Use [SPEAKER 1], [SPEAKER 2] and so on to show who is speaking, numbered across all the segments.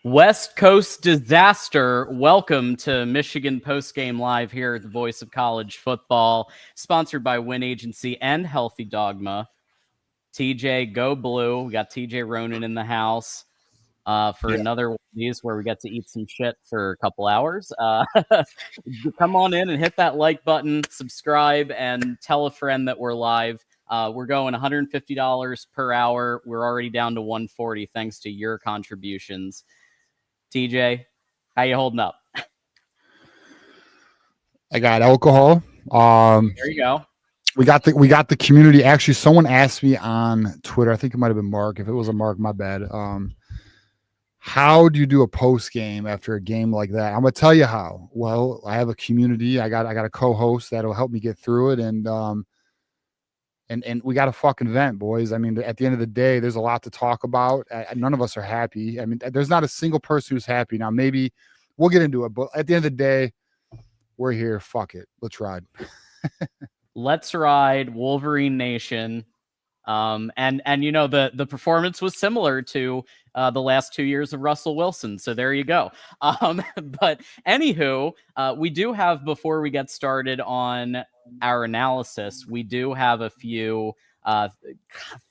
[SPEAKER 1] West Coast disaster. Welcome to Michigan Postgame Live here at the Voice of College Football, sponsored by Win Agency and Healthy Dogma. TJ, go blue. We got TJ Ronin in the house for another one of these where we get to eat some shit for a couple hours. Come on in and hit that like button, subscribe, and tell a friend that we're live. We're going $150 per hour. We're already down to $140 thanks to your contributions. TJ, how you holding up?
[SPEAKER 2] I got alcohol.
[SPEAKER 1] There you go.
[SPEAKER 2] We got the community. Actually, someone asked me on Twitter. I think it might have been Mark. If it was a Mark, my bad. How do you do a post game after a game like that? I'm gonna tell you how. Well, I have a community. I got a co-host that'll help me get through it, and we got to fucking vent, boys. I mean, at the end of the day, there's a lot to talk about. None of us are happy. I mean, there's not a single person who's happy. Now, maybe we'll get into it, but at the end of the day, we're here. Fuck it. Let's ride.
[SPEAKER 1] Let's ride, Wolverine Nation. And you know, the performance was similar to the last 2 years of Russell Wilson. So there you go. But anywho, we do have, before we get started on our analysis, we do have a few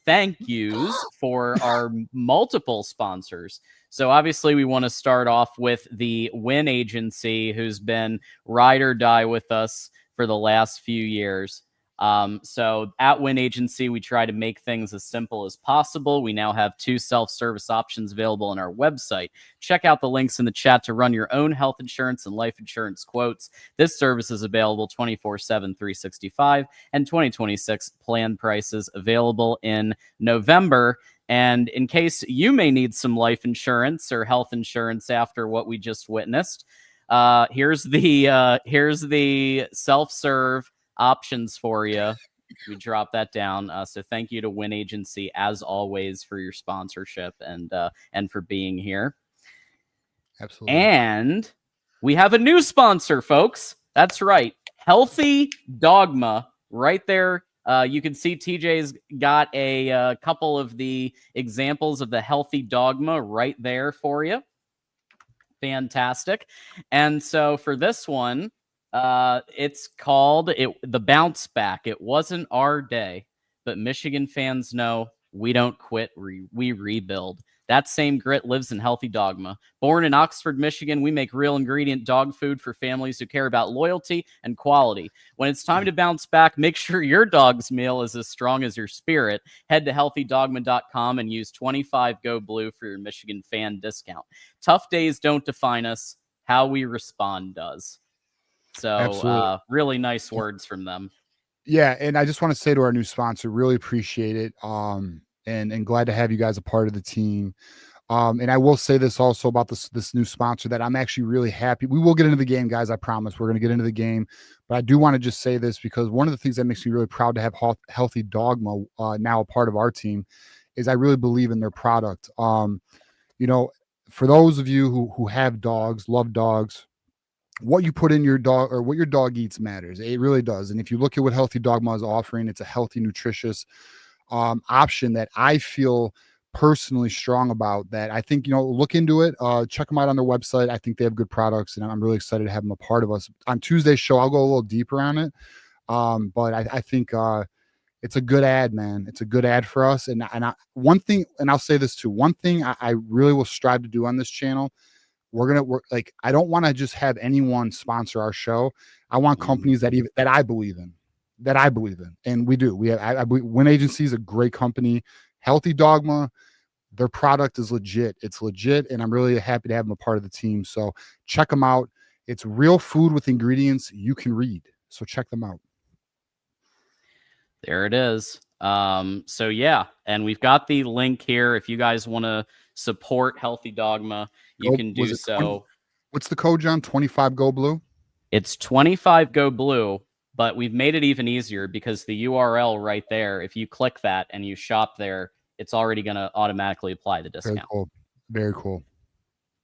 [SPEAKER 1] thank yous for our multiple sponsors. So obviously we want to start off with the Win Agency, who's been ride or die with us for the last few years. So at Win Agency, we try to make things as simple as possible. We now have 2 self-service options available on our website. Check out the links in the chat to run your own health insurance and life insurance quotes. This service is available 24/7, 365, and 2026 plan prices available in November. And in case you may need some life insurance or health insurance after what we just witnessed, here's the self-serve options for you. We drop that down. So thank you to Win Agency, as always, for your sponsorship and for being here.
[SPEAKER 2] Absolutely.
[SPEAKER 1] And we have a new sponsor, folks. That's right. Healthy Dogma right there. You can see TJ's got a couple of the examples of the Healthy Dogma right there for you. Fantastic. And so for this one, it's called the Bounce Back. It wasn't our day, but Michigan fans know we don't quit. We rebuild. That same grit lives in Healthy Dogma. Born in Oxford, Michigan, we make real ingredient dog food for families who care about loyalty and quality. When it's time to bounce back, make sure your dog's meal is as strong as your spirit. Head to healthydogma.com and use 25 Go Blue for your Michigan fan discount. Tough days don't define us. How we respond does. So really nice words from them.
[SPEAKER 2] Yeah, and I just want to say to our new sponsor, really appreciate it. And glad to have you guys a part of the team. And I will say this also about this new sponsor that I'm actually really happy. We will get into the game, guys. I promise we're going to get into the game. But I do want to just say this because one of the things that makes me really proud to have Healthy Dogma now a part of our team is I really believe in their product. You know, for those of you who have dogs, love dogs, what you put in your dog or what your dog eats matters. It really does. And if you look at what Healthy Dogma is offering, it's a healthy, nutritious option that I feel personally strong about, that I think, look into it, check them out on their website. I think they have good products and I'm really excited to have them a part of us on Tuesday's show. I'll go a little deeper on it. But I think it's a good ad, man. It's a good ad for us. And one thing, and I'll say this too, one thing I really will strive to do on this channel, I don't want to just have anyone sponsor our show. I want companies that I believe in, and we do. Win Agency is a great company. Healthy Dogma, their product is legit. It's legit, and I'm really happy to have them a part of the team. So check them out. It's real food with ingredients you can read. So check them out.
[SPEAKER 1] There it is. So yeah, and we've got the link here. If you guys want to support Healthy Dogma, you can do so.
[SPEAKER 2] What's the code, John? 25 Go Blue?
[SPEAKER 1] It's 25 Go Blue, but we've made it even easier because the URL right there, if you click that and you shop there, it's already going to automatically apply the discount.
[SPEAKER 2] Very cool. Very cool.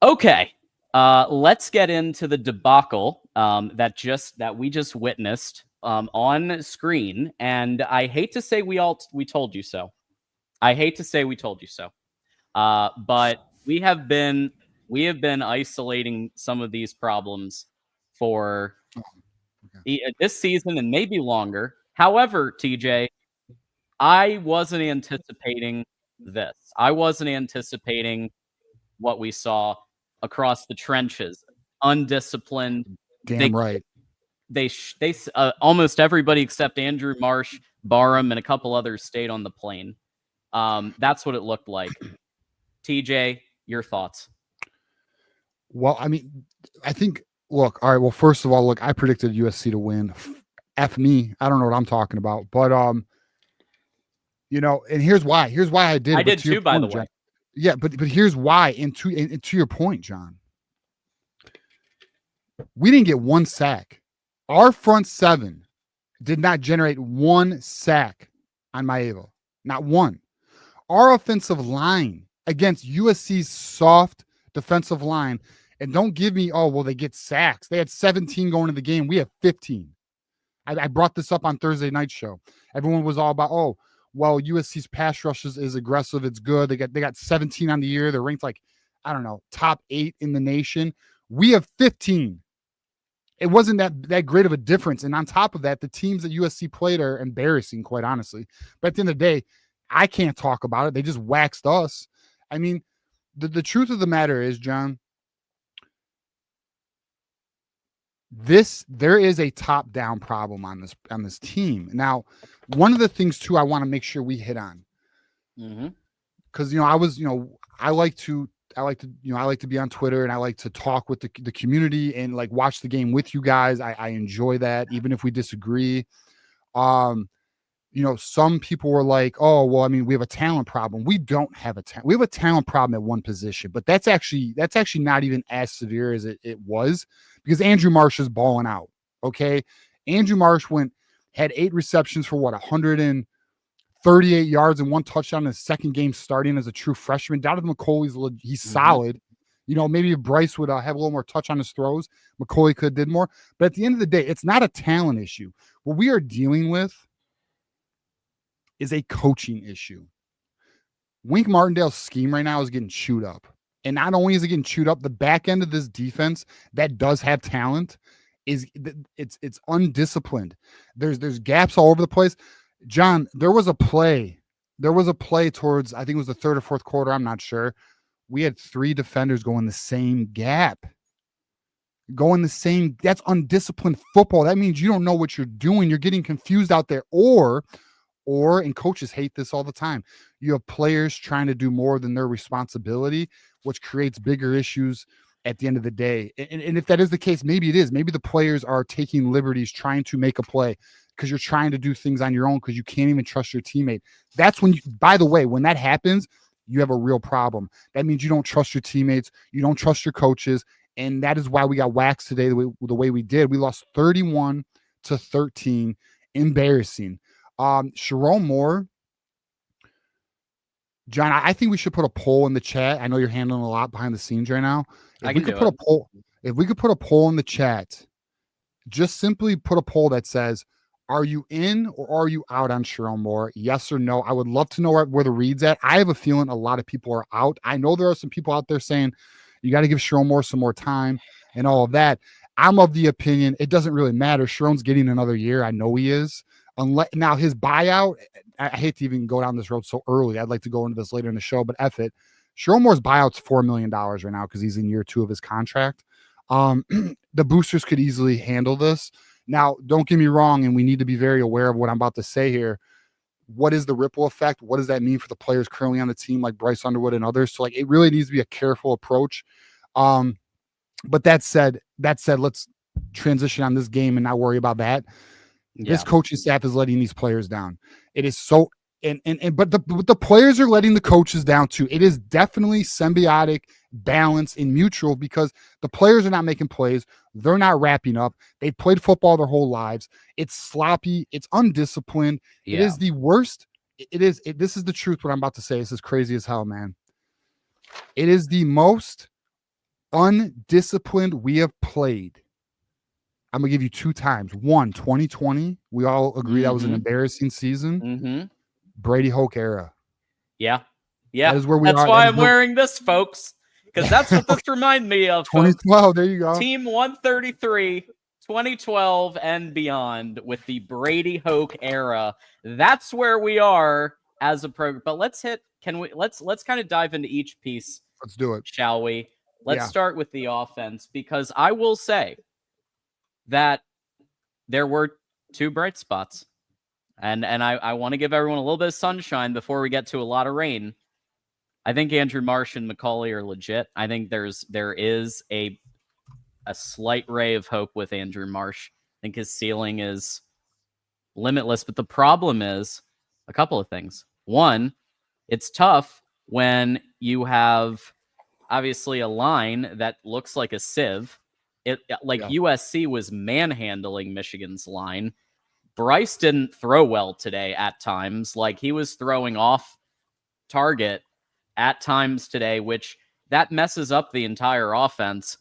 [SPEAKER 1] Okay. Let's get into the debacle that we just witnessed on screen. And I hate to say we told you so. But we have been isolating some of these problems for this season and maybe longer. However, TJ, I wasn't anticipating this. I wasn't anticipating what we saw across the trenches. Undisciplined.
[SPEAKER 2] Damn right.
[SPEAKER 1] They almost everybody except Andrew Marsh, Barham, and a couple others stayed on the plane. That's what it looked like. TJ, your thoughts?
[SPEAKER 2] Well, I mean, I think, look, all right, well, first of all, look, I predicted USC to win. F me. I don't know what I'm talking about. But, and here's why. Here's why I did.
[SPEAKER 1] I did too, by the way.
[SPEAKER 2] John. Yeah, but here's why. And to your point, John, we didn't get one sack. Our front seven did not generate one sack on Maeva. Not one. Our offensive line against USC's soft defensive line, and don't give me, they get sacks. They had 17 going to the game. We have 15. I brought this up on Thursday night show. Everyone was all about, USC's pass rush is aggressive. It's good. They got 17 on the year. They're ranked top 8 in the nation. We have 15. It wasn't that great of a difference. And on top of that, the teams that USC played are embarrassing, quite honestly. But at the end of the day, I can't talk about it. They just waxed us. I mean, the truth of the matter is, John, there is a top-down problem on this team. Now, one of the things too I want to make sure we hit on, because I like to be on Twitter and I like to talk with the community and watch the game with you guys. I enjoy that, even if we disagree. Some people were like, we have a talent problem. We don't have a talent. We have a talent problem at one position, but that's actually not even as severe as it was, because Andrew Marsh is balling out. Okay. Andrew Marsh had 8 receptions for 138 yards and 1 touchdown in his second game starting as a true freshman. Donovan McCauley's he's solid. Maybe if Bryce would have a little more touch on his throws, McCauley could have did more. But at the end of the day, it's not a talent issue. What we are dealing with is a coaching issue. Wink Martindale's scheme right now is getting chewed up. And not only is it getting chewed up, the back end of this defense that does have talent it's undisciplined. There's gaps all over the place. John, there was a play towards, I think it was the third or fourth quarter, I'm not sure. We had 3 defenders going the same gap. That's undisciplined football. That means you don't know what you're doing. You're getting confused out there. Or, and coaches hate this all the time, you have players trying to do more than their responsibility, which creates bigger issues at the end of the day. And if that is the case, maybe it is. Maybe the players are taking liberties trying to make a play because you're trying to do things on your own because you can't even trust your teammate. That's when by the way, when that happens, you have a real problem. That means you don't trust your teammates, you don't trust your coaches, and that is why we got waxed today the way we did. We lost 31-13, embarrassing. Sharon Moore, John, I think we should put a poll in the chat. I know you're handling a lot behind the scenes right now. If we could put a poll in the chat, just simply put a poll that says, are you in or are you out on Sharon Moore? Yes or no? I would love to know where the read's at. I have a feeling a lot of people are out. I know there are some people out there saying you got to give Sharon Moore some more time and all of that. I'm of the opinion it doesn't really matter. Sharon's getting another year. I know he is. Unless now his buyout, I hate to even go down this road so early. I'd like to go into this later in the show, but F it. Sharon Moore's buyout's $4 million right now because he's in year 2 of his contract. The boosters could easily handle this. Now, don't get me wrong, and we need to be very aware of what I'm about to say here. What is the ripple effect? What does that mean for the players currently on the team, like Bryce Underwood and others? So, like, it really needs to be a careful approach. But that said, let's transition on this game and not worry about that. Yeah. This coaching staff is letting these players down. It is so, but the players are letting the coaches down too. It is definitely symbiotic, balanced, and mutual because the players are not making plays. They're not wrapping up. They've played football their whole lives. It's sloppy. It's undisciplined. Yeah. It is the worst. This is the truth. What I'm about to say. This is crazy as hell, man. It is the most undisciplined we have played. I'm going to give you 2 times. 1, 2020. We all agree that was an embarrassing season. Brady Hoke era.
[SPEAKER 1] Yeah. Yeah.
[SPEAKER 2] That is where we
[SPEAKER 1] that's why I'm wearing this, folks. Because that's what this reminds me of.
[SPEAKER 2] 2012. There you go.
[SPEAKER 1] Team 133, 2012 and beyond with the Brady Hoke era. That's where we are as a program. But let's kind of dive into each piece.
[SPEAKER 2] Let's do it.
[SPEAKER 1] Shall we? Let's start with the offense, because I will say that there were 2 bright spots. And I want to give everyone a little bit of sunshine before we get to a lot of rain. I think Andrew Marsh and McCauley are legit. I think there is a slight ray of hope with Andrew Marsh. I think his ceiling is limitless. But the problem is a couple of things. One, it's tough when you have obviously a line that looks like a sieve. USC was manhandling Michigan's line. Bryce didn't throw well today at times. Like, he was throwing off target at times today, which that messes up the entire offense.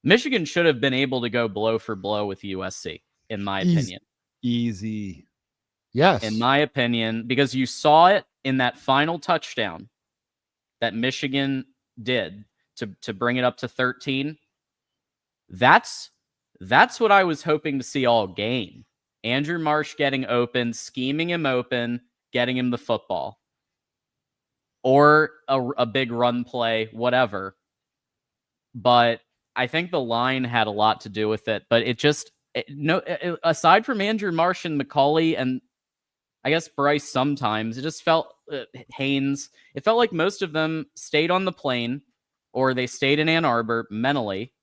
[SPEAKER 1] Michigan should have been able to go blow for blow with USC, in my opinion.
[SPEAKER 2] Easy. Yes.
[SPEAKER 1] In my opinion, because you saw it in that final touchdown that Michigan did to bring it up to 13. That's what I was hoping to see all game. Andrew Marsh getting open, scheming him open, getting him the football. Or a big run play, whatever. But I think the line had a lot to do with it. But aside from Andrew Marsh and McCauley and I guess Bryce sometimes, it just felt Haynes. It felt like most of them stayed on the plane or they stayed in Ann Arbor mentally.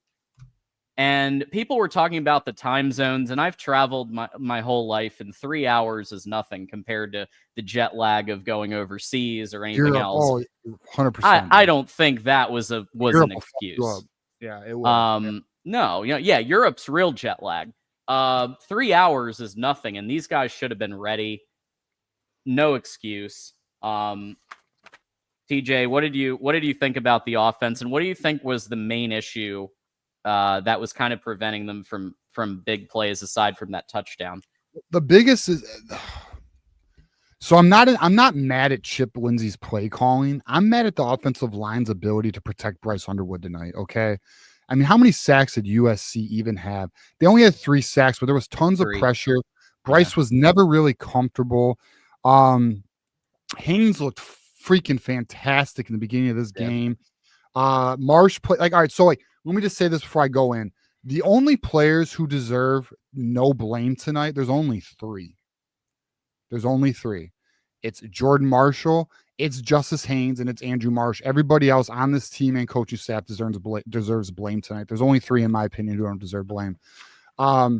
[SPEAKER 1] And people were talking about the time zones, and I've traveled my whole life, and 3 hours is nothing compared to the jet lag of going overseas or anything else.
[SPEAKER 2] 100%.
[SPEAKER 1] I don't think that was an excuse.
[SPEAKER 2] Yeah, it was.
[SPEAKER 1] No, Europe's real jet lag. 3 hours is nothing, and these guys should have been ready. No excuse. TJ, what did you think about the offense, and what do you think was the main issue that was kind of preventing them from big plays aside from that touchdown?
[SPEAKER 2] The biggest is, so I'm not mad at Chip Lindsey's play calling. I'm mad at the offensive line's ability to protect Bryce Underwood tonight. Okay. I mean, how many sacks did USC even have? They only had 3 sacks, but there was tons of pressure. Bryce was never really comfortable. Haynes looked freaking fantastic in the beginning of this game. Marsh played all right. So let me just say this before I go in. The only players who deserve no blame tonight, there's only 3. It's Jordan Marshall, it's Justice Haynes, and it's Andrew Marsh. Everybody else on this team and coaching staff deserves blame tonight. There's only 3, in my opinion, who don't deserve blame. But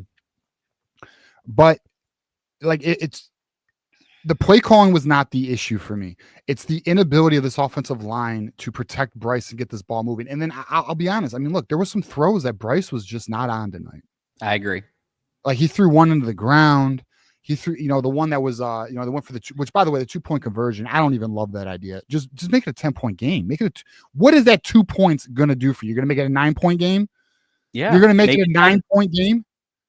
[SPEAKER 2] it's The play calling was not the issue for me. It's the inability of this offensive line to protect Bryce and get this ball moving. And then I'll be honest. I mean, look, there were some throws that Bryce was just not on tonight.
[SPEAKER 1] I agree.
[SPEAKER 2] Like he threw one into the ground. He threw, the one that was, they went for which by the way, the 2-point conversion. I don't even love that idea. Just make it a 10-point game. Make it what is that 2 points going to do for you? You're going to make it a 9-point game?
[SPEAKER 1] Yeah.
[SPEAKER 2] You're going to make it a 9-point game?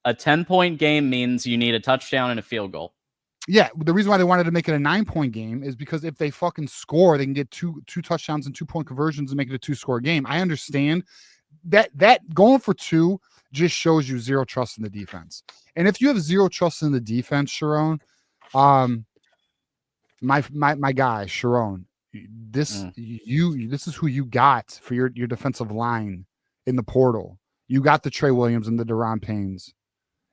[SPEAKER 1] A 10-point game means you need a touchdown and a field goal.
[SPEAKER 2] Yeah, the reason why they wanted to make it a 9-point game is because if they fucking score, they can get two touchdowns and 2-point conversions and make it a 2-score game. I understand that going for 2 just shows you zero trust in the defense. And if you have zero trust in the defense, Sharon, my guy, Sharon, this is who you got for your defensive line in the portal. You got the Trey Williams and the Deron Paynes.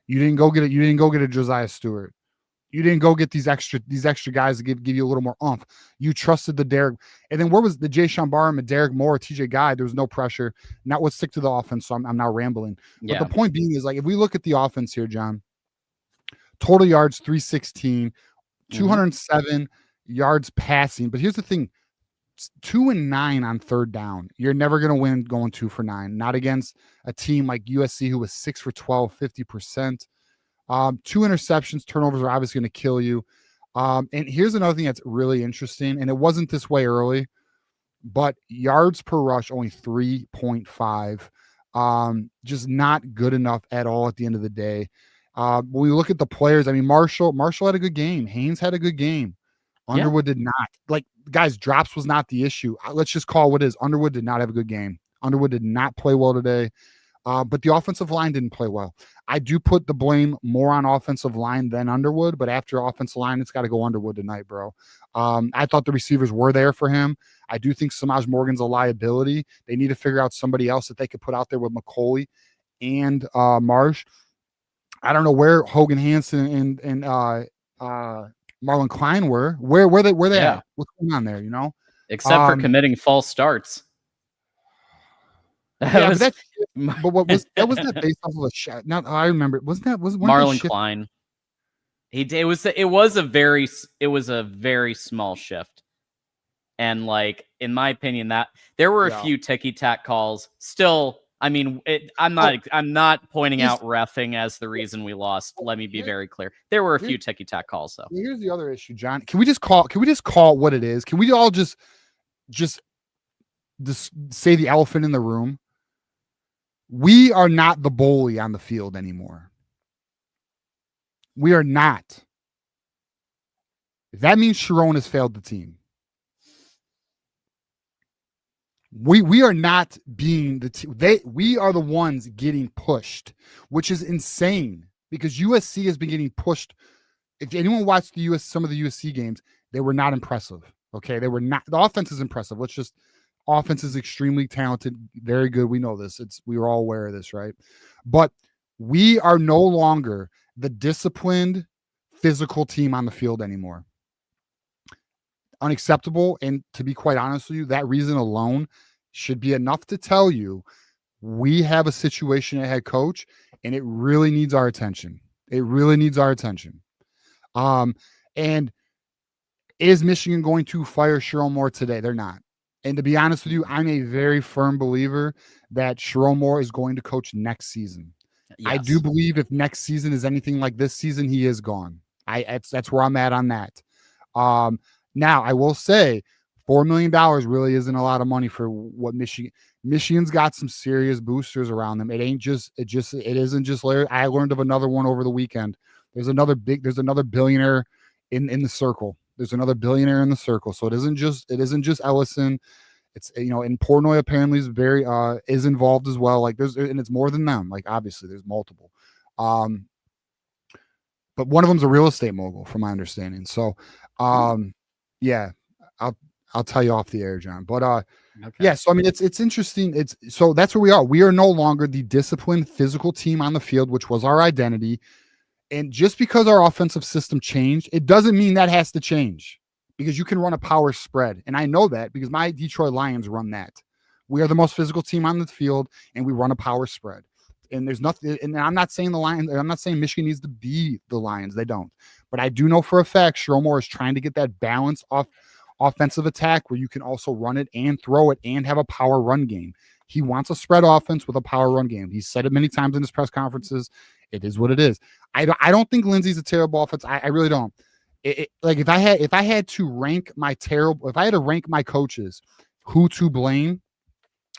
[SPEAKER 2] You didn't go get it. You didn't go get a Josiah Stewart. You didn't go get these extra guys to give you a little more oomph. You trusted the Derek. And then where was the Jay Sean Barham and Derek Moore, TJ Guy? There was no pressure. Not let's stick to the offense. So I'm now rambling. But the point being is, like, if we look at the offense here, John, total yards 316, 207 yards passing. But here's the thing: 2 and 9 on third down. You're never going to win going 2 for 9. Not against a team like USC who was 6 for 12, 50%. 2 interceptions, turnovers are obviously going to kill you. And here's another thing that's really interesting, and it wasn't this way early, but yards per rush only 3.5. Just not good enough at all at the end of the day. When we look at the players, I mean, Marshall had a good game. Haynes had a good game. Underwood did not. Like, guys, drops was not the issue. Let's just call it what it is. Underwood did not have a good game. Underwood did not play well today. But the offensive line didn't play well. I do put the blame more on offensive line than Underwood, but after offensive line, it's got to go Underwood tonight, bro. I thought the receivers were there for him. I do think Samaj Morgan's a liability. They need to figure out somebody else that they could put out there with McCauley and Marsh. I don't know where Hogan Hansen and Marlon Klein were. Where they at? What's going on there,
[SPEAKER 1] Except for committing false starts.
[SPEAKER 2] But what was that based off of a shot? Now I remember. Was
[SPEAKER 1] Marlon Klein? It was a very small shift, and like in my opinion, that there were a few ticky tack calls. Still, I mean, I'm not pointing out reffing as the reason we lost. Let me be very clear. There were a few ticky tack calls though.
[SPEAKER 2] Here's the other issue, John. Can we just call what it is? Can we all just say the elephant in the room? We are not the bully on the field anymore. We are not. That means Sharon has failed the team. We are not being the team. We are the ones getting pushed, which is insane because USC has been getting pushed. If anyone watched some of the USC games, they were not impressive. Okay, they were not. The offense is impressive. Offense is extremely talented, very good. We know this. We were all aware of this, right? But we are no longer the disciplined, physical team on the field anymore. Unacceptable. And to be quite honest with you, that reason alone should be enough to tell you we have a situation at head coach, and it really needs our attention. It really needs our attention. And is Michigan going to fire Sherrone Moore today? They're not. And to be honest with you, I'm a very firm believer that Sherrone Moore is going to coach next season. Yes. I do believe if next season is anything like this season, he is gone. That's where I'm at on that. Now, I will say $4 million really isn't a lot of money for what Michigan's got some serious boosters around them. It isn't just Larry. I learned of another one over the weekend. There's another billionaire in the circle. There's another billionaire in the circle. So it isn't just Ellison. It's, and Portnoy apparently is involved as well. Like and it's more than them. Like obviously there's multiple. But one of them's a real estate mogul from my understanding. So, yeah, I'll tell you off the air, John, but, okay. Yeah. So, I mean, it's interesting. So that's where we are. We are no longer the disciplined physical team on the field, which was our identity. And just because our offensive system changed, it doesn't mean that has to change because you can run a power spread. And I know that because my Detroit Lions run that. We are the most physical team on the field and we run a power spread. and there's nothing. And I'm not saying the Lions. I'm not saying Michigan needs to be the Lions. They don't. But I do know for a fact Sherrone Moore is trying to get that balance off offensive attack where you can also run it and throw it and have a power run game. He wants a spread offense with a power run game. He's said it many times in his press conferences. It is what it is. I don't think Lindsey's a terrible offense. I really don't. Like if I had to rank if I had to rank my coaches, who to blame,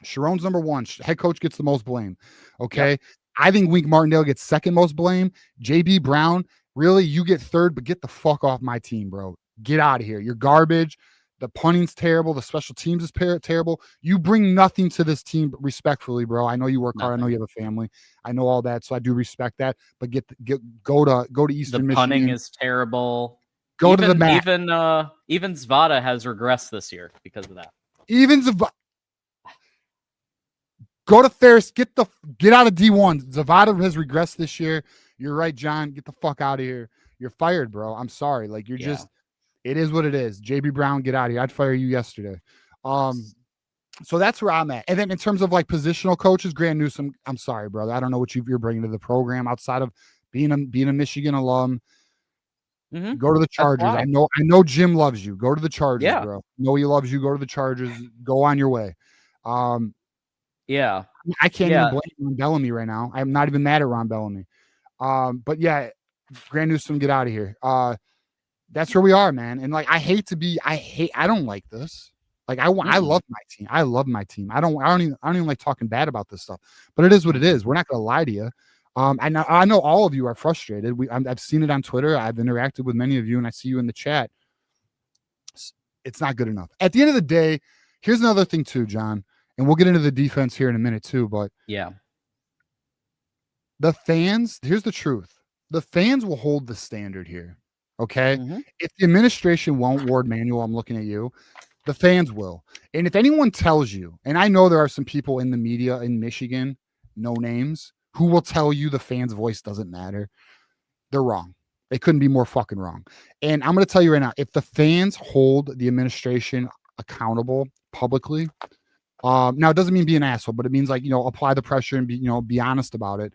[SPEAKER 2] Sherrone's number one. Head coach gets the most blame. Okay. Yep. I think Wink Martindale gets second most blame. JB Brown, really, you get third, but get the fuck off my team, bro. Get out of here. You're garbage. The punting's terrible. The special teams is terrible. You bring nothing to this team, respectfully, bro. I know you work hard. I know you have a family. I know all that, so I do respect that. But go to Eastern Michigan.
[SPEAKER 1] The punting is terrible.
[SPEAKER 2] Go to the mat.
[SPEAKER 1] Even Zvada has regressed this year because of that.
[SPEAKER 2] Even Zvada. Go to Ferris. Get out of D1. Zavada has regressed this year. You're right, John. Get the fuck out of here. You're fired, bro. I'm sorry. Like you're just. It is what it is. JB Brown, get out of here. I'd fire you yesterday. So that's where I'm at. And then in terms of like positional coaches, Grant Newsome, I'm sorry, brother. I don't know what you're bringing to the program outside of being a Michigan alum. Mm-hmm. Go to the Chargers. I know Jim loves you. Go to the Chargers, bro. I know he loves you. Go to the Chargers. Go on your way.
[SPEAKER 1] Yeah.
[SPEAKER 2] I can't even blame Ron Bellamy right now. I'm not even mad at Ron Bellamy. But yeah, Grant Newsome, get out of here. That's where we are, man. And like, I don't like this. Like I love my team. I love my team. I don't even like talking bad about this stuff, but it is what it is. We're not going to lie to you. I know all of you are frustrated. I've seen it on Twitter. I've interacted with many of you and I see you in the chat. It's not good enough. At the end of the day, here's another thing too, John, and we'll get into the defense here in a minute too, but
[SPEAKER 1] yeah,
[SPEAKER 2] the fans, here's the truth. The fans will hold the standard here. Okay. Mm-hmm. If the administration won't, Ward Manuel, I'm looking at you, the fans will. And if anyone tells you, and I know there are some people in the media in Michigan, no names, who will tell you the fans' voice doesn't matter, they're wrong. They couldn't be more fucking wrong. And I'm going to tell you right now, if the fans hold the administration accountable publicly, now it doesn't mean be an asshole, but it means like, apply the pressure and be honest about it.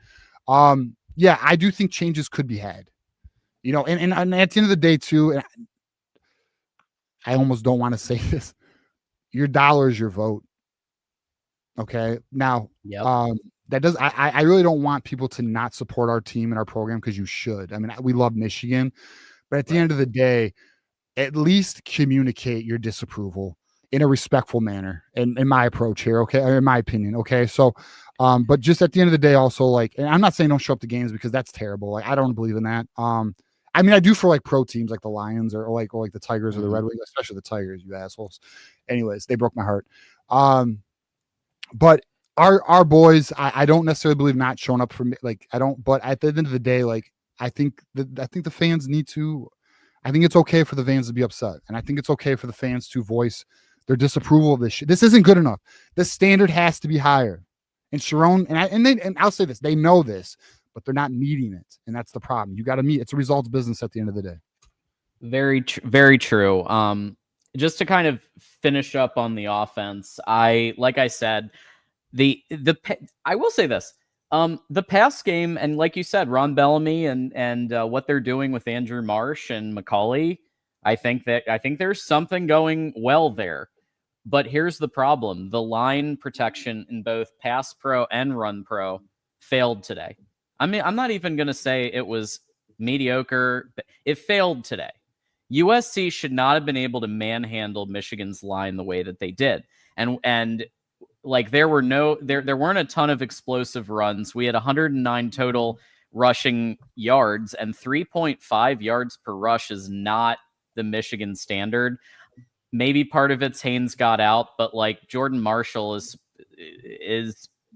[SPEAKER 2] Yeah, I do think changes could be had. And at the end of the day, too, and I almost don't want to say this. Your dollar is your vote. Okay. Now, that does. I really don't want people to not support our team and our program because you should. I mean, we love Michigan, but at the end of the day, at least communicate your disapproval in a respectful manner. In my approach here, okay, or in my opinion, okay. So, but just at the end of the day, also like, and I'm not saying don't show up to games because that's terrible. Like, I don't believe in that. I mean, I do for like pro teams like the Lions or like the Tigers or the Red Wings, especially the Tigers, you assholes. Anyways, they broke my heart. But our boys, I don't necessarily believe not showing up for me. Like I don't, but at the end of the day, like I think the fans need to. I think it's okay for the fans to be upset, and I think it's okay for the fans to voice their disapproval of this shit. This isn't good enough. The standard has to be higher. And Sherrone and I'll say this, they know this, but they're not meeting it, and that's the problem. You got to meet. It's a results business at the end of the day.
[SPEAKER 1] Very true. Just to kind of finish up on the offense, like I said, I will say this. The pass game, and like you said, Ron Bellamy and what they're doing with Andrew Marsh and McCauley, I think there's something going well there. But here's the problem. The line protection in both pass pro and run pro failed today. I mean, I'm not even going to say it was mediocre. It failed today. USC should not have been able to manhandle Michigan's line the way that they did. And like there weren't a ton of explosive runs. We had 109 total rushing yards, and 3.5 yards per rush is not the Michigan standard. Maybe part of it's Haynes got out, but like Jordan Marshall is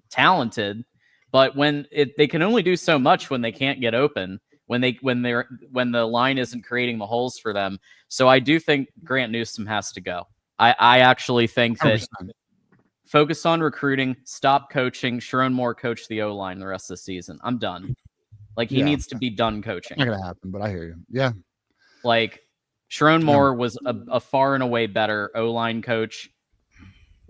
[SPEAKER 1] talented, but they can only do so much when they can't get open, when the line isn't creating the holes for them. So I do think Grant Newsome has to go. I actually think that 100%. Focus on recruiting, stop coaching. Sherrone Moore coach the O-line the rest of the season. I'm done. Like he needs to be done coaching.
[SPEAKER 2] Not gonna happen, but I hear you. Yeah.
[SPEAKER 1] Like Sherrone Moore was a far and away better O-line coach.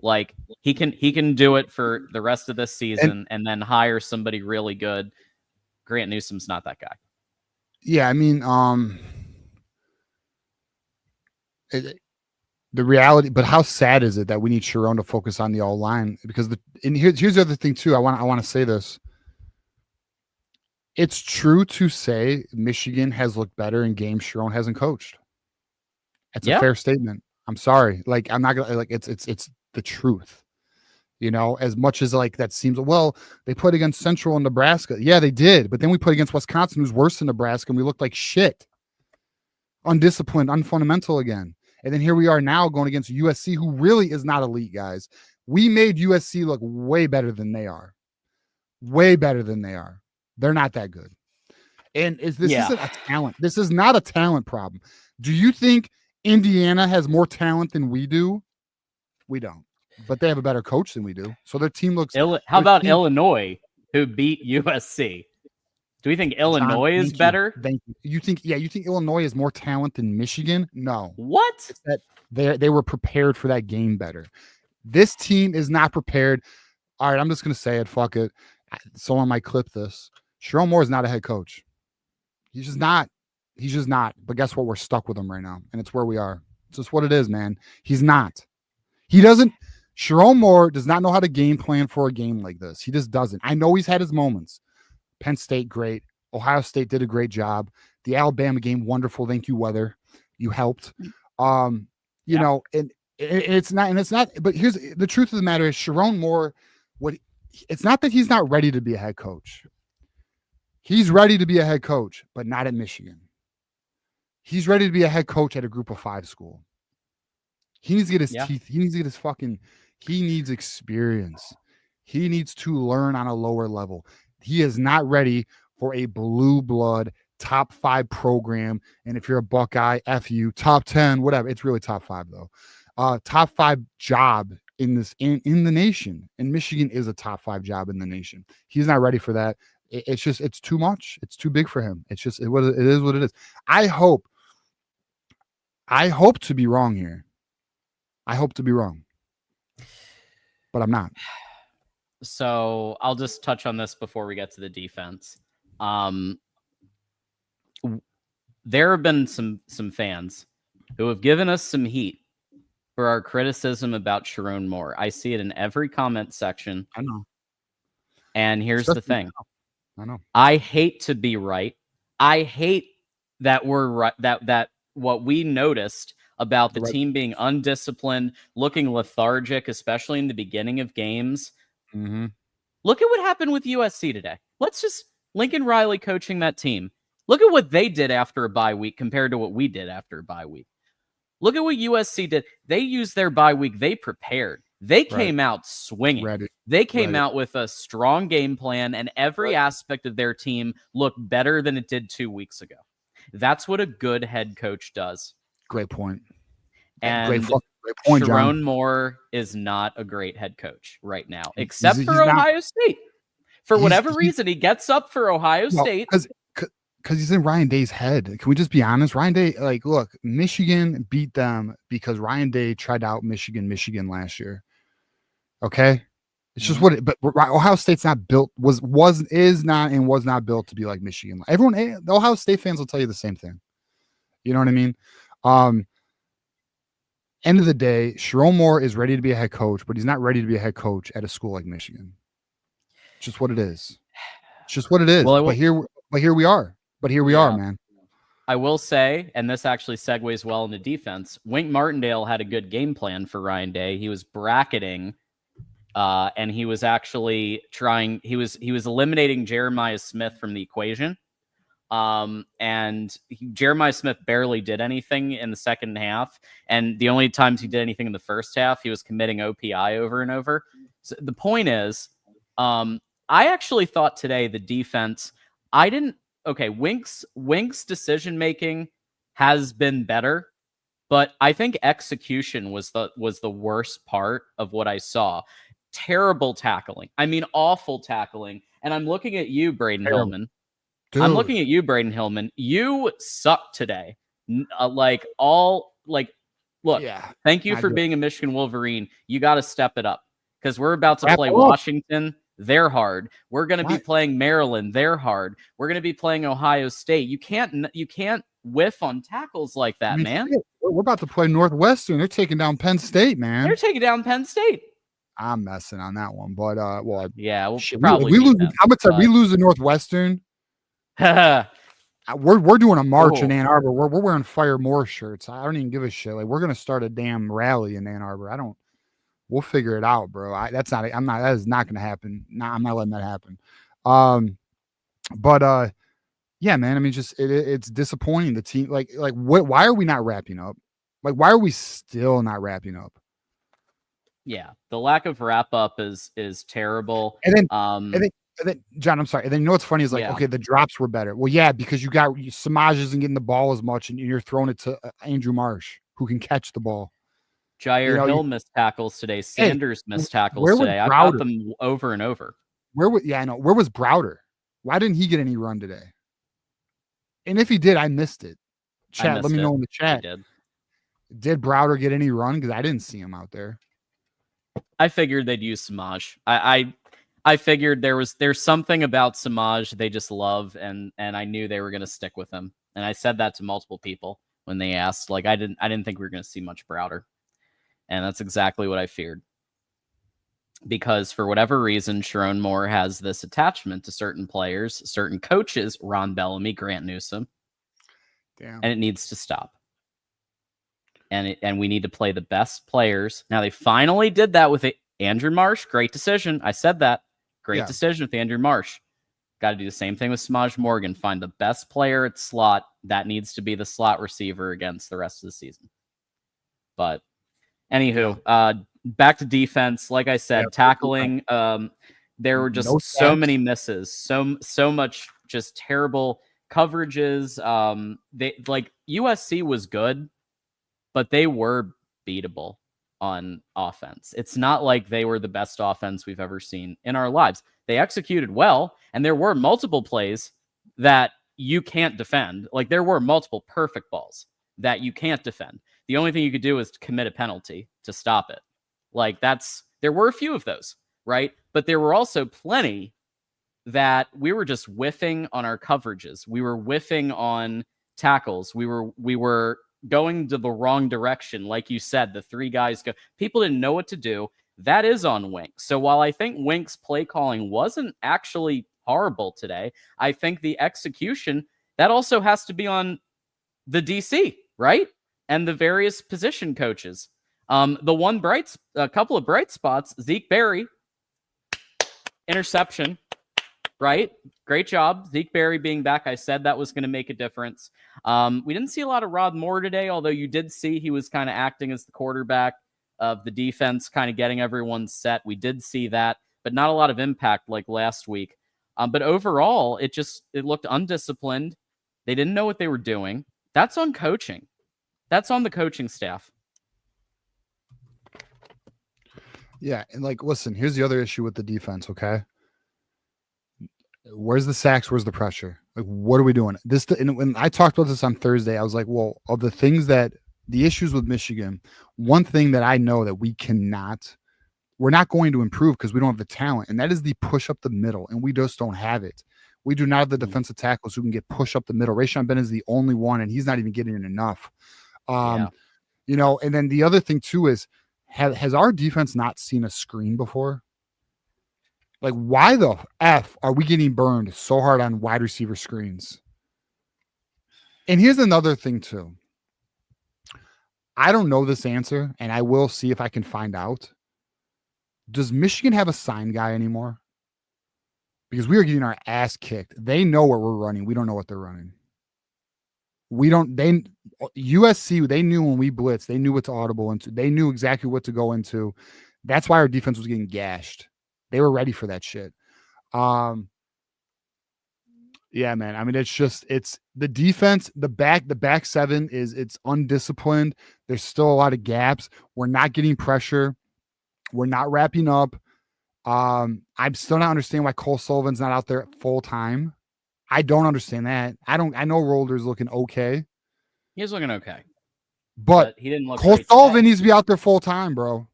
[SPEAKER 1] Like he can do it for the rest of this season and then hire somebody really good. Grant Newsom's not that guy.
[SPEAKER 2] Yeah, I mean, the reality, but how sad is it that we need Sharon to focus on the all line? Because here's the other thing too. I want to say this. It's true to say Michigan has looked better in games Sharon hasn't coached. It's a fair statement. I'm sorry. Like, I'm not gonna like it's the truth. You know, as much as like that seems, well, they played against Central and Nebraska. Yeah, they did. But then we played against Wisconsin, who's worse than Nebraska, and we looked like shit. Undisciplined, unfundamental again. And then here we are now going against USC, who really is not elite, guys. We made USC look way better than they are. Way better than they are. They're not that good. And this isn't a talent. This is not a talent problem. Do you think Indiana has more talent than we do? We don't. But they have a better coach than we do. So their team looks.
[SPEAKER 1] How about Illinois, who beat USC? Do we think Illinois is better?
[SPEAKER 2] Thank you. You think Illinois is more talent than Michigan? No.
[SPEAKER 1] What?
[SPEAKER 2] It's that they were prepared for that game better. This team is not prepared. All right, I'm just gonna say it. Fuck it. Someone might clip this. Sharon Moore is not a head coach. He's just not. He's just not. But guess what? We're stuck with him right now, and it's where we are. It's just what it is, man. He's not. He doesn't. Sharon Moore does not know how to game plan for a game like this. He just doesn't. I know he's had his moments. Penn State, great. Ohio State did a great job. The Alabama game, wonderful. Thank you, Weather. You helped. You know, and it's not. But here's the truth of the matter: is Sharon Moore. It's not that he's not ready to be a head coach. He's ready to be a head coach, but not at Michigan. He's ready to be a head coach at a Group of 5 school. He needs to get his teeth. He needs to get his fucking. He needs experience. He needs to learn on a lower level. He is not ready for a blue blood top 5 program. And if you're a Buckeye, F you, top 10, whatever. It's really top 5 though. Top 5 job in the nation. And Michigan is a top 5 job in the nation. He's not ready for that. It's too much. It's too big for him. It is what it is. I hope to be wrong here. I hope to be wrong. But I'm not.
[SPEAKER 1] So I'll just touch on this before we get to the defense. There have been some fans who have given us some heat for our criticism about Sharon Moore. I see it in every comment section.
[SPEAKER 2] I know.
[SPEAKER 1] And here's the thing.
[SPEAKER 2] I know.
[SPEAKER 1] I hate to be right. I hate that we're right, that what we noticed about the team being undisciplined, looking lethargic, especially in the beginning of games.
[SPEAKER 2] Mm-hmm.
[SPEAKER 1] Look at what happened with USC today. Lincoln Riley coaching that team. Look at what they did after a bye week compared to what we did after a bye week. Look at what USC did. They used their bye week. They prepared. They came out swinging.
[SPEAKER 2] Ready.
[SPEAKER 1] They came out with a strong game plan, and every aspect of their team looked better than it did 2 weeks ago. That's what a good head coach does.
[SPEAKER 2] Great point.
[SPEAKER 1] And
[SPEAKER 2] great point,
[SPEAKER 1] Sharon
[SPEAKER 2] John.
[SPEAKER 1] Moore is not a great head coach right now, except for Ohio State. For whatever reason, he gets up for Ohio State.
[SPEAKER 2] Because he's in Ryan Day's head. Can we just be honest? Ryan Day, look, Michigan beat them because Ryan Day tried out Michigan last year. Okay? It's just what but Ohio State's not built, was not built to be like Michigan. The Ohio State fans will tell you the same thing. You know what I mean? End of the day, Sharon Moore is ready to be a head coach, but he's not ready to be a head coach at a school like Michigan. It's just what it is. It's just what it is. Well, but here we are. But here we are, man.
[SPEAKER 1] I will say, and this actually segues well into defense, Wink Martindale had a good game plan for Ryan Day. He was bracketing, and he was actually trying. He was eliminating Jeremiah Smith from the equation. Jeremiah Smith barely did anything in the second half, and the only times he did anything in the first half, he was committing OPI over and over. So the point is, I actually thought today the defense. Wink's decision making has been better, but I think execution was the worst part of what I saw. Terrible tackling. I mean, awful tackling. And I'm looking at you, Braden Hillman. Dude. I'm looking at you, Braden Hillman. You suck today. Look,
[SPEAKER 2] Yeah.
[SPEAKER 1] thank you
[SPEAKER 2] not
[SPEAKER 1] for
[SPEAKER 2] good.
[SPEAKER 1] being a Michigan Wolverine. You got to step it up because we're about to
[SPEAKER 2] Wrap
[SPEAKER 1] play
[SPEAKER 2] up.
[SPEAKER 1] Washington. They're hard. We're going to be
[SPEAKER 2] Why?
[SPEAKER 1] playing Maryland. They're hard. We're going to be playing Ohio State. You can't whiff on tackles like that, man.
[SPEAKER 2] Shit, we're about to play Northwestern. They're taking down Penn State, man.
[SPEAKER 1] They're taking down Penn State.
[SPEAKER 2] I'm messing on that one, but well,
[SPEAKER 1] Yeah, we'll
[SPEAKER 2] shit,
[SPEAKER 1] probably
[SPEAKER 2] we
[SPEAKER 1] beat
[SPEAKER 2] lose.
[SPEAKER 1] them,
[SPEAKER 2] I'm gonna tell you,
[SPEAKER 1] but-
[SPEAKER 2] we lose to Northwestern. We're doing a march in Ann Arbor. We're wearing Fire More shirts. I don't even give a shit. Like we're gonna start a damn rally in Ann Arbor. We'll figure it out, bro. That is not gonna happen. Nah, I'm not letting that happen. But yeah, man. I mean, just it's disappointing. The team, why are we not wrapping up? Like, why are we still not wrapping up?
[SPEAKER 1] Yeah, the lack of wrap up is terrible.
[SPEAKER 2] And then, John, I'm sorry. And then you know what's funny is okay, the drops were better. Well, yeah, because Samaj isn't getting the ball as much, and you're throwing it to Andrew Marsh, who can catch the ball.
[SPEAKER 1] Jair Hill missed tackles today. Sanders missed tackles today. I got them over and over.
[SPEAKER 2] Where was Browder? Why didn't he get any run today? And if he did, I missed it. Chat, let me know in the chat. Did Browder get any run? Because I didn't see him out there.
[SPEAKER 1] I figured they'd use Samaj. I figured there's something about Samaj they just love, and I knew they were going to stick with him. And I said that to multiple people when they asked. Like I didn't think we were going to see much Browder, and that's exactly what I feared. Because for whatever reason, Sharon Moore has this attachment to certain players, certain coaches, Ron Bellamy, Grant Newsome, and it needs to stop. And we need to play the best players. Now they finally did that with Andrew Marsh. Great decision. I said that. Great decision with Andrew Marsh. Got to do the same thing with Samaj Morgan. Find the best player at slot. That needs to be the slot receiver against the rest of the season. But anywho, back to defense. Like I said, tackling. There were just so many misses. So much just terrible coverages. USC was good, but they were beatable on offense. It's not like they were the best offense we've ever seen in our lives. They executed well, and there were multiple plays that you can't defend. Like there were multiple perfect balls that you can't defend. The only thing you could do is to commit a penalty to stop it. There were a few of those, right? But there were also plenty that we were just whiffing on our coverages. We were whiffing on tackles. We were going to the wrong direction. Like you said, the three guys go. People didn't know what to do. That is on Wink. So while I think Wink's play calling wasn't actually horrible today, I think the execution, that also has to be on the DC, right? And the various position coaches. A couple of bright spots, Zeke Berry, interception, right? Great job. Zeke Berry being back. I said that was going to make a difference. We didn't see a lot of Rod Moore today, although you did see he was kind of acting as the quarterback of the defense, kind of getting everyone set. We did see that, but not a lot of impact like last week. But overall, it looked undisciplined. They didn't know what they were doing. That's on coaching. That's on the coaching staff.
[SPEAKER 2] Yeah, and listen, here's the other issue with the defense, okay? Where's the sacks? Where's the pressure? What are we doing? And when I talked about this on Thursday, I was like, well, of the things the issues with Michigan, one thing that I know that we're not going to improve because we don't have the talent, and that is the push up the middle, and we just don't have it. We do not have the defensive tackles who can get push up the middle. Rayshon Ben is the only one, and he's not even getting it enough. And then the other thing too is, has our defense not seen a screen before? Like, why the F are we getting burned so hard on wide receiver screens? And here's another thing too. I don't know this answer, and I will see if I can find out. Does Michigan have a sign guy anymore? Because we are getting our ass kicked. They know what we're running. We don't know what they're running. USC, they knew when we blitzed, they knew what to audible into. They knew exactly what to go into. That's why our defense was getting gashed. They were ready for that shit. Yeah, man. I mean, it's the defense, the back seven it's undisciplined. There's still a lot of gaps. We're not getting pressure. We're not wrapping up. I'm still not understanding why Cole Sullivan's not out there full time. I don't understand that. I know Rolder's looking okay.
[SPEAKER 1] He's looking okay.
[SPEAKER 2] But
[SPEAKER 1] he didn't look
[SPEAKER 2] Cole
[SPEAKER 1] great
[SPEAKER 2] Sullivan
[SPEAKER 1] today.
[SPEAKER 2] needs to be out there full time, bro.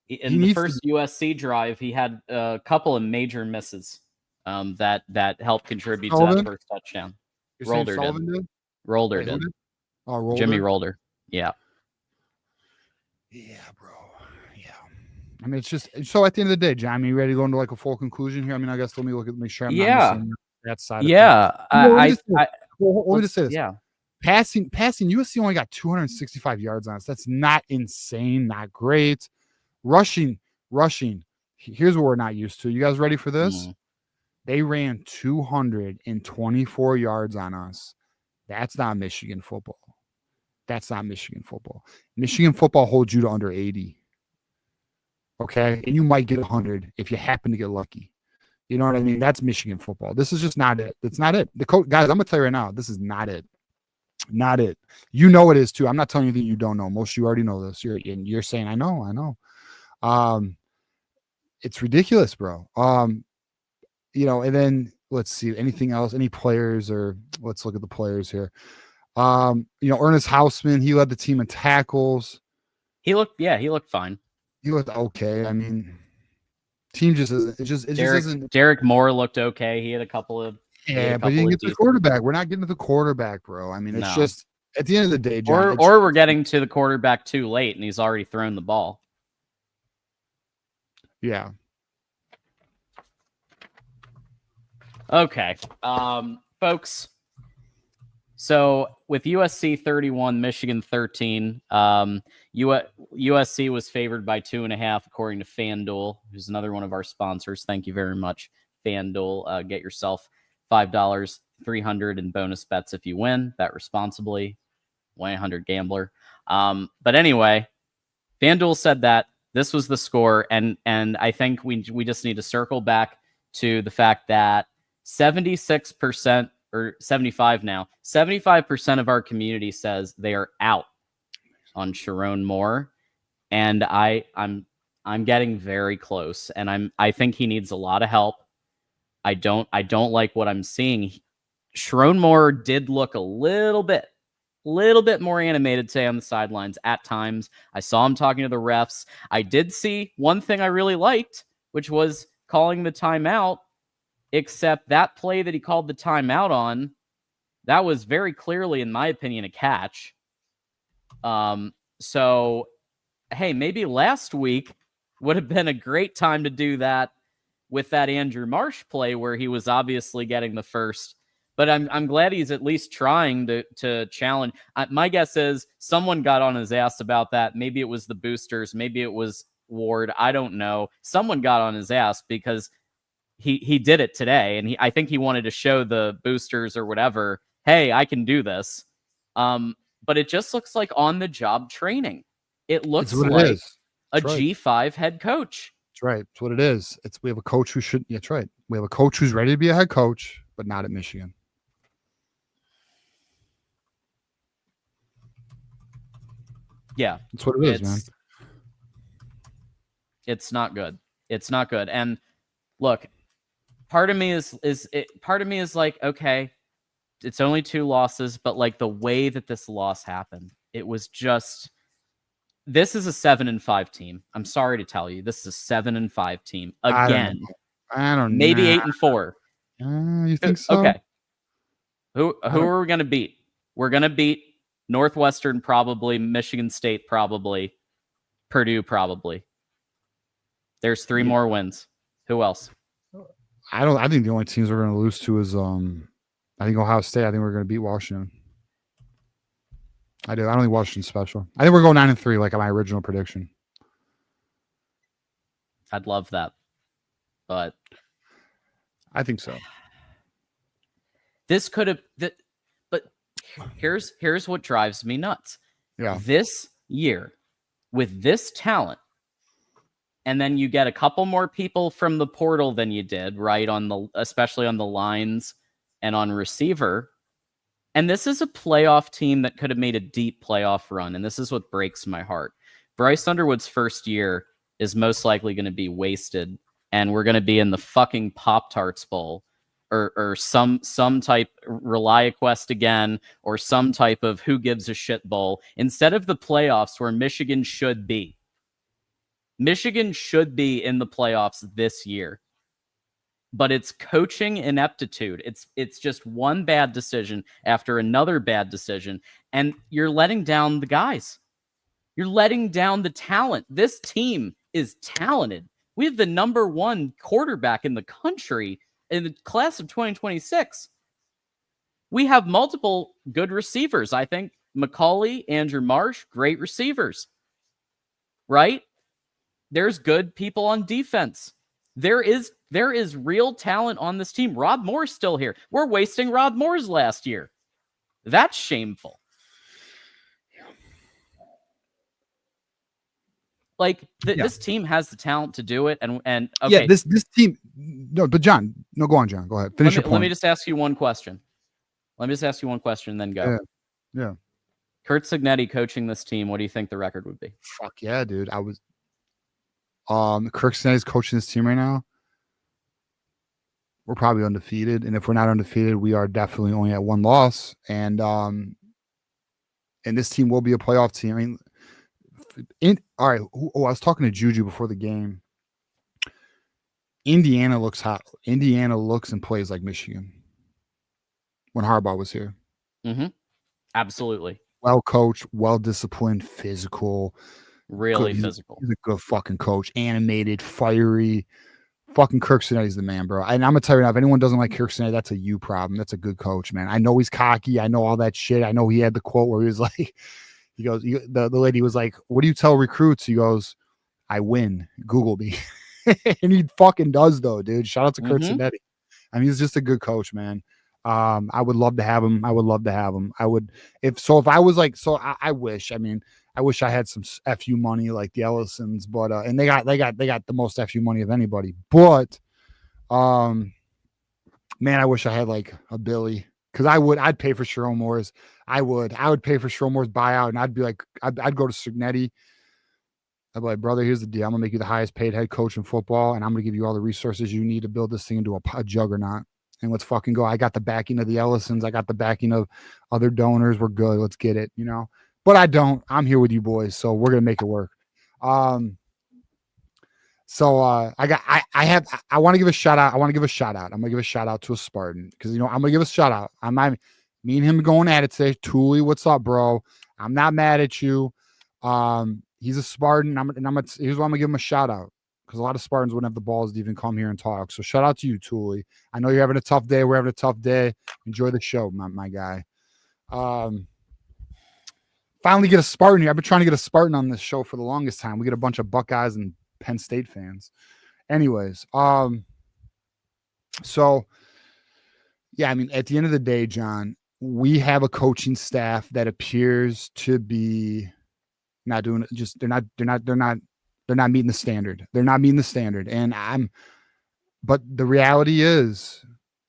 [SPEAKER 1] In the first USC drive, he had a couple of major misses that helped contribute to that first touchdown. Rolder did. Rolder did.
[SPEAKER 2] Oh, Rolder?
[SPEAKER 1] Jimmy Rolder. Yeah.
[SPEAKER 2] Yeah, bro. Yeah. I mean, it's just so at the end of the day, John, you ready to go into like a full conclusion here? I mean, I guess let me make sure I'm not missing that side of things. Let me just say this.
[SPEAKER 1] Yeah.
[SPEAKER 2] Passing, USC only got 265 yards on us. That's not insane, not great. Rushing. Here's what we're not used to. You guys ready for this? They ran 224 yards on us. That's not Michigan football. Michigan football holds you to under 80. Okay? And you might get 100 if you happen to get lucky. You know what I mean? That's Michigan football. This is just not it. That's not it. Guys, I'm going to tell you right now, this is not it. Not it. You know it is too. I'm not telling you that you don't know. Most of you already know this. You're saying, I know. It's ridiculous, bro. And then let's see anything else, any players, or let's look at the players here. Ernest Hausman, he led the team in tackles.
[SPEAKER 1] He looked fine.
[SPEAKER 2] He looked okay. I mean, team just isn't.
[SPEAKER 1] Derek Moore looked okay. He had a couple of
[SPEAKER 2] but he didn't get to the quarterback. We're not getting to the quarterback, bro. I mean, it's just at the end of the day, John,
[SPEAKER 1] or we're getting to the quarterback too late, and he's already thrown the ball.
[SPEAKER 2] Yeah.
[SPEAKER 1] Okay, folks. So with USC 31, Michigan 13, USC was favored by 2.5, according to FanDuel, who's another one of our sponsors. Thank you very much, FanDuel. Get yourself $5, $300 in bonus bets if you win. Bet responsibly. 1-800-GAMBLER. But anyway, FanDuel said that this was the score, and I think we just need to circle back to the fact that 76% or 75 now, 75% of our community says they are out on Sharon Moore, and I'm getting very close, and I think he needs a lot of help. I don't like what I'm seeing. Sharon Moore did look a little bit more animated today on the sidelines at times. I saw him talking to the refs. I did see one thing I really liked, which was calling the timeout, except that play that he called the timeout on, that was very clearly, in my opinion, a catch. So, hey, maybe last week would have been a great time to do that with that Andrew Marsh play where he was obviously getting the first. But I'm glad he's at least trying to challenge. My guess is someone got on his ass about that. Maybe it was the boosters. Maybe it was Ward. I don't know. Someone got on his ass because he did it today, and I think he wanted to show the boosters or whatever, hey, I can do this. But it just looks like on-the-job training. It looks like a G5 head coach.
[SPEAKER 2] That's right. That's what it is. We have a coach who should. That's right. We have a coach who's ready to be a head coach, but not at Michigan.
[SPEAKER 1] Yeah,
[SPEAKER 2] that's what it is, man.
[SPEAKER 1] It's not good. It's not good. And look, part of me is like, okay, it's only 2 losses, but like the way that this loss happened, it was just. This is a 7-5 team. I'm sorry to tell you, this is a 7-5 team again.
[SPEAKER 2] I don't know.
[SPEAKER 1] Maybe 8-4.
[SPEAKER 2] You think so?
[SPEAKER 1] Okay. Who are we going to beat? We're going to beat Northwestern probably, Michigan State probably, Purdue probably. There's 3 more wins. Who else?
[SPEAKER 2] I think the only teams we're going to lose to is I think Ohio State. I think we're going to beat Washington. I do. I don't think Washington's special. I think we're going 9-3, like my original prediction.
[SPEAKER 1] I'd love that, but
[SPEAKER 2] I think so.
[SPEAKER 1] This could have. But here's what drives me nuts.
[SPEAKER 2] Yeah.
[SPEAKER 1] This year, with this talent, and then you get a couple more people from the portal than you did, right? Especially on the lines and on receiver. And this is a playoff team that could have made a deep playoff run. And this is what breaks my heart. Bryce Underwood's first year is most likely going to be wasted. And we're going to be in the fucking Pop-Tarts Bowl or some type ReliaQuest again, or some type of who gives a shit bowl, instead of the playoffs where Michigan should be. Michigan should be in the playoffs this year. But it's coaching ineptitude. It's just one bad decision after another bad decision, and you're letting down the guys. You're letting down the talent. This team is talented. We have the number 1 quarterback in the country in the class of 2026. We have multiple good receivers. I think McCauley, Andrew Marsh, great receivers. Right? There's good people on defense. There is real talent on this team. Rob Moore's still here. We're wasting Rob Moore's last year. That's shameful. Like this team has the talent to do it, and okay.
[SPEAKER 2] Yeah, this team. No, but John, go on, John. Go ahead. Finish your point.
[SPEAKER 1] Let me just ask you one question. And then go.
[SPEAKER 2] Yeah.
[SPEAKER 1] Curt Cignetti coaching this team. What do you think the record would be?
[SPEAKER 2] Fuck yeah, dude. I was. Curt Cignetti's coaching this team right now. We're probably undefeated, and if we're not undefeated, we are definitely only at 1 loss. And this team will be a playoff team. I mean, all right. I was talking to Juju before the game. Indiana looks hot. Indiana looks and plays like Michigan when Harbaugh was here.
[SPEAKER 1] Mm-hmm. Absolutely.
[SPEAKER 2] Well coached, well disciplined, physical.
[SPEAKER 1] Really physical.
[SPEAKER 2] He's a good fucking coach. Animated, fiery. Fucking Curt Cignetti's the man, bro. And I'm gonna tell you now, if anyone doesn't like Curt Cignetti, that's a you problem. That's a good coach, man. I know he's cocky. I know all that shit. I know he had the quote where he was like, he goes, the lady was like, "What do you tell recruits?" He goes, "I win. Google me." And he fucking does, though, dude. Shout out to Curt Cignetti. I mean, he's just a good coach, man. I would love to have him. I would, if I was like, I wish. I mean, I wish I had some FU money like the Ellisons, but and they got the most FU money of anybody. But man, I wish I had like a Billy, because I'd pay for Sharon Moore's. I would pay for Sharon Moore's buyout, and I'd be like, I'd go to Cignetti. I'd be like, brother, here's the deal. I'm gonna make you the highest paid head coach in football, and I'm gonna give you all the resources you need to build this thing into a juggernaut. And let's fucking go. I got the backing of the Ellisons. I got the backing of other donors. We're good. Let's get it, But I don't. I'm here with you boys, so we're gonna make it work. I want to give a shout out. I'm gonna give a shout out to a Spartan, because I'm gonna give a shout out. Me and him going at it today. Tooley, what's up, bro? I'm not mad at you. He's a Spartan. Here's why I'm gonna give him a shout out, because a lot of Spartans wouldn't have the balls to even come here and talk. So shout out to you, Tooley. I know you're having a tough day. We're having a tough day. Enjoy the show, my guy. Finally get a Spartan here. I've been trying to get a Spartan on this show for the longest time. We get a bunch of Buckeyes and Penn State fans. Anyways, so yeah, I mean, at the end of the day, John, we have a coaching staff that appears to be not doing it. Just they're not meeting the standard. They're not meeting the standard. But the reality is,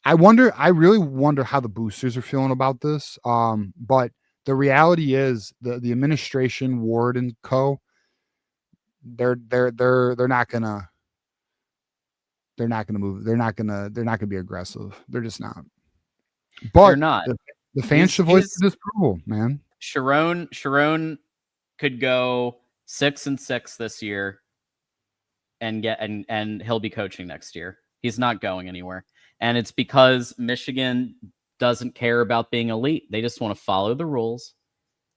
[SPEAKER 2] I really wonder how the boosters are feeling about this. But the reality is the administration, Ward and co, they're not gonna move. They're not gonna be aggressive. They're just not. But
[SPEAKER 1] they're not.
[SPEAKER 2] The fans should voice disapproval, man.
[SPEAKER 1] Sharon could go 6-6 this year and he'll be coaching next year. He's not going anywhere. And it's because Michigan doesn't care about being elite. They just want to follow the rules.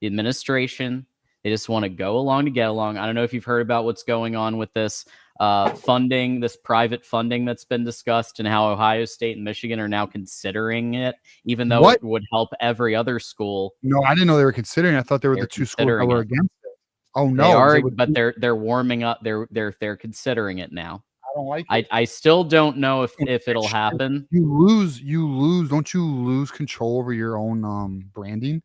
[SPEAKER 1] The administration, they just want to go along to get along. I don't know if you've heard about what's going on with this funding, this private funding that's been discussed, and how Ohio State and Michigan are now considering it, even though it would help every other school.
[SPEAKER 2] No, I didn't know they were considering. I thought they were the two schools that were against it. Oh no,
[SPEAKER 1] they are, but they're warming up. They're considering it now.
[SPEAKER 2] I don't like it.
[SPEAKER 1] I still don't know if it'll happen.
[SPEAKER 2] You lose. Don't you lose control over your own branding?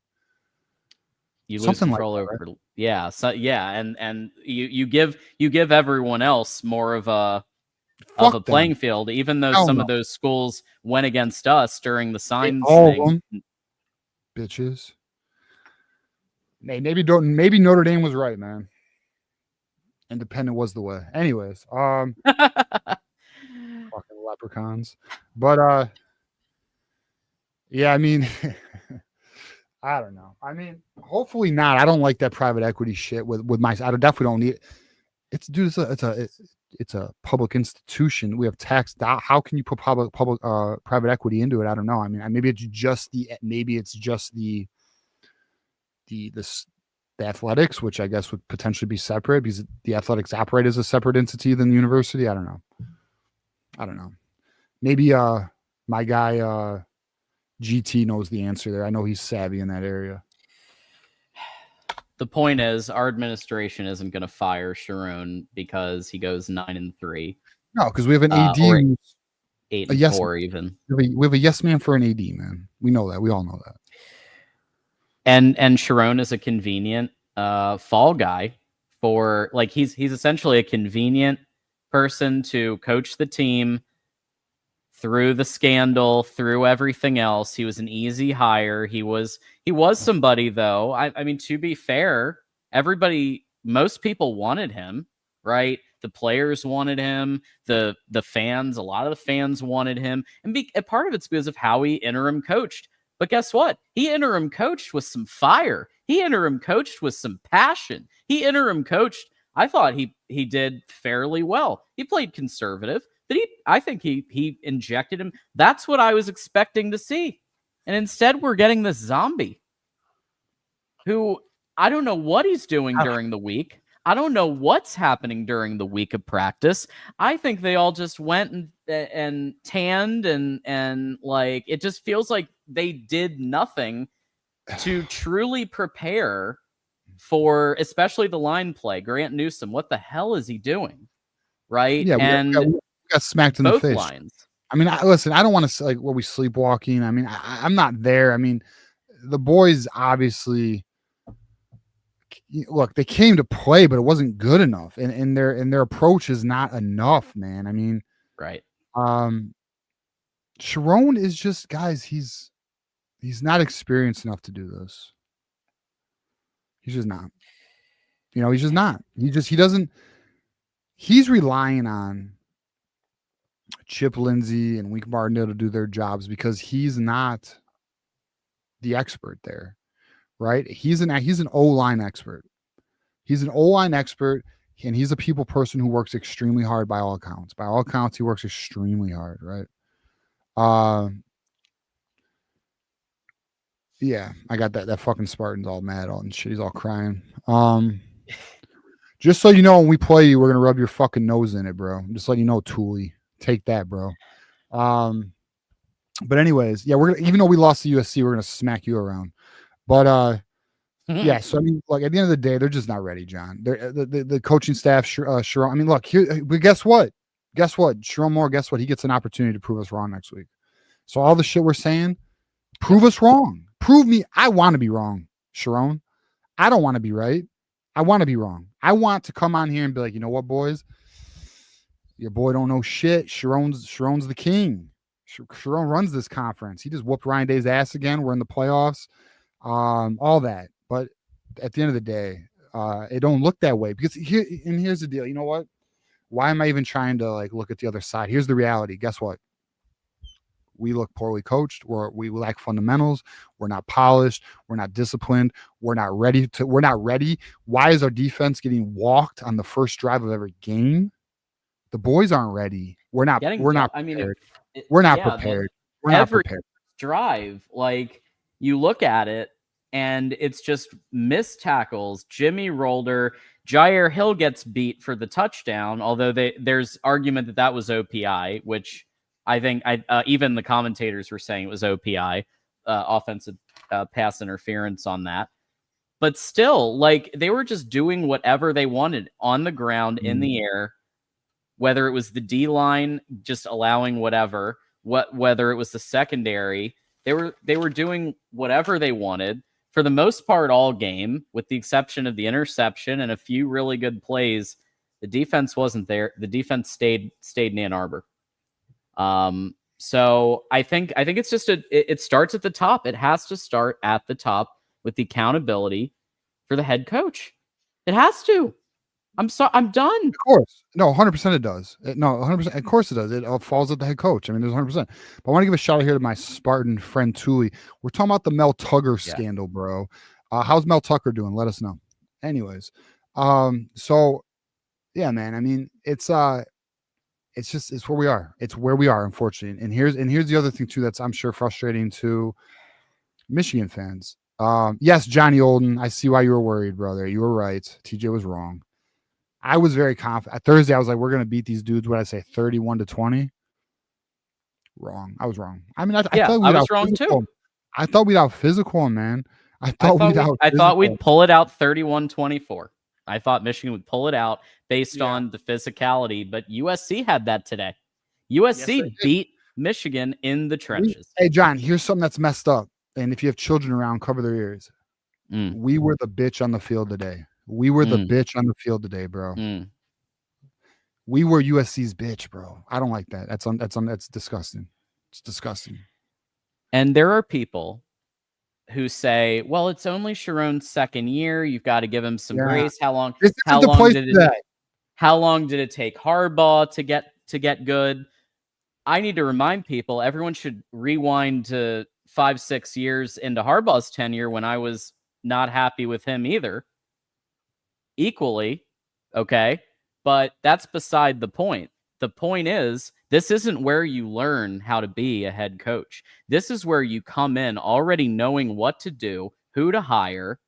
[SPEAKER 1] You lose control over, right? Yeah. So yeah, and you give everyone else more of a playing field, even though some of those schools went against us during the signs thing.
[SPEAKER 2] Bitches. Maybe Notre Dame was right, man. Independent was the way. Anyways, fucking leprechauns. But Yeah, I mean, I don't know. I mean, hopefully not. I don't like that private equity shit with my. I definitely don't need it. It's dude. It's a public institution. We have tax. How can you put public private equity into it? I don't know. I mean, maybe it's just the athletics, which I guess would potentially be separate because the athletics operate as a separate entity than the university. I don't know. Maybe my guy GT knows the answer there. I know he's savvy in that area.
[SPEAKER 1] The point is, our administration isn't going to fire Sharon because he goes 9-3.
[SPEAKER 2] No, because we have an AD
[SPEAKER 1] or
[SPEAKER 2] who's
[SPEAKER 1] 8-4 even.
[SPEAKER 2] We have a yes man for an AD, man. We know that. We all know that.
[SPEAKER 1] And Sharon is a convenient fall guy for, like, he's essentially a convenient person to coach the team through the scandal, through everything else. He was an easy hire. He was somebody, though. I mean, to be fair, most people wanted him, right? The players wanted him. The fans, a lot of the fans wanted him. And part of it's because of how he interim coached. But guess what? He interim coached with some fire. He interim coached with some passion. He interim coached. I thought he did fairly well. He played conservative. But I think he injected him. That's what I was expecting to see. And instead, we're getting this zombie who, I don't know what he's doing during the week. I don't know what's happening during the week of practice. I think they all just went and tanned and like, it just feels like they did nothing to truly prepare for, especially the line play. Grant Newsome, what the hell is he doing? Right?
[SPEAKER 2] Yeah, we got smacked in the face.
[SPEAKER 1] Lines.
[SPEAKER 2] I mean, listen, I don't want to say like, were we sleepwalking? I mean, I'm not there. I mean, the boys obviously, look, they came to play, but it wasn't good enough, and their approach is not enough, man. I mean,
[SPEAKER 1] right.
[SPEAKER 2] Sharon is just, guys, he's not experienced enough to do this. He's just not. He's just not. He doesn't. He's relying on Chip Lindsey and Wink Martindale to do their jobs because he's not the expert there, right? He's an O-line expert. He's an O-line expert, and he's a people person who works extremely hard by all accounts. By all accounts, he works extremely hard, right? Yeah, I got that fucking Spartan's all mad and shit. He's all crying. Just so you know, when we play you, we're gonna rub your fucking nose in it, bro. Just letting you know, Thule. Take that, bro. But anyways, yeah, we're gonna, even though we lost to USC, we're gonna smack you around. But yeah, so I mean, like at the end of the day, they're just not ready, John. They're the coaching staff, Sharon. I mean, look here, but guess what? Sharon Moore, guess what? He gets an opportunity to prove us wrong next week. So all the shit we're saying, prove us wrong. Prove me. I want to be wrong, Sharon. I don't want to be right. I want to be wrong. I want to come on here and be like, you know what, boys? Your boy don't know shit. Sharon's the king. Sharon runs this conference. He just whooped Ryan Day's ass again. We're in the playoffs. All that. But at the end of the day, it don't look that way because here's the deal. You know what? Why am I even trying to like look at the other side? Here's the reality. Guess what? We look poorly coached. We lack fundamentals. We're not polished. We're not disciplined. We're not ready. Why is our defense getting walked on the first drive of every game? The boys aren't ready. We're not prepared. We're not prepared. We're not prepared.
[SPEAKER 1] Drive, like you look at it and it's just missed tackles. Jimmy Rolder, Jair Hill gets beat for the touchdown, although there's argument that was OPI, which I think even the commentators were saying it was OPI, offensive pass interference on that. But still, like they were just doing whatever they wanted on the ground, in the air, whether it was the D-line just allowing whatever, whether it was the secondary, they were doing whatever they wanted for the most part all game, with the exception of the interception and a few really good plays. The defense wasn't there. The defense stayed in Ann Arbor. So I think it's just it starts at the top. It has to start at the top with the accountability for the head coach. It has to. I'm done.
[SPEAKER 2] Of course. No, 100% it does. No, 100%. Of course it does. It all falls at the head coach. I mean, there's 100%. But I want to give a shout out here to my Spartan friend Tuli. We're talking about the Mel Tugger scandal, bro. How's Mel Tucker doing? Let us know. Anyways, so yeah, man. I mean, it's where we are. It's where we are, unfortunately. And here's the other thing too that's I'm sure frustrating to Michigan fans. Yes, Johnny Olden. I see why you were worried, brother. You were right. TJ was wrong. I was very confident. Thursday, I was like, we're going to beat these dudes. What did I say, 31-20? Wrong. I was wrong. I mean, I thought
[SPEAKER 1] I was wrong too.
[SPEAKER 2] I thought we'd out physical them, man. I thought
[SPEAKER 1] we'd pull it out 31-24. I thought Michigan would pull it out based on the physicality, but USC had that today. USC beat Michigan in the trenches.
[SPEAKER 2] Hey, John, here's something that's messed up. And if you have children around, cover their ears. We were the bitch on the field today. We were the bitch on the field today, bro. We were USC's bitch, bro. I don't like that. That's disgusting. It's disgusting.
[SPEAKER 1] And there are people who say, "Well, it's only Sharon's second year. You've got to give him some grace." How long did it take Harbaugh to get good? I need to remind people. Everyone should rewind to 5-6 years into Harbaugh's tenure when I was not happy with him either. Equally, okay? But that's beside the point. The point is, this isn't where you learn how to be a head coach. This is where you come in already knowing what to do, who to hire.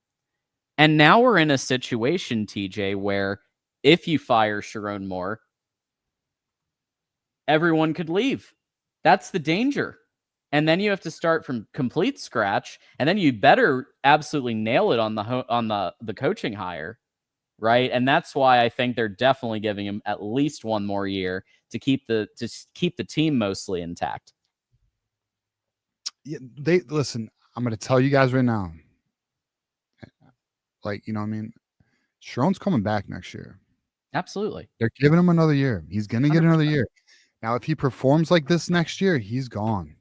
[SPEAKER 1] And now we're in a situation, TJ, where if you fire Sharon Moore, everyone could leave. That's the danger. And then you have to start from complete scratch, and then you better absolutely nail it on the coaching hire, right? And that's why I think they're definitely giving him at least one more year to keep the team mostly intact.
[SPEAKER 2] Yeah, listen. I'm going to tell you guys right now. Like, you know what I mean? Sharon's coming back next year.
[SPEAKER 1] Absolutely.
[SPEAKER 2] They're giving him another year. He's going to get another year. Now, if he performs like this next year, he's gone.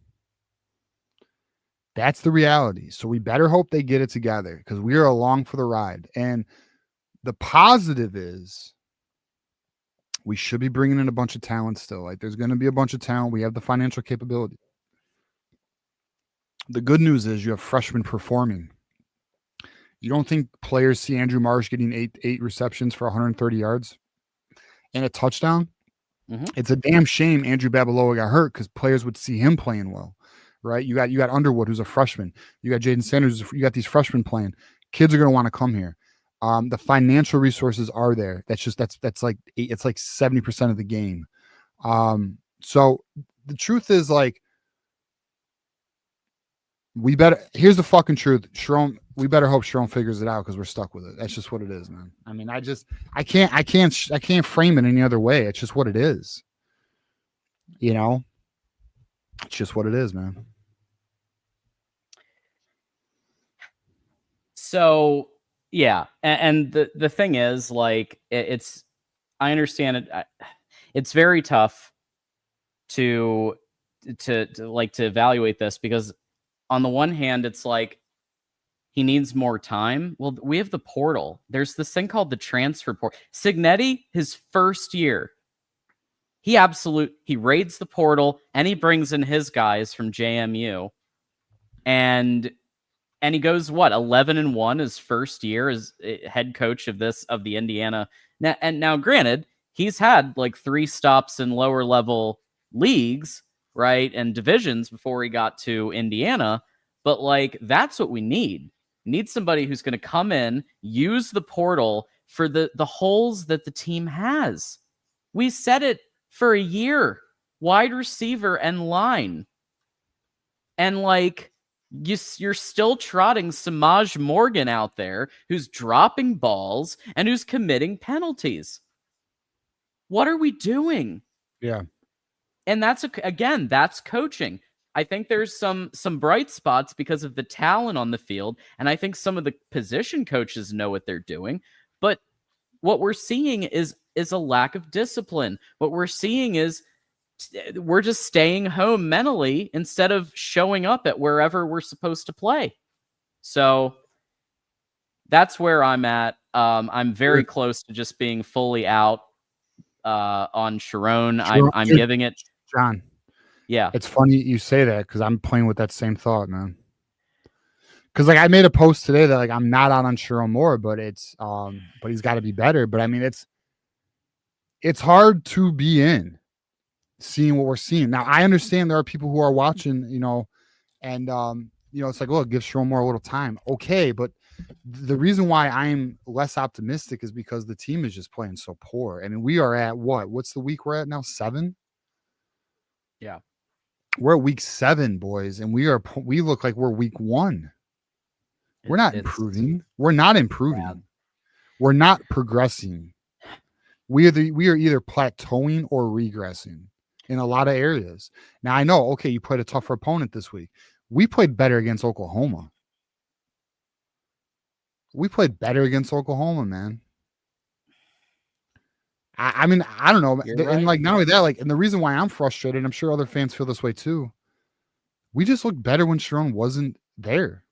[SPEAKER 2] That's the reality. So we better hope they get it together because we are along for the ride. And the positive is we should be bringing in a bunch of talent still. Like, there's going to be a bunch of talent. We have the financial capability. The good news is you have freshmen performing. You don't think players see Andrew Marsh getting eight receptions for 130 yards and a touchdown? It's a damn shame Andrew Babaloa got hurt because players would see him playing well, right? You got Underwood, who's a freshman. You got Jaden Sanders. You got these freshmen playing. Kids are going to want to come here. The financial resources are there. That's like it's like 70% of the game. So the truth is, like, here's the fucking truth. Sharon, we better hope Sharon figures it out because we're stuck with it. That's just what it is, man. I mean, I can't frame it any other way. It's just what it is. You know, it's just what it is, man.
[SPEAKER 1] So yeah, and the thing is, like, I understand it. It's very tough to evaluate this because on the one hand, it's like he needs more time. Well, we have the portal. There's this thing called the transfer portal. Signetti, his first year, he raids the portal and he brings in his guys from JMU, and he goes 11-1 his first year as head coach of the Indiana. Now, granted, he's had like 3 stops in lower level leagues, right, and divisions before he got to Indiana. But like, that's what we need. We need somebody who's going to come in, use the portal for the holes that the team has. We said it for a year: wide receiver and line. And like, you're still trotting Samaj Morgan out there who's dropping balls and who's committing penalties. What are we doing?
[SPEAKER 2] Yeah.
[SPEAKER 1] And that's coaching. I think there's some bright spots because of the talent on the field, and I think some of the position coaches know what they're doing. But what we're seeing is a lack of discipline. What we're seeing is we're just staying home mentally instead of showing up at wherever we're supposed to play. So that's where I'm at. I'm very close to just being fully out on Sharon. I'm giving it.
[SPEAKER 2] John.
[SPEAKER 1] Yeah.
[SPEAKER 2] It's funny you say that because I'm playing with that same thought, man. Because like I made a post today that like I'm not out on Sharon Moore, but it's but he's got to be better. But I mean it's hard to be in seeing what we're seeing. Now I understand there are people who are watching, and it's like, look, give Sharon Moore a little time. Okay, but the reason why I'm less optimistic is because the team is just playing so poor. I mean, we are at what's the week we're at now? 7?
[SPEAKER 1] Yeah.
[SPEAKER 2] We're at week 7, boys, and we look like we're week 1. We're not improving. We're not improving.
[SPEAKER 1] Bad.
[SPEAKER 2] We're not progressing. We are either plateauing or regressing in a lot of areas. Now I know, okay, you played a tougher opponent this week. We played better against Oklahoma. We played better against Oklahoma, man. I mean, I don't know.
[SPEAKER 1] You're
[SPEAKER 2] And
[SPEAKER 1] right.
[SPEAKER 2] like not only that, like, and the reason why I'm frustrated, I'm sure other fans feel this way too. We just looked better when Sharon wasn't there.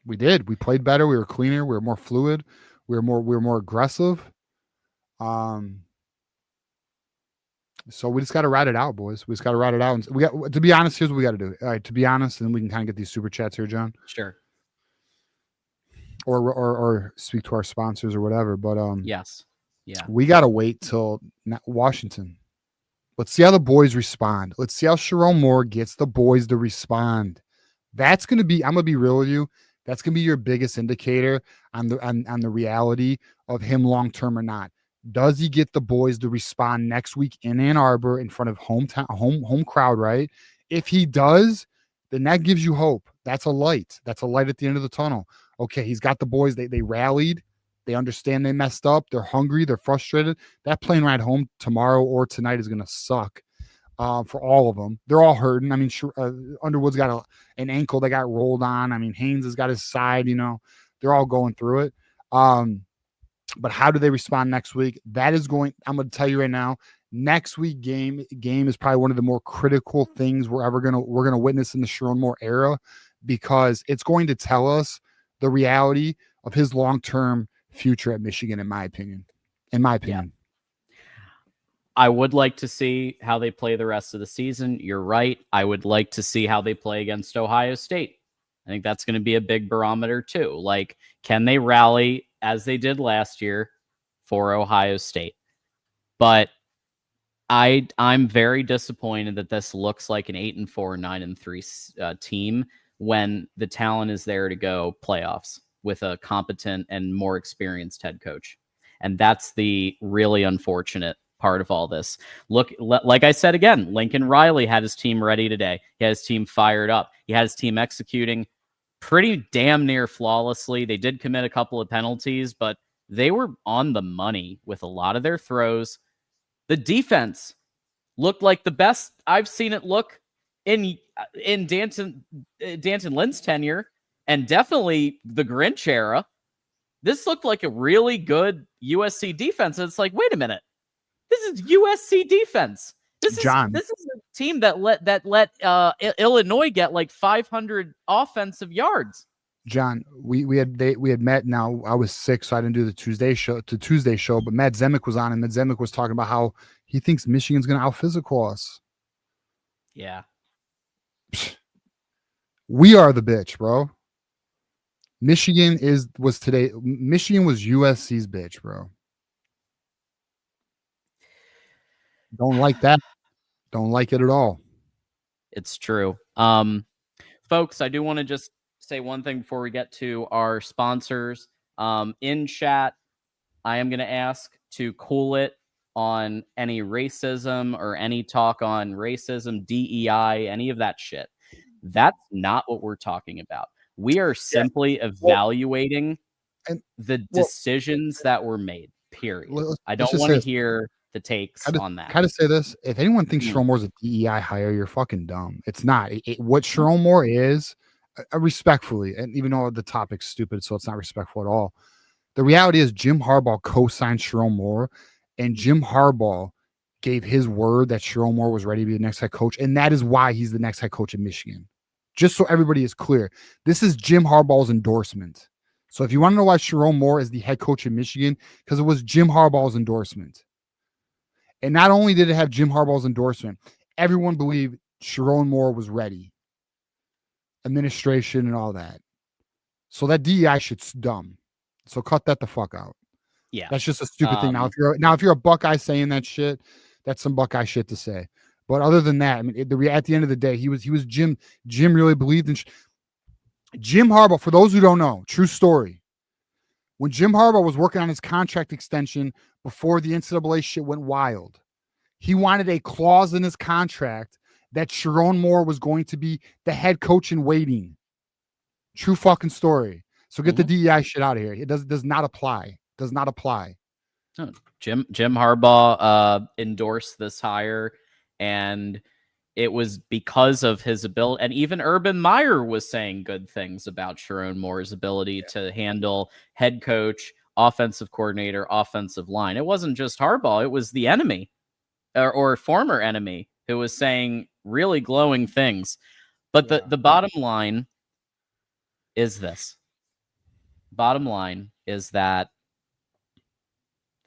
[SPEAKER 2] We did. We played better. We were cleaner. We were more fluid. We were more aggressive. So we just got to ride it out, boys. We just got to ride it out. And we got to be honest. Here's what we got to do. All right, to be honest, and then we can kind of get these super chats here, John.
[SPEAKER 1] Sure.
[SPEAKER 2] Or speak to our sponsors or whatever. But
[SPEAKER 1] yes, yeah,
[SPEAKER 2] we got to wait till Washington. Let's see how the boys respond. Let's see how Sharon Moore gets the boys to respond. That's going to be. I'm going to be real with you. That's going to be your biggest indicator on the reality of him long term or not. Does he get the boys to respond next week in Ann Arbor in front of home crowd, right? If he does, then that gives you hope. That's a light. That's a light at the end of the tunnel. Okay, he's got the boys. They rallied. They understand they messed up. They're hungry. They're frustrated. That plane ride home tomorrow or tonight is going to suck for all of them. They're all hurting. I mean, Underwood's got an ankle that got rolled on. I mean, Haynes has got his side. They're all going through it. But how do they respond next week? That is going. I'm going to tell you right now. Next week game is probably one of the more critical things we're gonna witness in the Sharon Moore era, because it's going to tell us the reality of his long-term future at Michigan. In my opinion.
[SPEAKER 1] Yeah. I would like to see how they play the rest of the season. You're right. I would like to see how they play against Ohio State. I think that's going to be a big barometer too. Like, can they rally as they did last year for Ohio State? But I'm very disappointed that this looks like an 8-4, 9-3 team when the talent is there to go playoffs with a competent and more experienced head coach. And that's the really unfortunate part of all this. Look, like I said again, Lincoln Riley had his team ready today. He had his team fired up. He had his team executing pretty damn near flawlessly. They did commit a couple of penalties, but they were on the money with a lot of their throws. The defense looked like the best I've seen it look in Danton Lynn's tenure, and definitely the Grinch era. This looked like a really good USC defense. And it's like, wait a minute. This is USC defense. This is a team that let Illinois get like 500 offensive yards.
[SPEAKER 2] John, we had met. Now I was sick, so I didn't do the Tuesday show. But Matt Zemek was on, and Matt Zemek was talking about how he thinks Michigan's going to out-physical us.
[SPEAKER 1] Yeah,
[SPEAKER 2] we are the bitch, bro. Michigan was USC's bitch, bro. Don't like that. Don't like it at all.
[SPEAKER 1] It's true. Folks, I do want to just say one thing before we get to our sponsors. In chat, I am going to ask to cool it on any racism or any talk on racism, DEI, any of that shit. That's not what we're talking about. We are simply evaluating the decisions that were made, period. I don't want to hear the takes on that.
[SPEAKER 2] Kind of say this. If anyone thinks Sharon Moore's a DEI hire, you're fucking dumb. It's not. What Sharon Moore is, respectfully, and even though the topic's stupid, so it's not respectful at all, the reality is Jim Harbaugh co-signed Sharon Moore, and Jim Harbaugh gave his word that Sharon Moore was ready to be the next head coach, and that is why he's the next head coach in Michigan. Just so everybody is clear, this is Jim Harbaugh's endorsement. So if you want to know why Sharon Moore is the head coach in Michigan, because it was Jim Harbaugh's endorsement. And not only did it have Jim Harbaugh's endorsement, everyone believed Sharon Moore was ready. Administration and all that. So that DEI shit's dumb. So cut that the fuck out.
[SPEAKER 1] Yeah.
[SPEAKER 2] That's just a stupid thing. Now, if you're a Buckeye saying that shit, that's some Buckeye shit to say. But other than that, I mean, at the end of the day, he was Jim. Jim really believed in Jim Harbaugh. For those who don't know, true story. When Jim Harbaugh was working on his contract extension before the NCAA shit went wild, he wanted a clause in his contract that Sharon Moore was going to be the head coach in waiting. True fucking story. So get the DEI shit out of here. It does not apply. Does not apply.
[SPEAKER 1] Oh, Jim Harbaugh endorsed this hire, and it was because of his ability. And even Urban Meyer was saying good things about Sharon Moore's ability to handle head coach, offensive coordinator, offensive line. It wasn't just Harbaugh. It was the enemy or former enemy who was saying really glowing things. But the bottom line is this. Bottom line is that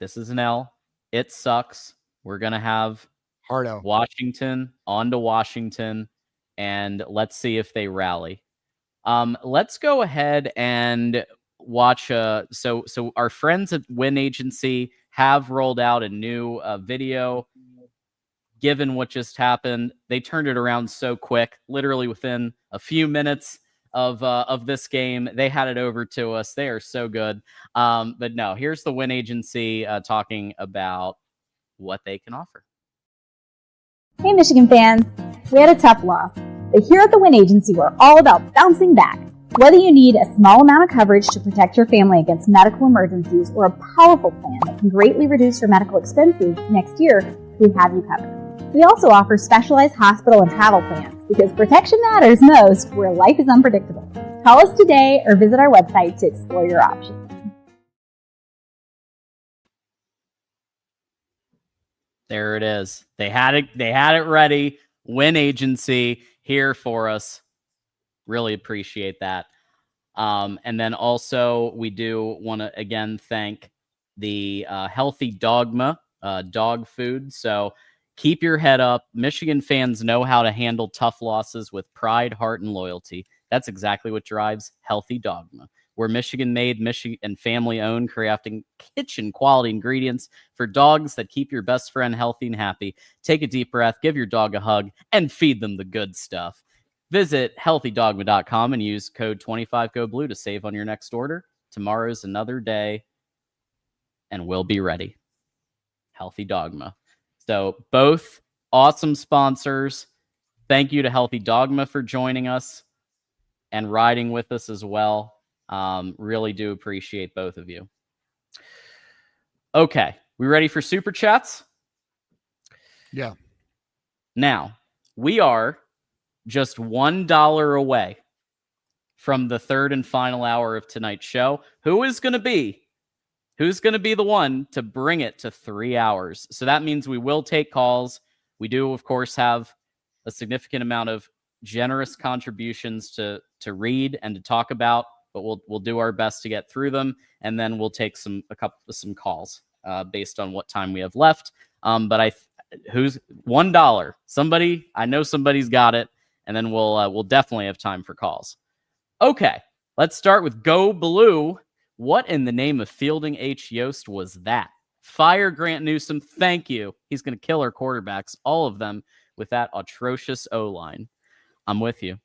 [SPEAKER 1] this is an L. It sucks. We're going to have
[SPEAKER 2] Hard L.
[SPEAKER 1] Washington on to Washington, and let's see if they rally. Let's go ahead and watch. So our friends at Win Agency have rolled out a new video. Given what just happened, they turned it around so quick, literally within a few minutes of this game. They had it over to us. They are so good. But no, here's the Win Agency talking about what they can offer.
[SPEAKER 3] Hey, Michigan fans. We had a tough loss, but here at the Win Agency, we're all about bouncing back. Whether you need a small amount of coverage to protect your family against medical emergencies or a powerful plan that can greatly reduce your medical expenses next year, we have you covered. We also offer specialized hospital and travel plans because protection matters most where life is unpredictable. Call us today or visit our website to explore your options.
[SPEAKER 1] There it is. They had it ready. Win Agency here for us. Really appreciate that. And then also we do want to again thank the Healthy Dogma dog food. So keep your head up. Michigan fans know how to handle tough losses with pride, heart, and loyalty. That's exactly what drives Healthy Dogma. We're Michigan-made, Michigan and family-owned, crafting kitchen-quality ingredients for dogs that keep your best friend healthy and happy. Take a deep breath, give your dog a hug, and feed them the good stuff. Visit healthydogma.com and use code 25GoBlue to save on your next order. Tomorrow's another day, and we'll be ready. Healthy Dogma. So both awesome sponsors. Thank you to Healthy Dogma for joining us and riding with us as well. Really do appreciate both of you. Okay, we ready for super chats?
[SPEAKER 2] Yeah.
[SPEAKER 1] Now, we are just $1 away from the third and final hour of tonight's show. Who's going to be the one to bring it to 3 hours? So that means we will take calls. We do, of course, have a significant amount of generous contributions to read and to talk about, but we'll do our best to get through them, and then we'll take some calls based on what time we have left. But who's $1? Somebody, I know somebody's got it, and then we'll definitely have time for calls. Okay, let's start with Go Blue. What in the name of Fielding H. Yost was that? Fire Grant Newsome, thank you. He's going to kill our quarterbacks, all of them, with that atrocious O-line. I'm with you.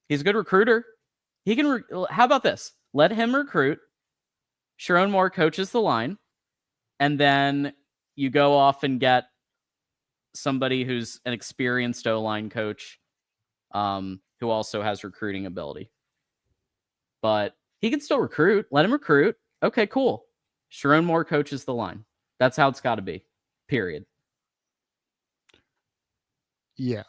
[SPEAKER 1] He's a good recruiter. He can. How about this? Let him recruit. Sharon Moore coaches the line, and then you go off and get somebody who's an experienced O-line coach, who also has recruiting ability. But he can still recruit. Let him recruit. Okay, cool. Sharon Moore coaches the line. That's how it's got to be. Period.
[SPEAKER 2] Yeah.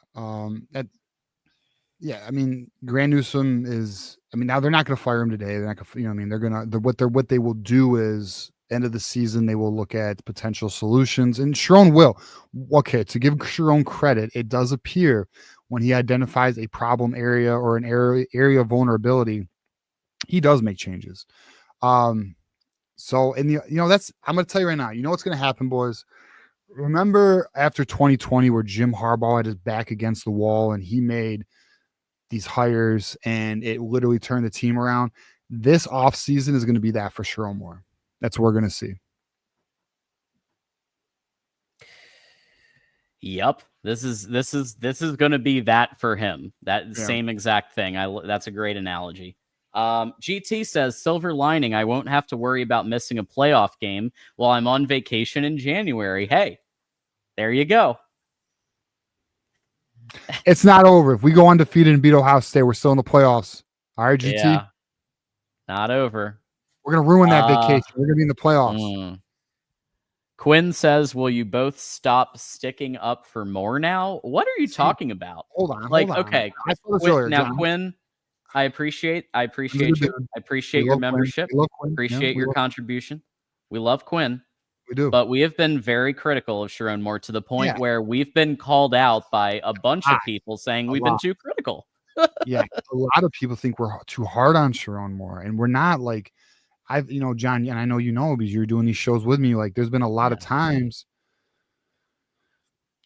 [SPEAKER 2] Yeah. I mean, Grant Newsome is. I mean, now they're not going to fire him today. They're not going to. You know, I mean, they're going to. What they will do is end of the season they will look at potential solutions, and Sharon will. Okay, to give Sharon credit, it does appear when he identifies a problem area or an area of vulnerability, He does make changes. So, and I'm going to tell you right now, you know what's going to happen, boys? Remember after 2020 where Jim Harbaugh had his back against the wall and he made these hires and it literally turned the team around? This offseason is going to be that for Sherrone Moore. That's what we're going to see.
[SPEAKER 1] Yep. This is going to be that for him. That same exact thing. That's a great analogy. GT says, silver lining, I won't have to worry about missing a playoff game while I'm on vacation in January. Hey, there you go.
[SPEAKER 2] It's not over. If we go undefeated and beat Ohio State, we're still in the playoffs. All right, GT?
[SPEAKER 1] Yeah, not over.
[SPEAKER 2] We're going to ruin that vacation. We're going to be in the playoffs.
[SPEAKER 1] Quinn says, will you both stop sticking up for more now? What are you talking about?
[SPEAKER 2] Hold on.
[SPEAKER 1] Okay.
[SPEAKER 2] I saw this earlier,
[SPEAKER 1] now,
[SPEAKER 2] John.
[SPEAKER 1] Quinn, I appreciate you. I appreciate your membership. Appreciate your contribution. We love Quinn.
[SPEAKER 2] We do.
[SPEAKER 1] But we have been very critical of Sherrone Moore to the point where we've been called out by a bunch of people saying we've been too critical.
[SPEAKER 2] Yeah. A lot of people think we're too hard on Sherrone Moore, and we're not. Like, John, and I know because you're doing these shows with me. Like, there's been a lot of times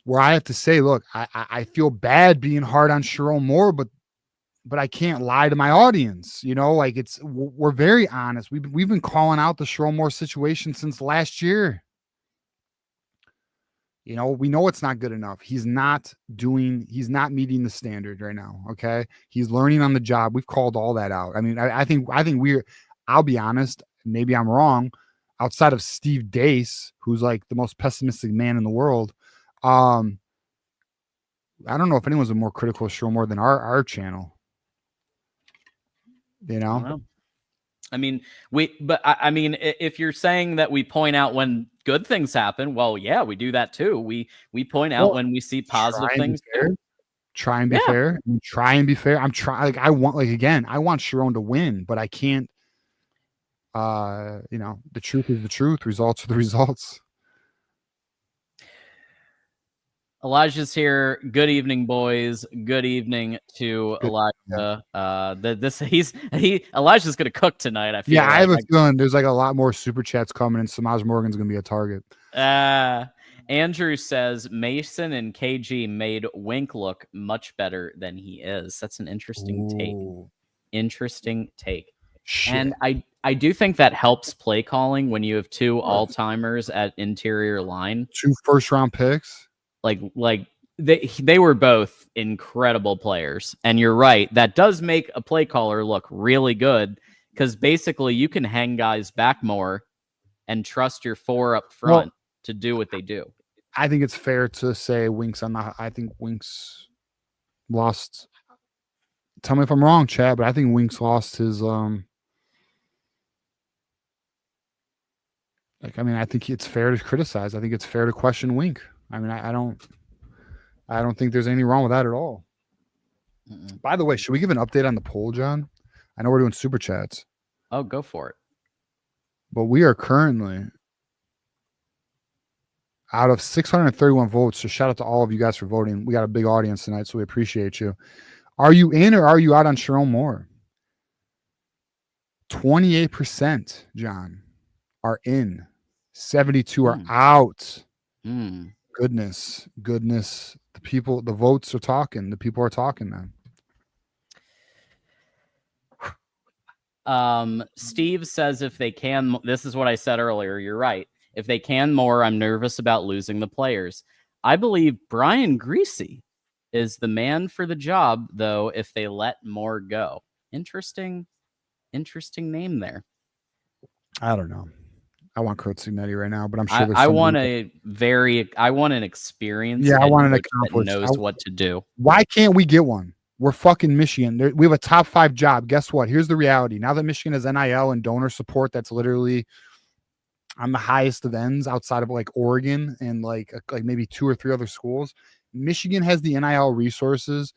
[SPEAKER 2] where I have to say, look, I feel bad being hard on Sherrone Moore, but I can't lie to my audience. Like, we're very honest. We've been calling out the Sherrone Moore situation since last year. We know it's not good enough. He's not meeting the standard right now. Okay. He's learning on the job. We've called all that out. I mean, I think I'll be honest, maybe I'm wrong. Outside of Steve Dace, who's like the most pessimistic man in the world, I don't know if anyone's been more critical of Sherrone Moore than our channel.
[SPEAKER 1] I mean, if you're saying that we point out when good things happen, well, yeah, we do that too. We point out when we see positive things.
[SPEAKER 2] Try and be fair. Try and be fair. I'm trying. Like, I want Sherrone to win, but I can't. The truth is the truth. Results are the results.
[SPEAKER 1] Elijah's here. Good evening, boys. Good evening to Elijah. Elijah's gonna cook tonight. I feel.
[SPEAKER 2] I have a feeling there's like a lot more super chats coming, and Samaj Morgan's gonna be a target.
[SPEAKER 1] Andrew says Mason and KG made Wink look much better than he is. That's an interesting take. Interesting take. Shit. And I do think that helps play calling when you have two all-timers at interior line.
[SPEAKER 2] 2 first-round picks.
[SPEAKER 1] Like they were both incredible players. And you're right. That does make a play caller look really good because basically you can hang guys back more and trust your 4 up front to do what they do.
[SPEAKER 2] I think it's fair to say I think Wink's lost. Tell me if I'm wrong, Chad, but I think Wink's lost his I think it's fair to criticize. I think it's fair to question Wink. I mean, I don't think there's anything wrong with that at all. By the way, should we give an update on the poll, John? I know we're doing super chats.
[SPEAKER 1] Oh, go for it.
[SPEAKER 2] But we are currently out of 631 votes. So shout out to all of you guys for voting. We got a big audience tonight, so we appreciate you. Are you in or are you out on Sherrone Moore? 28%, John, are in. 72 are out. Goodness. The votes are talking. The people are talking,
[SPEAKER 1] man. Steve says if they can, this is what I said earlier. You're right. If they can more, I'm nervous about losing the players. I believe Brian Greasy is the man for the job, though, if they let more go. Interesting name there.
[SPEAKER 2] I don't know. I want Kurt Signetti right now, but I'm sure
[SPEAKER 1] I want an experience.
[SPEAKER 2] Yeah, I want an accomplished
[SPEAKER 1] that knows what to do.
[SPEAKER 2] Why can't we get one? We're fucking Michigan. We have a top 5 job. Guess what? Here's the reality. Now that Michigan has NIL and donor support, that's literally on the highest of ends outside of like Oregon and like maybe 2 or 3 other schools. Michigan has the NIL resources.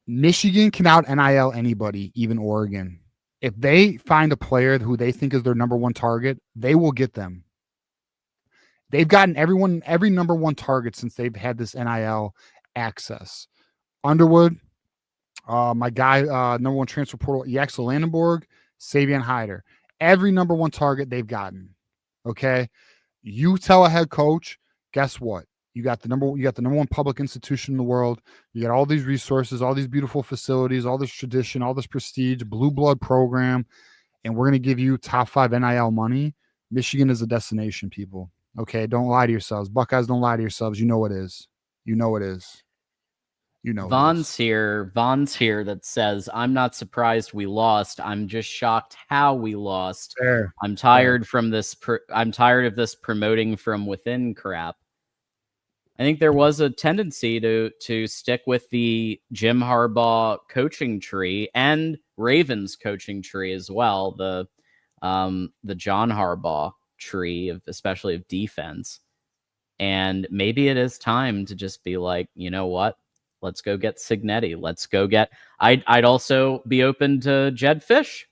[SPEAKER 2] Michigan can out NIL anybody, even Oregon. If they find a player who they think is their number 1 target, they will get them. They've gotten every number 1 target since they've had this NIL access. Underwood, My guy, number one transfer portal, Yaxel Landenborg, Savion Hyder. Every number one target they've gotten. Okay. You tell a head coach, guess what? You got the number one public institution in the world. You got all these resources, all these beautiful facilities, all this tradition, all this prestige, blue blood program, and we're going to give you top 5 NIL money. Michigan is a destination, people. Okay. Don't lie to yourselves. Buckeyes, don't lie to yourselves. You know it is. You know it is. You know
[SPEAKER 1] Vaughn's here that says, I'm not surprised we lost. I'm just shocked how we lost.
[SPEAKER 2] Fair.
[SPEAKER 1] I'm tired from this. I'm tired of this promoting from within crap. I think there was a tendency to stick with the Jim Harbaugh coaching tree and Ravens coaching tree as well. The John Harbaugh tree of especially of defense. And maybe it is time to just be like, you know what? Let's go get Signetti. Let's go get. I'd also be open to Jed Fish.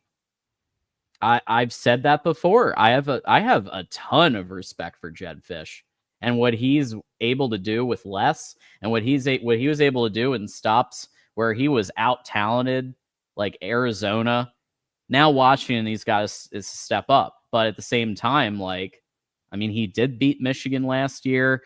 [SPEAKER 1] I've said that before. I have a ton of respect for Jed Fish and what he's able to do with less, and what he was able to do in stops where he was out talented, like Arizona. Now Washington, he's got to step up, but at the same time, like, I mean, he did beat Michigan last year.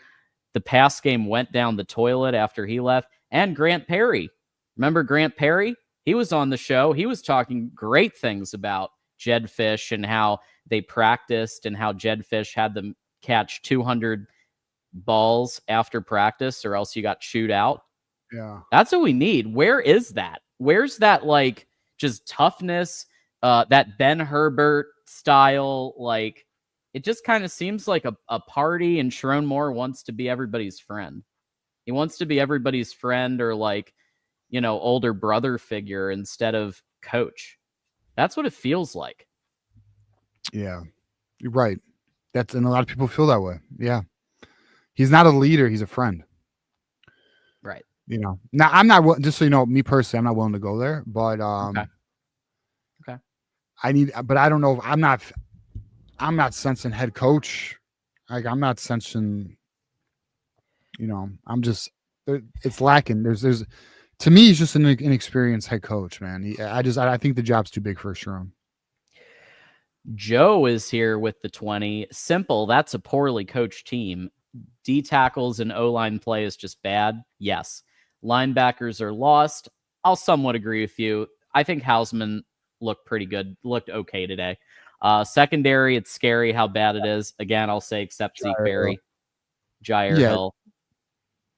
[SPEAKER 1] The pass game went down the toilet after he left. And Grant Perry. Remember Grant Perry? He was on the show. He was talking great things about Jed Fish and how they practiced and how Jed Fish had them catch 200 balls after practice or else you got chewed out.
[SPEAKER 2] Yeah.
[SPEAKER 1] That's what we need. Where is that? Where's that, like, just toughness, that Ben Herbert style? Like, it just kind of seems like a party, and Sharon Moore wants to be everybody's friend. He wants to be everybody's friend or, like, you know, older brother figure instead of coach. That's what it feels like.
[SPEAKER 2] Yeah, you're right. And a lot of people feel that way. Yeah. He's not a leader. He's a friend.
[SPEAKER 1] Right.
[SPEAKER 2] You know, now I'm not, just so you know, me personally, I'm not willing to go there, but,
[SPEAKER 1] Okay.
[SPEAKER 2] but I don't know. I'm not sensing head coach. Like, I'm not sensing, you know, it's lacking. There's, to me, he's just an inexperienced head coach, man. I think the job's too big for Sharon.
[SPEAKER 1] Joe is here with the 20. Simple. That's a poorly coached team. D tackles and O-line play is just bad. Yes. Linebackers are lost. I'll somewhat agree with you. I think Hausman looked pretty good, looked okay today. Secondary, it's scary how bad it is. Again, I'll say except Zeke Berry, Jair Hill.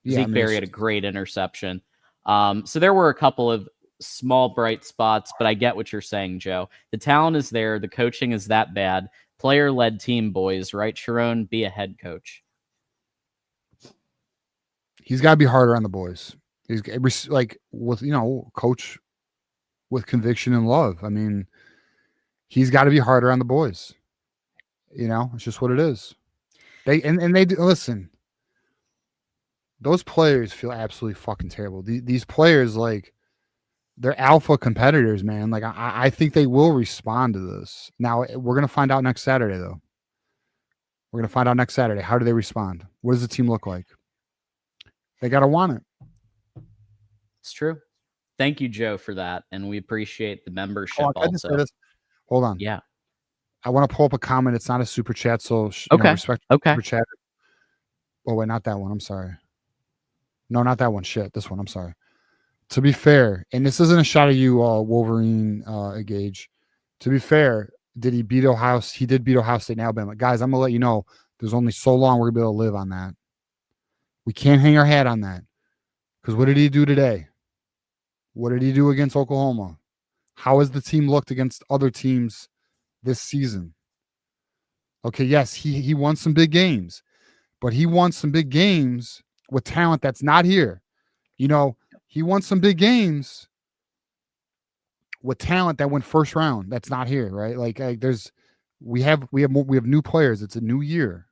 [SPEAKER 1] Zeke Berry had a great interception. So there were a couple of small bright spots, but I get what you're saying, Joe. The talent is there. The coaching is that bad. Player-led team, boys, right? Sharon, be a head coach.
[SPEAKER 2] He's got to be harder on the boys. He's like, with, you know, coach with conviction and love. I mean, he's got to be harder on the boys. You know, it's just what it is. They do, listen. Those players feel absolutely fucking terrible. These players, like, they're alpha competitors, man. Like, I think they will respond to this. Now, we're gonna find out next Saturday, though. We're gonna find out next Saturday. How do they respond? What does the team look like? They gotta want it.
[SPEAKER 1] It's true. Thank you, Joe, for that, and we appreciate the membership. Also,
[SPEAKER 2] hold on.
[SPEAKER 1] Yeah,
[SPEAKER 2] I want to pull up a comment. It's not a super chat, so
[SPEAKER 1] okay.
[SPEAKER 2] Respect super chat. Oh wait, not that one. I'm sorry. No, not that one. Shit, this one. I'm sorry. To be fair, and this isn't a shot at you, Wolverine Gage. To be fair, did he beat Ohio? He did beat Ohio State and Alabama. Guys, I'm gonna let you know. There's only so long we're gonna be able to live on that. We can't hang our hat on that. Because what did he do today? What did he do against Oklahoma? How has the team looked against other teams this season? Okay, yes, he won some big games, but he won some big games with talent that's not here. You know, he won some big games with talent that went first round. That's not here, right? Like we have new players. It's a new year.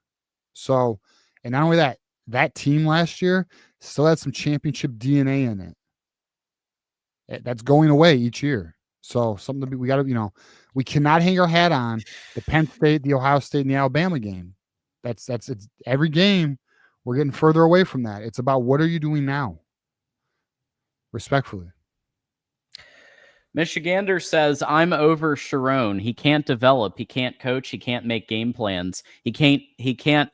[SPEAKER 2] So, and not only that, that team last year still had some championship DNA in it. That's going away each year. So something we got to, you know, we cannot hang our hat on the Penn State, the Ohio State, and the Alabama game. It's every game. We're getting further away from that. It's about what are you doing now? Respectfully.
[SPEAKER 1] Michigander says, I'm over Sharon. He can't develop. He can't coach. He can't make game plans. He can't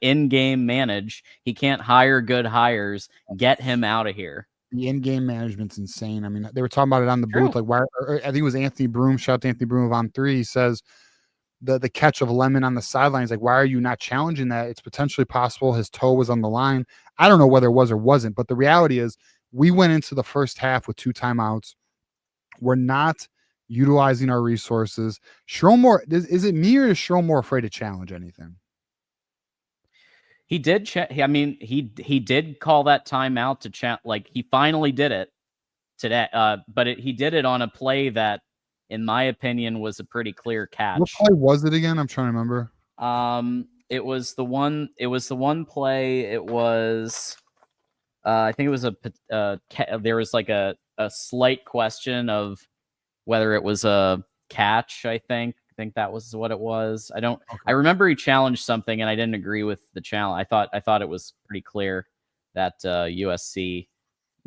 [SPEAKER 1] in-game manage. He can't hire good hires. Get him out of here.
[SPEAKER 2] The in-game management's insane. I mean, they were talking about it on the booth.
[SPEAKER 1] True.
[SPEAKER 2] Like, why? I think it was Anthony Broom. Shout out to Anthony Broom of On 3. He says the catch of Lemon on the sidelines. Like, why are you not challenging that? It's potentially possible his toe was on the line. I don't know whether it was or wasn't, but the reality is we went into the first half with 2 timeouts. We're not utilizing our resources. Shromore, is it me or is Shromore afraid to challenge anything?
[SPEAKER 1] He did. He did call that timeout to like he finally did it today. But he did it on a play that, in my opinion, was a pretty clear catch.
[SPEAKER 2] What play was it again? I'm trying to remember.
[SPEAKER 1] It was the one. It was the one play. It was. I think it was there was like a slight question of whether it was a catch. I think that was what it was. Okay. I remember he challenged something and I didn't agree with the challenge. I thought it was pretty clear that USC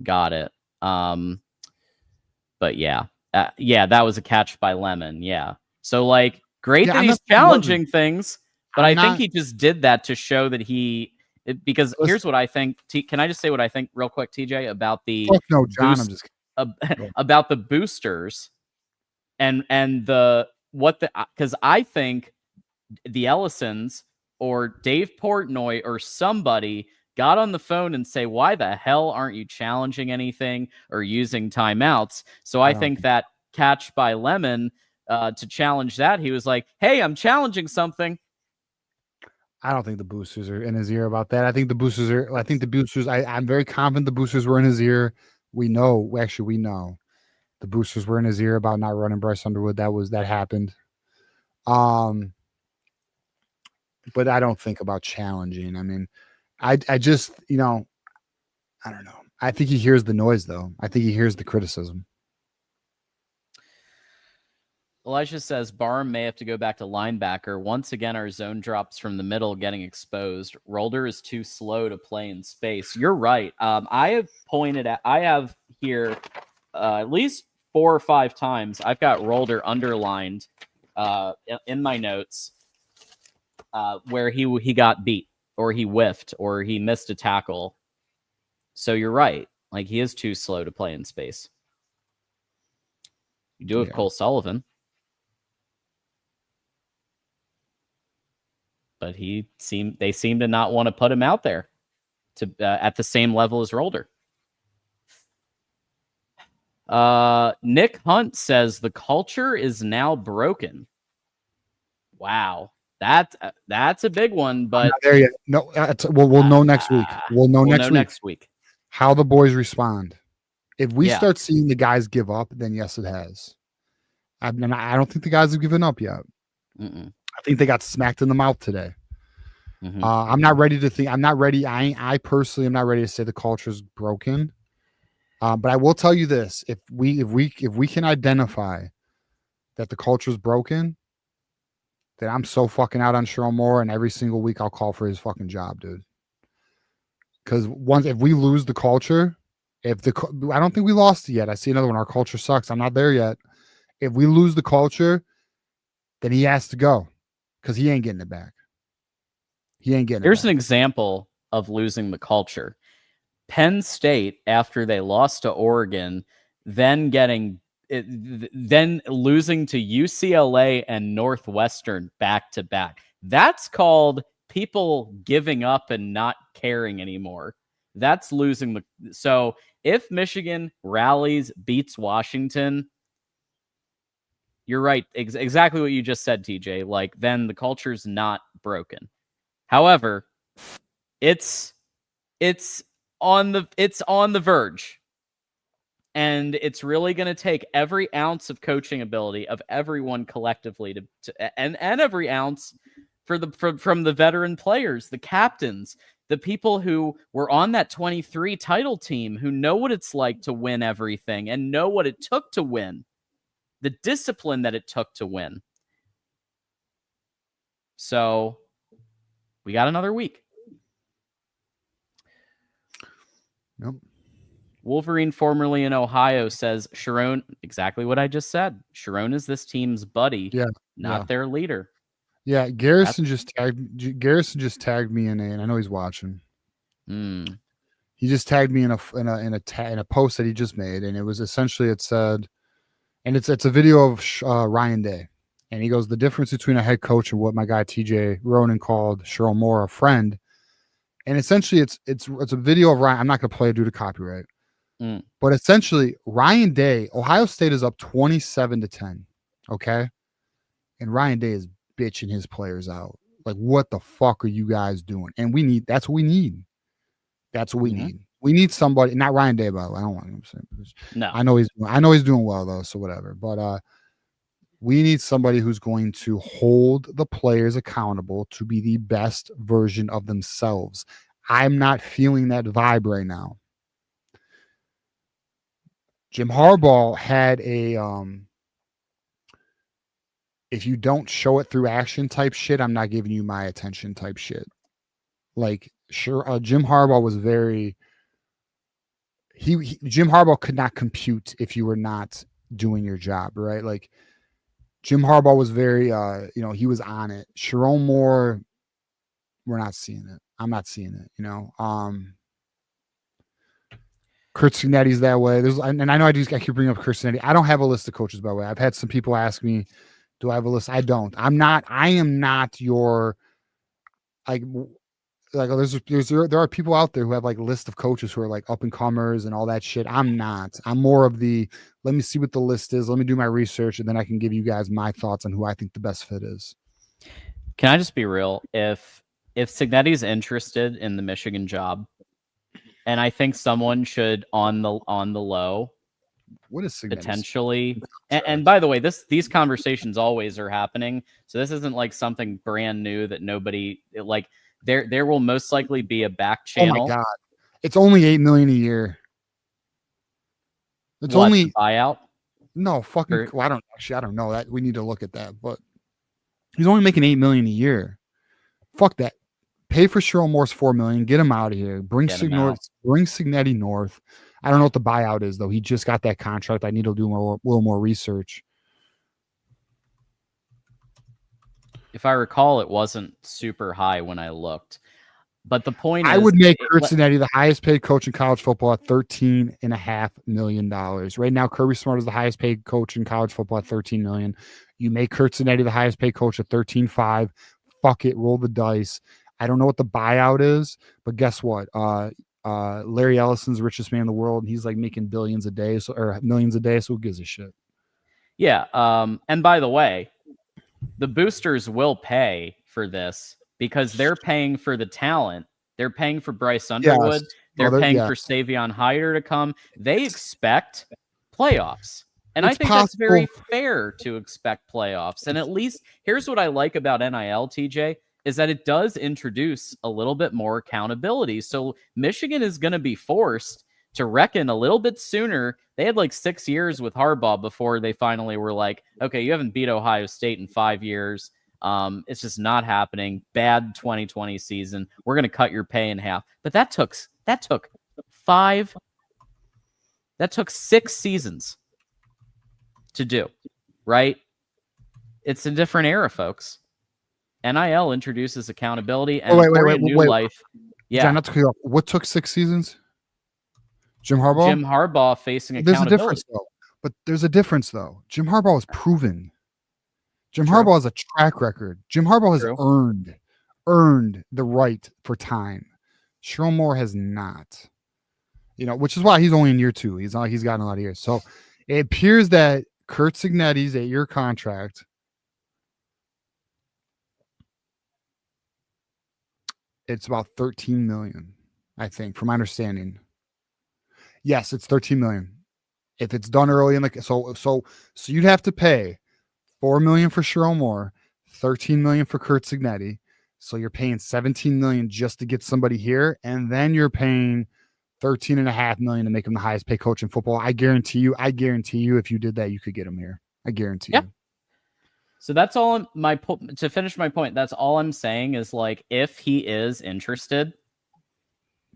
[SPEAKER 1] got it. But yeah, that was a catch by Lemon. Yeah. So like, great that he's challenging things, but I think he just did that to show that because here's what I think. Can I just say what I think real quick, TJ, about the about the boosters and because I think the Ellisons or Dave Portnoy or somebody got on the phone and say, why the hell aren't you challenging anything or using timeouts? So I think that catch by Lemon to challenge that, he was like, hey, I'm challenging something.
[SPEAKER 2] I don't think the boosters are in his ear about that. I think the boosters I'm very confident the boosters were in his ear. We know the boosters were in his ear about not running Bryce Underwood. That happened. But I don't think about challenging. I mean, I just, I don't know. I think he hears the noise though. I think he hears the criticism.
[SPEAKER 1] Elijah says Barham may have to go back to linebacker. Once again, our zone drops from the middle getting exposed. Rolder is too slow to play in space. You're right. I have here at least 4 or 5 times. I've got Rolder underlined in my notes where he got beat or he whiffed or he missed a tackle. So you're right. Like, he is too slow to play in space. You do have Cole Sullivan. But they seem to not want to put him out there to at the same level as Rolder. Nick Hunt says the culture is now broken. Wow, that's a big one. But
[SPEAKER 2] there you no, we'll know next week. We'll know next week how the boys respond. If we start seeing the guys give up, then yes, it has. I don't think the guys have given up yet. I think they got smacked in the mouth today. Mm-hmm. I'm not ready to think. I'm not ready. I personally am not ready to say the culture is broken. But I will tell you this: if we can identify that the culture is broken, then I'm so fucking out on Sherrone Moore, and every single week I'll call for his fucking job, dude. Because if we lose the culture, I don't think we lost it yet. I see another one. Our culture sucks. I'm not there yet. If we lose the culture, then he has to go because he ain't getting it back.
[SPEAKER 1] Here's an example of losing the culture. Penn State, after they lost to Oregon, then losing to UCLA and Northwestern back to back. That's called people giving up and not caring anymore. That's losing so if Michigan rallies, beats Washington, you're right. Exactly what you just said, TJ. Like, then the culture's not broken. However, it's on the verge. And it's really going to take every ounce of coaching ability of everyone collectively and every ounce from the veteran players, the captains, the people who were on that 23 title team, who know what it's like to win everything and know what it took to win, the discipline that it took to win. So we got another week.
[SPEAKER 2] Yep.
[SPEAKER 1] Wolverine, formerly in Ohio, says Sharon, exactly what I just said. Sharon is this team's buddy, not their leader.
[SPEAKER 2] Yeah, Garrison just tagged me in and I know he's watching. He just tagged me in a post that he just made, and it was essentially, it said, and it's a video of Ryan Day, and he goes, the difference between a head coach and what my guy TJ Ronin called Cheryl Moore a friend, and essentially it's a video of Ryan. I'm not going to play it due to copyright, but essentially Ryan Day, Ohio State is up 27-10, okay, and Ryan Day is bitching his players out, like, what the fuck are you guys doing? And that's what we need. That's what we need. We need somebody, not Ryan Day, by the way. I don't want him to say.
[SPEAKER 1] No,
[SPEAKER 2] I know he's doing well though, so whatever. But we need somebody who's going to hold the players accountable to be the best version of themselves. I'm not feeling that vibe right now. Jim Harbaugh had a if you don't show it through action type shit, I'm not giving you my attention type shit. Like, sure, Jim Harbaugh was very. Jim Harbaugh could not compute if you were not doing your job, right? Like, Jim Harbaugh was very, he was on it. Sharon Moore, we're not seeing it. I'm not seeing it. Kurt Cignetti's that way. And I know I keep bringing up Kurt Cignetti. I don't have a list of coaches, by the way. I've had some people ask me, do I have a list? I don't. I am not your, like there are people out there who have like a list of coaches who are like up and comers and all that shit. I'm not. I'm more of the, let me see what the list is. Let me do my research, and then I can give you guys my thoughts on who I think the best fit is.
[SPEAKER 1] Can I just be real? If Cignetti's interested in the Michigan job, and I think someone should on the low,
[SPEAKER 2] what is Cignetti's
[SPEAKER 1] potentially, and by the way, these conversations always are happening. So this isn't like something brand new that nobody like. There will most likely be a back channel.
[SPEAKER 2] Oh my God. It's only $8 million a year. It's only
[SPEAKER 1] buyout.
[SPEAKER 2] No, fucking. Well, I don't know that. We need to look at that. But he's only making $8 million a year. Fuck that. Pay for Cheryl Moore's $4 million. Get him out of here. Bring Cignetti north. I don't know what the buyout is though. He just got that contract. I need to do a little more research.
[SPEAKER 1] If I recall, it wasn't super high when I looked. But the point is,
[SPEAKER 2] I would make Kurt Cignetti the highest paid coach in college football at $13.5 million. Right now, Kirby Smart is the highest paid coach in college football at $13 million. You make Kurt Cignetti the highest paid coach at $13.5. Fuck it, roll the dice. I don't know what the buyout is, but guess what? Larry Ellison's the richest man in the world, and he's like making billions a day, or millions a day. So who gives a shit?
[SPEAKER 1] Yeah. And by the way, the boosters will pay for this because they're paying for the talent. They're paying for Bryce Underwood.
[SPEAKER 2] Yes.
[SPEAKER 1] They're paying for Savion Hyder to come. They expect playoffs. And I think that's very fair to expect playoffs. And at least here's what I like about NIL, TJ, is that it does introduce a little bit more accountability. So Michigan is going to be forced to reckon a little bit sooner. They had like 6 years with Harbaugh before they finally were like, okay, you haven't beat Ohio State in 5 years. It's just not happening. Bad 2020 season. We're going to cut your pay in half. But that took 6 seasons to do, right? It's a different era, folks. NIL introduces accountability and new life. Yeah.
[SPEAKER 2] John, not to clear up. What took 6 seasons? Jim Harbaugh?
[SPEAKER 1] Jim Harbaugh facing accountability.
[SPEAKER 2] There's a difference, though. But there's a difference, though. Jim Harbaugh is proven. Jim Harbaugh has a track record. Jim Harbaugh has earned the right for time. Cheryl Moore has not. Which is why he's only in year 2. He's gotten a lot of years. So it appears that Kurt Cignetti's 8-year contract, it's about $13 million, I think, from my understanding. Yes, it's $13 million. If it's done early in the so you'd have to pay $4 million for Cheryl Moore, $13 million for Kurt Cignetti. So you're paying $17 million just to get somebody here, and then you're paying $13.5 million to make him the highest paid coach in football. I guarantee you, if you did that, you could get him here. I guarantee you.
[SPEAKER 1] So that's all to finish my point. That's all I'm saying is, like, if he is interested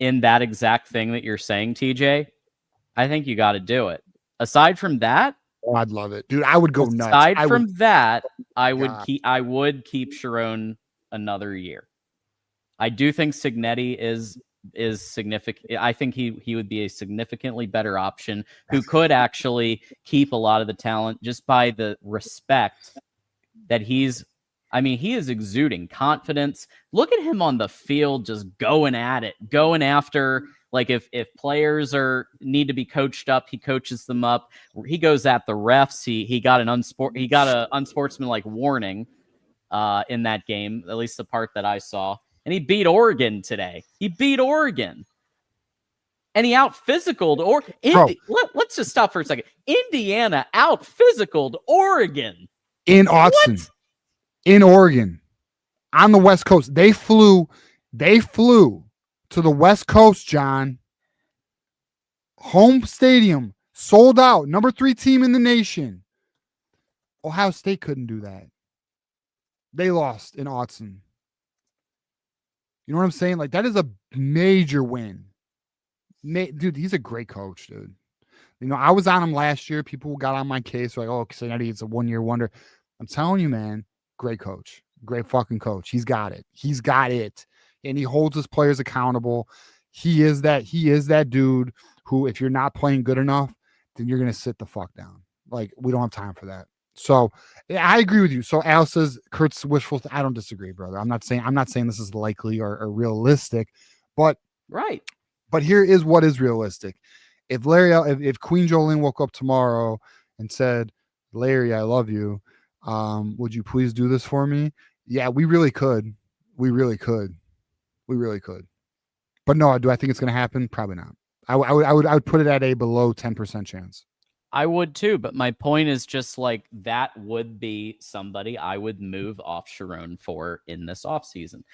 [SPEAKER 1] in that exact thing that you're saying, TJ, I think you got to do it. Aside from that,
[SPEAKER 2] Oh, I'd love it, dude. I would go nuts.
[SPEAKER 1] Aside from that, I would
[SPEAKER 2] God.
[SPEAKER 1] keep Sharon another year. I do think Signetti is significant. I think he would be a significantly better option who could actually keep a lot of the talent just by the respect that he is exuding confidence. Look at him on the field, just going at it, going after. Like if players need to be coached up, he coaches them up. He goes at the refs. He got an unsportsmanlike warning in that game, at least the part that I saw. And he beat Oregon today. He beat Oregon. And he out-physicaled let's just stop for a second. Indiana out-physicaled Oregon.
[SPEAKER 2] In Austin. What? In Oregon. On the West Coast. They flew to the West Coast, John. Home stadium. Sold out. Number 3 team in the nation. Ohio State couldn't do that. They lost in Austin. You know what I'm saying? Like, that is a major win. Dude, he's a great coach, dude. You know, I was on him last year. People got on my case. Like, oh, Cincinnati, it's a one-year wonder. I'm telling you, man, great coach. Great fucking coach. He's got it. He's got it. And he holds his players accountable. He is that dude who, if you're not playing good enough, then you're going to sit the fuck down. Like, we don't have time for that. So I agree with you. So Al says Kurt's wishful. I don't disagree, brother. I'm not saying this is likely or realistic, but
[SPEAKER 1] right.
[SPEAKER 2] But here is what is realistic. If Queen Jolene woke up tomorrow and said, Larry, I love you. Would you please do this for me? Yeah, we really could. We really could. But no, do I think it's going to happen? Probably not. I would put it at a below 10% chance.
[SPEAKER 1] I would too, but my point is just like that would be somebody I would move off Sharon for in this offseason.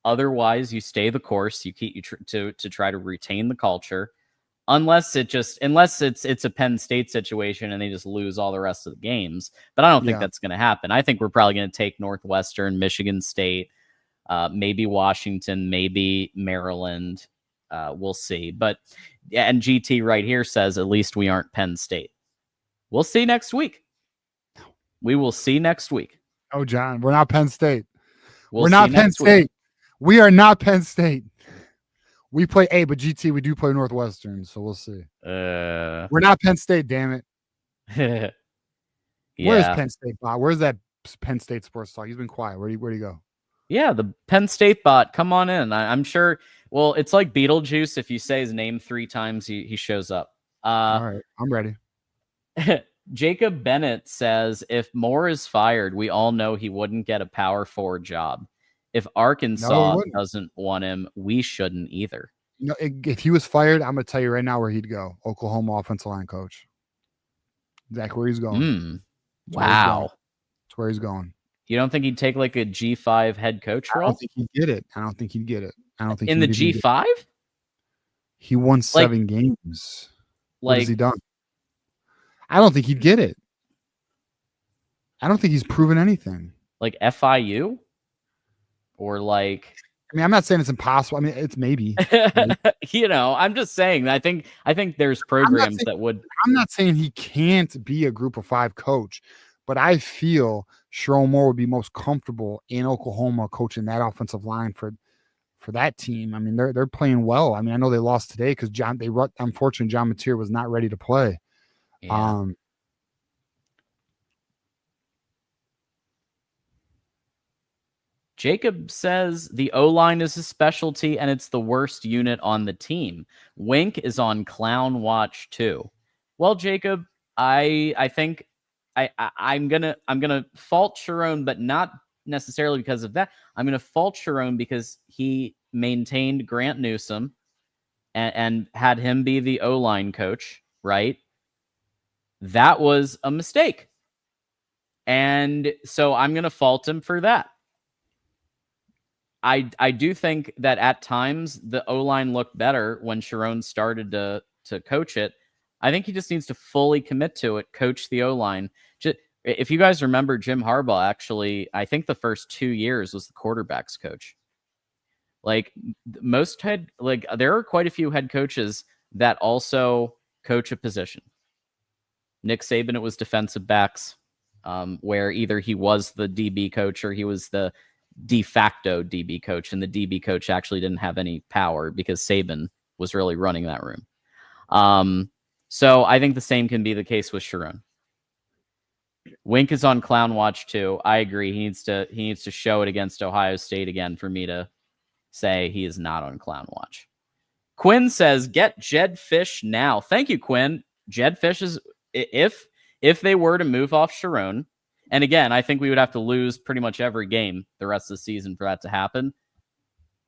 [SPEAKER 1] Otherwise, you stay the course. You keep to try to retain the culture, unless it's a Penn State situation and they just lose all the rest of the games. But I don't think that's going to happen. I think we're probably going to take Northwestern, Michigan State, maybe Washington, maybe Maryland. We'll see. But and GT right here says at least we aren't Penn State. We'll see next week. We will see next week.
[SPEAKER 2] Oh, John, we're not Penn State.
[SPEAKER 1] We're not
[SPEAKER 2] Penn State. We are not Penn State. We play but GT, we do play Northwestern, so we'll see. We're not Penn State, damn it.
[SPEAKER 1] Yeah.
[SPEAKER 2] Where's Penn State bot? Where's that Penn State sports talk? He's been quiet. Where'd he go?
[SPEAKER 1] Yeah, the Penn State bot. Come on in. I'm sure. Well, it's like Beetlejuice. If you say his name 3 times, he shows up.
[SPEAKER 2] All right, I'm ready.
[SPEAKER 1] Jacob Bennett says, if Moore is fired, we all know he wouldn't get a Power 4 job. If Arkansas doesn't want him, we shouldn't either.
[SPEAKER 2] No, if he was fired, I'm going to tell you right now where he'd go. Oklahoma offensive line coach. Exactly where he's going.
[SPEAKER 1] Wow.
[SPEAKER 2] That's where he's going.
[SPEAKER 1] You don't think he'd take like a G5 head coach role?
[SPEAKER 2] I don't think he'd get it. I don't think
[SPEAKER 1] in the G5?
[SPEAKER 2] He won 7 games. What has he done? I don't think he'd get it. I don't think he's proven anything.
[SPEAKER 1] Like FIU? Or like,
[SPEAKER 2] I mean, I'm not saying it's impossible. I mean, it's maybe.
[SPEAKER 1] You know, I'm just saying. I think there's programs that would.
[SPEAKER 2] I'm not saying he can't be a Group of 5 coach, but I feel Sherrone Moore would be most comfortable in Oklahoma coaching that offensive line for that team. I mean, they're playing well. I mean, I know they lost today because unfortunately John Mateer was not ready to play.
[SPEAKER 1] Yeah. Jacob says the O-line is his specialty and it's the worst unit on the team. Wink is on clown watch too. Well, Jacob, I think I'm gonna fault Sherrone, but not necessarily because of that. I'm gonna fault Sherrone because he maintained Grant Newsome and had him be the O-line coach, right? That was a mistake. And so I'm gonna fault him for that. I do think that at times the O-line looked better when Sherrone started to coach it. I think he just needs to fully commit to it, coach the O-line. If you guys remember, Jim Harbaugh actually, I think the first 2 years was the quarterback's coach. Like there are quite a few head coaches that also coach a position. Nick Saban, it was defensive backs, where either he was the DB coach or he was the de facto DB coach, and the DB coach actually didn't have any power because Saban was really running that room. So I think the same can be the case with Sharon. Wink is on clown watch too. I agree. He needs to show it against Ohio State again for me to say he is not on clown watch. Quinn says, "Get Jed Fish now." Thank you, Quinn. Jed Fish is if they were to move off Sharon, and again, I think we would have to lose pretty much every game the rest of the season for that to happen.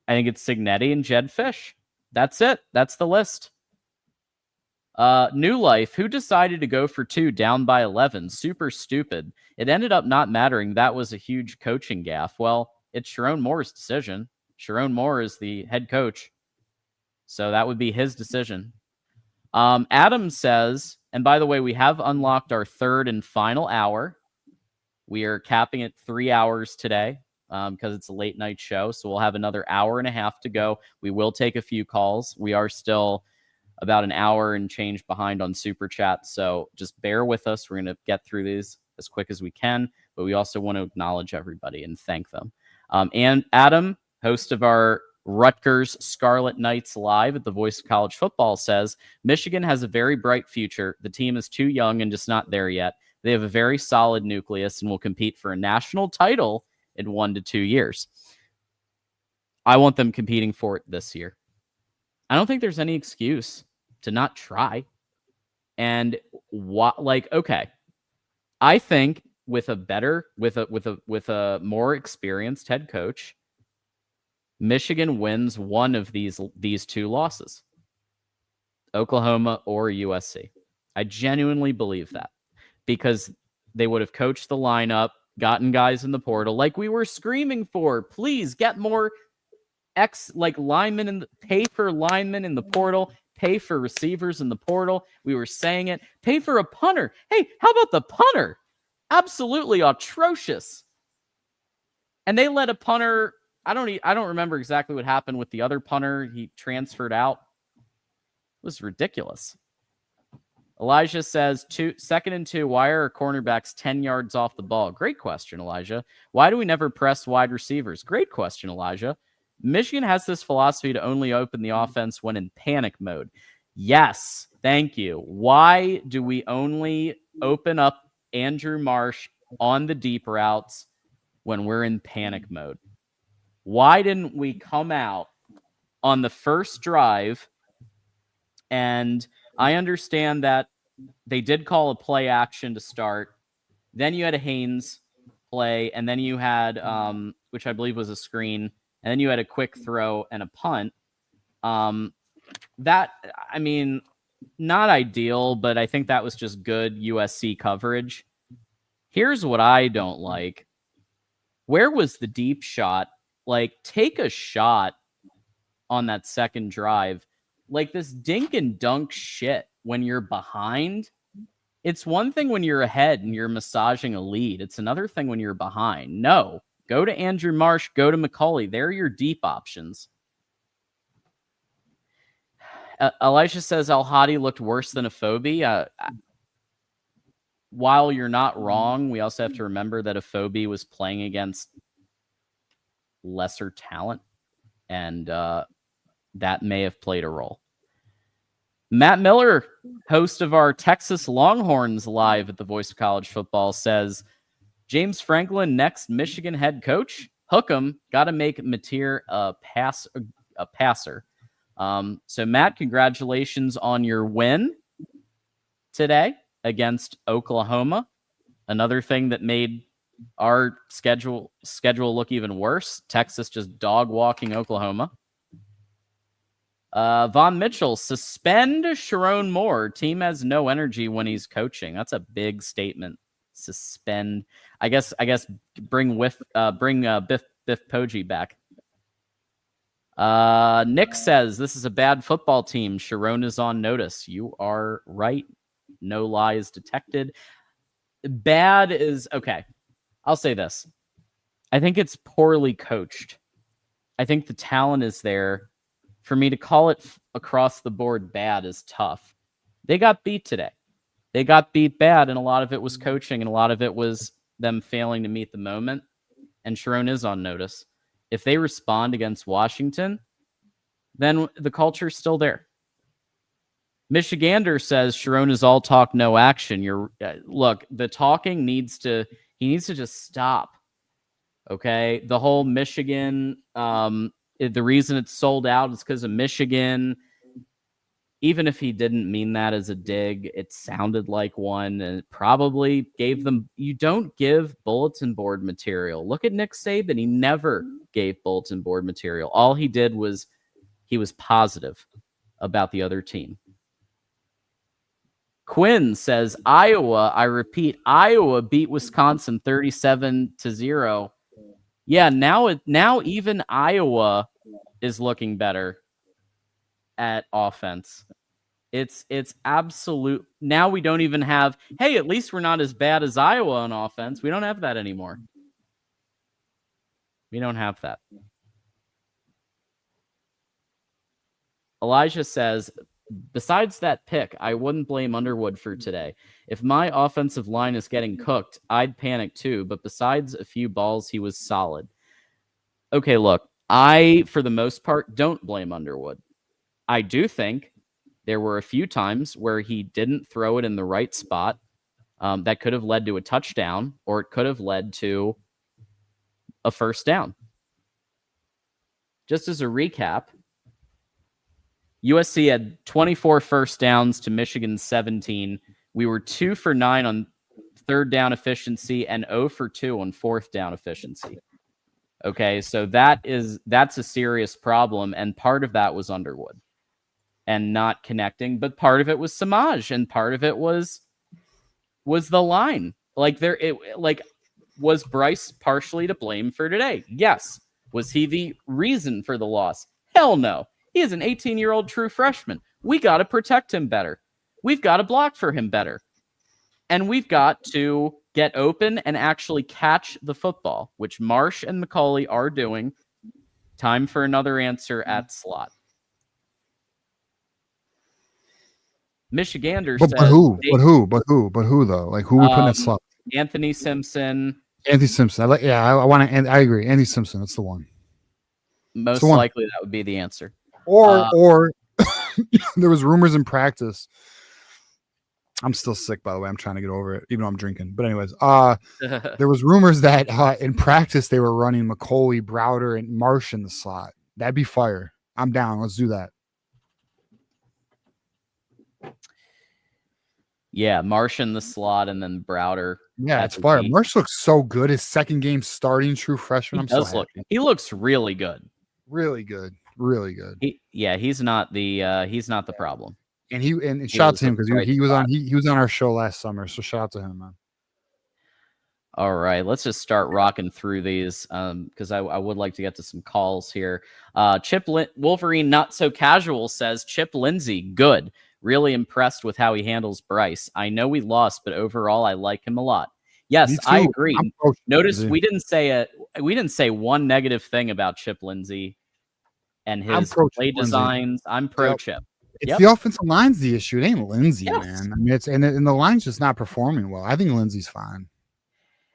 [SPEAKER 1] I think it's Signetti and Jed Fish. That's it. That's the list. New Life, who decided to go for 2 down by 11? Super stupid. It ended up not mattering. That was a huge coaching gaffe. Well, it's Sharon Moore's decision. Sharon Moore is the head coach, so that would be his decision. Adam says, and by the way, we have unlocked our third and final hour. We are capping at 3 hours today because it's a late night show, so we'll have another hour and a half to go. We will take a few calls. We are still about an hour and change behind on Super Chat, so just bear with us. We're going to get through these as quick as we can, but we also want to acknowledge everybody and thank them. And Adam, host of our Rutgers Scarlet Knights Live at the Voice of College Football, says, Michigan has a very bright future. The team is too young and just not there yet. They have a very solid nucleus and will compete for a national title in 1 to 2 years. I want them competing for it this year. I don't think there's any excuse to not try. And okay, I think with a more experienced head coach, Michigan wins one of these 2 losses, Oklahoma or USC. I genuinely believe that because they would have coached the lineup, gotten guys in the portal like we were screaming for. Please get more linemen pay for linemen in the portal, pay for receivers in the portal. We were saying it. Pay for a punter. Hey, how about the punter? Absolutely atrocious. And they let a punter. I don't remember exactly what happened with the other punter. He transferred out. It was ridiculous. Elijah says, 2nd and 2, why are our cornerbacks 10 yards off the ball? Great question, Elijah. Why do we never press wide receivers? Great question, Elijah. Michigan has this philosophy to only open the offense when in panic mode. Yes, thank you. Why do we only open up Andrew Marsh on the deep routes when we're in panic mode? Why didn't we come out on the first drive? And I understand that they did call a play action to start. Then you had a Haynes play, and then you had, which I believe was a screen, and then you had a quick throw and a punt. Not ideal, but I think that was just good USC coverage. Here's what I don't like. Where was the deep shot? Take a shot on that second drive. This dink and dunk shit when you're behind. It's one thing when you're ahead and you're massaging a lead. It's another thing when you're behind. No. Go to Andrew Marsh. Go to McCauley. They're your deep options. Elisha says Al-Hadi looked worse than Afobe. While you're not wrong, we also have to remember that Afobe was playing against lesser talent, and that may have played a role. Matt Miller, host of our Texas Longhorns Live at the Voice of College Football, says, James Franklin, next Michigan head coach. Hook him. Got to make Mateer a passer. So, Matt, congratulations on your win today against Oklahoma. Another thing that made our schedule look even worse. Texas just dog walking Oklahoma. Von Mitchell, suspend Sharon Moore. Team has no energy when he's coaching. That's a big statement. Suspend. I guess bring Biff Poggi back. Nick says this is a bad football team. Sharon is on notice. You are right. No lies detected. Bad is okay. I'll say this. I think it's poorly coached. I think the talent is there. For me to call it across the board bad is tough. They got beat today. They got beat bad, and a lot of it was coaching, and a lot of it was them failing to meet the moment. And Sharon is on notice. If they respond against Washington, then the culture's still there. Michigander says Sharon is all talk, no action. Look, the talking he needs to just stop. Okay, the whole Michigan, the reason it's sold out is because of Michigan. Even if he didn't mean that as a dig, it sounded like one, and it probably gave them. You don't give bulletin board material. Look at Nick Saban; he never gave bulletin board material. All he did was he was positive about the other team. Quinn says Iowa. I repeat, Iowa beat Wisconsin 37-0. Yeah, now even Iowa is looking better at offense. It's absolute. Now we don't even have, hey, at least we're not as bad as Iowa on offense. We don't have that anymore. We don't have that. Elijah says, besides that pick, I wouldn't blame Underwood for today. If my offensive line is getting cooked, I'd panic too. But besides a few balls, he was solid. Okay, look, I, for the most part, don't blame Underwood. I do think there were a few times where he didn't throw it in the right spot that could have led to a touchdown, or it could have led to a first down. Just as a recap, USC had 24 first downs to Michigan's 17. We were 2 for 9 on third down efficiency and 0 for 2 on fourth down efficiency. Okay, so that's a serious problem, and part of that was Underwood and not connecting, but part of it was Samaj, and part of it was the line. Was Bryce partially to blame for today? Yes. Was he the reason for the loss? Hell no. He is an 18-year-old true freshman. We got to protect him better. We've got to block for him better. And we've got to get open and actually catch the football, which Marsh and McCauley are doing. Time for another answer at slot. Michigander says...
[SPEAKER 2] But who though? Like, who we putting at slot?
[SPEAKER 1] Anthony Simpson.
[SPEAKER 2] Anthony Simpson. I agree. Anthony Simpson. That's the one.
[SPEAKER 1] Most likely that would be the answer.
[SPEAKER 2] Or there was rumors in practice. I'm still sick, by the way. I'm trying to get over it, even though I'm drinking. But anyways, there was rumors that in practice they were running McCauley, Browder, and Marsh in the slot. That'd be fire. I'm down. Let's do that.
[SPEAKER 1] Yeah, Marsh in the slot and then Browder.
[SPEAKER 2] Yeah, it's fire. Marsh looks so good. His second game starting, true freshman.
[SPEAKER 1] He looks really good.
[SPEAKER 2] Really good. Really good.
[SPEAKER 1] He's not the problem.
[SPEAKER 2] And shout out to him because he was on our show last summer. So shout out to him, man.
[SPEAKER 1] All right, let's just start rocking through these because I would like to get to some calls here. Wolverine Not So Casual says Chip Lindsey, good. Really impressed with how he handles Bryce. I know we lost, but overall I like him a lot. Yes, I agree. Notice we didn't say one negative thing about Chip Lindsey and his play designs. I'm pro Chip.
[SPEAKER 2] It's the offensive line's the issue. It ain't Lindsey, man. I mean, and the line's just not performing well. I think Lindsey's fine.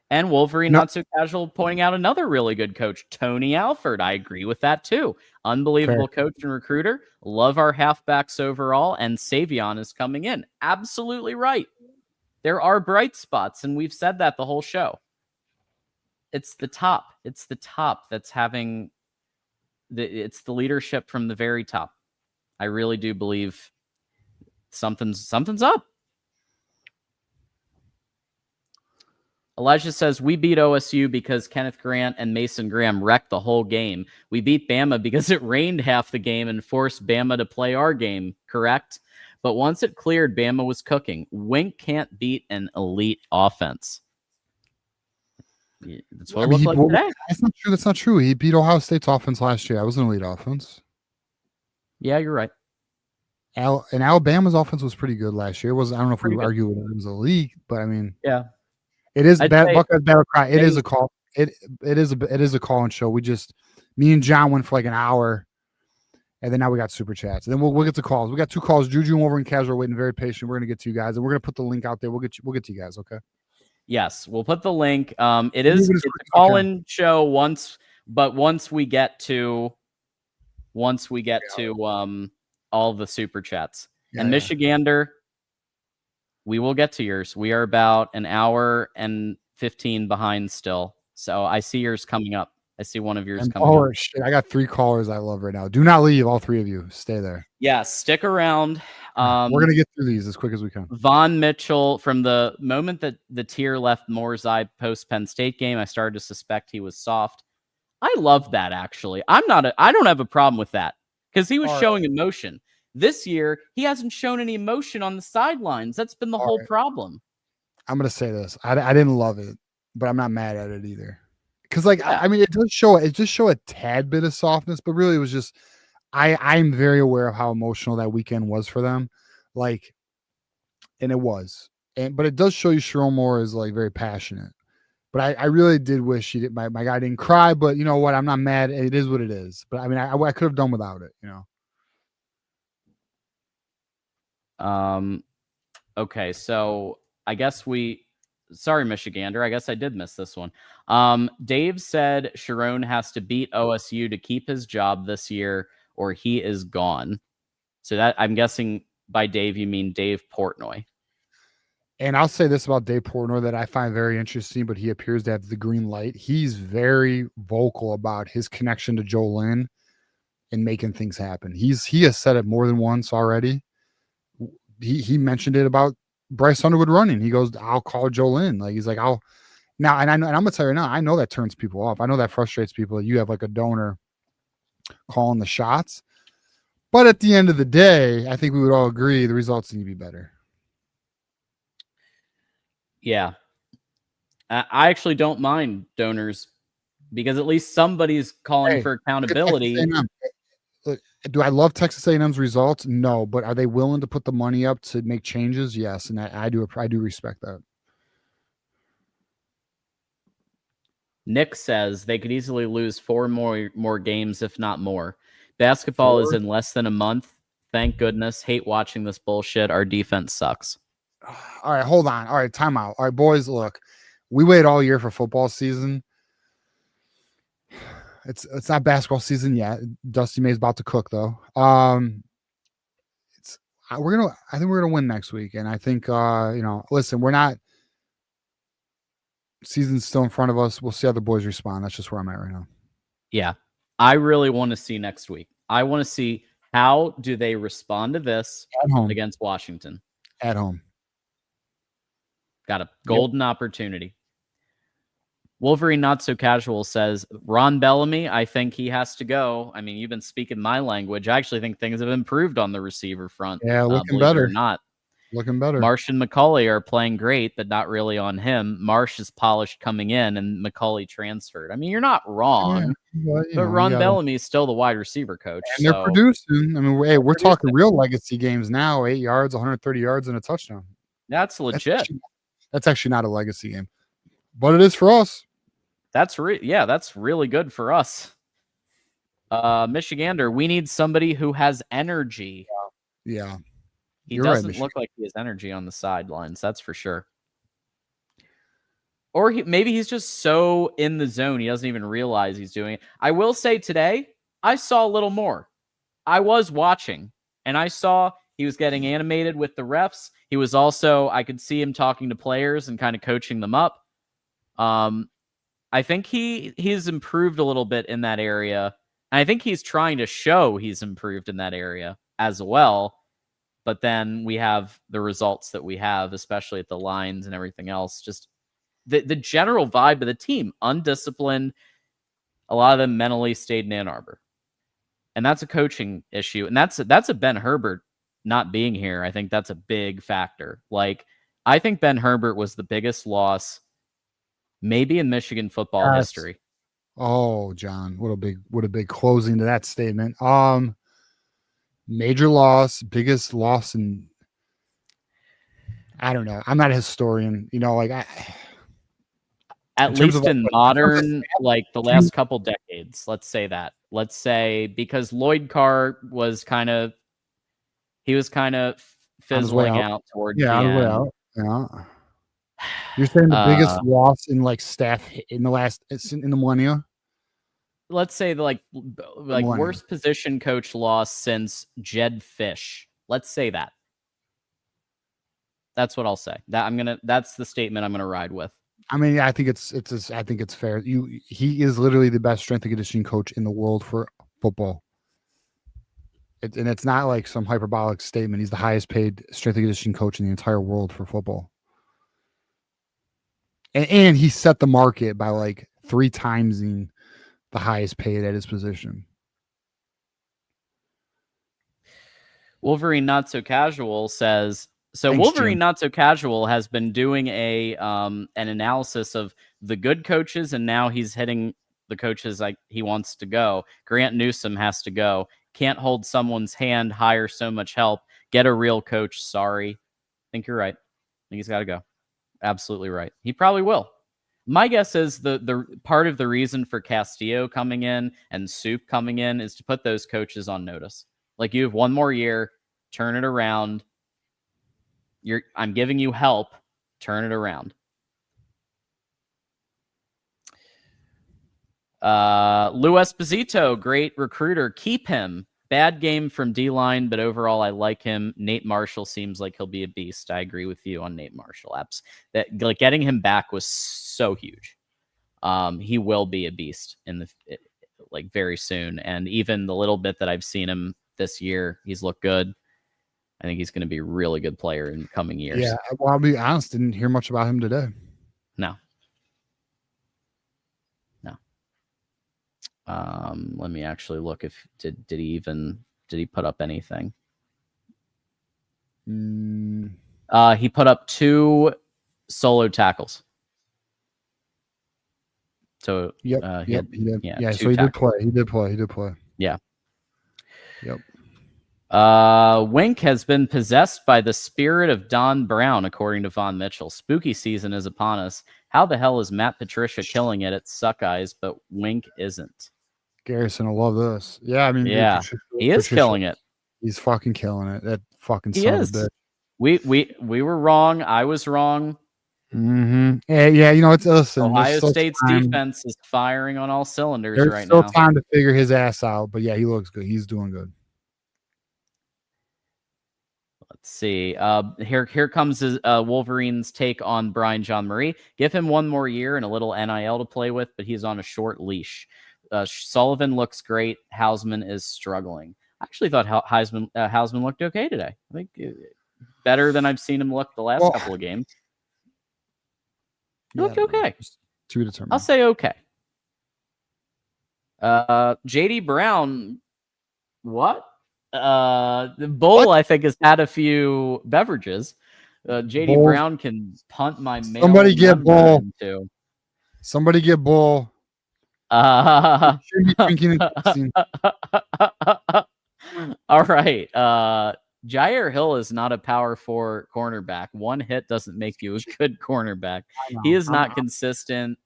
[SPEAKER 1] And Wolverine Not So Casual pointing out another really good coach, Tony Alford. I agree with that too. Unbelievable coach and recruiter. Love our halfbacks overall, and Savion is coming in. Absolutely right. There are bright spots, and we've said that the whole show. It's the top. It's the top that's having it's the leadership from the very top. I really do believe something's up. Elijah says, we beat OSU because Kenneth Grant and Mason Graham wrecked the whole game. We beat Bama because it rained half the game and forced Bama to play our game, correct? But once it cleared, Bama was cooking. Wink can't beat an elite offense. That's what it looked like today.
[SPEAKER 2] That's not true. That's not true. He beat Ohio State's offense last year. That was an elite offense.
[SPEAKER 1] Yeah, you're right.
[SPEAKER 2] And Alabama's offense was pretty good last year. I don't know if we would argue it was elite, but I mean,
[SPEAKER 1] yeah.
[SPEAKER 2] It is bad. Buckeyes battle cry. It is a call. It is a call and show. Me and John went for like an hour And then now we got super chats. And then we'll get to calls. We got 2 calls. Juju and Wolverine Casual are waiting very patient. We're gonna get to you guys, and we're gonna put the link out there. We'll get to you guys. Okay.
[SPEAKER 1] Yes, we'll put the link. It's a call-in show once we get to all the super chats. And Michigander, we will get to yours. We are about an hour and 15 behind still. So I see yours coming up. I see one of yours coming up.
[SPEAKER 2] Shit, I got 3 callers I love right now. Do not leave, all 3 of you. Stay there.
[SPEAKER 1] Yeah, stick around.
[SPEAKER 2] We're going to get through these as quick as we can.
[SPEAKER 1] Von Mitchell, from the moment that the tier left Moore's Eye post Penn State game, I started to suspect he was soft. I love that, actually. I don't have a problem with that because he was showing emotion. This year, he hasn't shown any emotion on the sidelines. That's been the whole problem. I'm
[SPEAKER 2] going to say this. I didn't love it, but I'm not mad at it either. Because, I mean, it does show a tad bit of softness, but really it was just I'm very aware of how emotional that weekend was for them. And it was. But it does show you Sharon Moore is very passionate. But I really did wish my guy didn't cry, but you know what? I'm not mad. It is what it is. But I mean, I could have done without it,
[SPEAKER 1] Okay, so I guess sorry, Michigander. I guess I did miss this one. Dave said Sharon has to beat OSU to keep his job this year, or he is gone. So that, I'm guessing by Dave, you mean Dave Portnoy.
[SPEAKER 2] And I'll say this about Dave Portnoy that I find very interesting, but he appears to have the green light. He's very vocal about his connection to Joe Lynn and making things happen. He has said it more than once already. He mentioned it about Bryce Underwood running. He goes, I'll call Joe Lynn. He's like, I'll now, and I'm gonna tell you now, I know that turns people off. I know that frustrates people. You have a donor calling the shots. But at the end of the day, I think we would all agree the results need to be better.
[SPEAKER 1] Yeah. I actually don't mind donors because at least somebody's calling for accountability.
[SPEAKER 2] Do I love Texas A&M's results? No, but are they willing to put the money up to make changes? Yes, and I do respect that.
[SPEAKER 1] Nick says they could easily lose 4 more games, if not more. Basketball is in less than a month. Thank goodness. Hate watching this bullshit. Our defense sucks.
[SPEAKER 2] All right, hold on. All right, time out. All right, boys, look. We wait all year for football season. It's not basketball season yet. Dusty May's about to cook though. I think we're gonna win next week, and I think listen, we're not. Season's still in front of us. We'll see how the boys respond. That's just where I'm at right now.
[SPEAKER 1] Yeah, I really want to see next week. I want to see how do they respond to this
[SPEAKER 2] at home
[SPEAKER 1] against Washington.
[SPEAKER 2] At home,
[SPEAKER 1] got a golden opportunity. Wolverine Not So Casual says, Ron Bellamy, I think he has to go. I mean, you've been speaking my language. I actually think things have improved on the receiver front.
[SPEAKER 2] Yeah, looking better.
[SPEAKER 1] Or not.
[SPEAKER 2] Looking better.
[SPEAKER 1] Marsh and McCauley are playing great, but not really on him. Marsh is polished coming in, and McCauley transferred. I mean, you're not wrong. Yeah, but Ron Bellamy is still the wide receiver coach.
[SPEAKER 2] And they're producing. I mean, we're talking real legacy games now. 8 yards, 130 yards, and a touchdown.
[SPEAKER 1] That's legit.
[SPEAKER 2] That's actually not a legacy game. But it is for us.
[SPEAKER 1] That's really good for us. Michigander, we need somebody who has energy.
[SPEAKER 2] Yeah.
[SPEAKER 1] He doesn't look like he has energy on the sidelines, that's for sure. Or maybe he's just so in the zone he doesn't even realize he's doing it. I will say today, I saw a little more. I was watching, and I saw he was getting animated with the refs. He was also, I could see him talking to players and kind of coaching them up. I think he's improved a little bit in that area. And I think he's trying to show he's improved in that area as well. But then we have the results that we have, especially at the lines and everything else. Just the general vibe of the team, undisciplined. A lot of them mentally stayed in Ann Arbor. And that's a coaching issue. And that's a Ben Herbert not being here. I think that's a big factor. I think Ben Herbert was the biggest loss maybe in Michigan football history.
[SPEAKER 2] Oh, John, what a big closing to that statement. Major loss, biggest loss in, I don't know. I'm not a historian, at
[SPEAKER 1] least in modern, the last couple decades, let's say that. let's say, because Lloyd Carr was kind of fizzling out towards the
[SPEAKER 2] on his way
[SPEAKER 1] end.
[SPEAKER 2] out. Yeah. You're saying the biggest loss in like staff in the millennia?
[SPEAKER 1] Let's say the worst position coach loss since Jed Fish. Let's say that. That's what I'll say. That's the statement I'm gonna ride with.
[SPEAKER 2] I mean, yeah, I think it's fair. He is literally the best strength and conditioning coach in the world for football. And it's not like some hyperbolic statement. He's the highest paid strength and conditioning coach in the entire world for football. And he set the market by like 3 times the highest paid at his position.
[SPEAKER 1] Wolverine Not So Casual says, Thanks, Wolverine Jim. Not So Casual has been doing an analysis of the good coaches, and now he's hitting the coaches like he wants to go. Grant Newsome has to go. Can't hold someone's hand, hire so much help. Get a real coach. Sorry. I think you're right. I think he's got to go. Absolutely right. He probably will. My guess is the part of the reason for Castillo coming in and Soup coming in is to put those coaches on notice. Like, you have one more year, turn it around. I'm giving you help. Turn it around. Lou Esposito, great recruiter. Keep him. Bad game from D-line, but overall I like him. Nate Marshall seems like he'll be a beast. I agree with you on Nate Marshall. Getting him back was so huge. He will be a beast very soon. And even the little bit that I've seen him this year, he's looked good. I think he's going to be a really good player in coming years.
[SPEAKER 2] Yeah, well, I'll be honest, didn't hear much about him today.
[SPEAKER 1] No. Let me actually look if did he put up anything? He put up 2 solo tackles. So
[SPEAKER 2] he did. Yeah, so he
[SPEAKER 1] tackles.
[SPEAKER 2] He did play.
[SPEAKER 1] Yeah.
[SPEAKER 2] Yep.
[SPEAKER 1] Wink has been possessed by the spirit of Don Brown, according to Von Mitchell. Spooky season is upon us. How the hell is Matt Patricia killing it at Suck Eyes, but Wink isn't?
[SPEAKER 2] Garrison will love this. Yeah, I mean,
[SPEAKER 1] yeah, he is killing it.
[SPEAKER 2] He's fucking killing it. That fucking
[SPEAKER 1] he
[SPEAKER 2] son
[SPEAKER 1] is.
[SPEAKER 2] of a bitch.
[SPEAKER 1] We were wrong. I was wrong.
[SPEAKER 2] Mm-hmm. Yeah, you know, listen.
[SPEAKER 1] Ohio State's defense is firing on all cylinders right now.
[SPEAKER 2] There's still time to figure his ass out, but yeah, he looks good. He's doing good.
[SPEAKER 1] Let's see. Here comes Wolverines' take on Brian John Marie. Give him one more year and a little NIL to play with, but he's on a short leash. Sullivan looks great. Hausman is struggling. I actually thought Hausman looked okay today. I think better than I've seen him look the last couple of games. He looked okay.
[SPEAKER 2] To determine.
[SPEAKER 1] I'll say okay. JD Brown, what? The Bull, I think, has had a few beverages. JD Brown can punt my mail.
[SPEAKER 2] Somebody get Bull. Somebody get Bull.
[SPEAKER 1] All right. Jair Hill is not a power 4 cornerback. One hit doesn't make you a good cornerback. He is not consistent.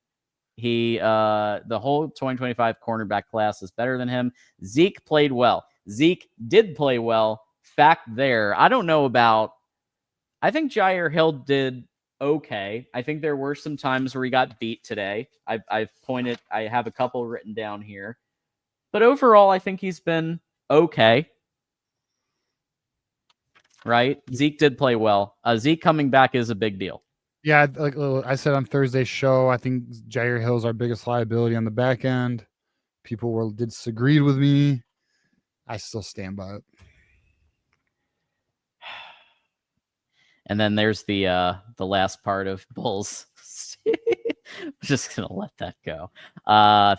[SPEAKER 1] The whole 2025 cornerback class is better than him. Zeke played well. Zeke did play well. Fact there. I don't know about. I think Jair Hill did okay. I think there were some times where he got beat today. I've pointed. I have a couple written down here, but overall, I think he's been okay. Right? Zeke did play well. Zeke coming back is a big deal.
[SPEAKER 2] Yeah, like I said on Thursday's show, I think Jair Hill's our biggest liability on the back end. People disagreed with me. I still stand by it.
[SPEAKER 1] And then there's the last part of Bull's. I'm just gonna let that go.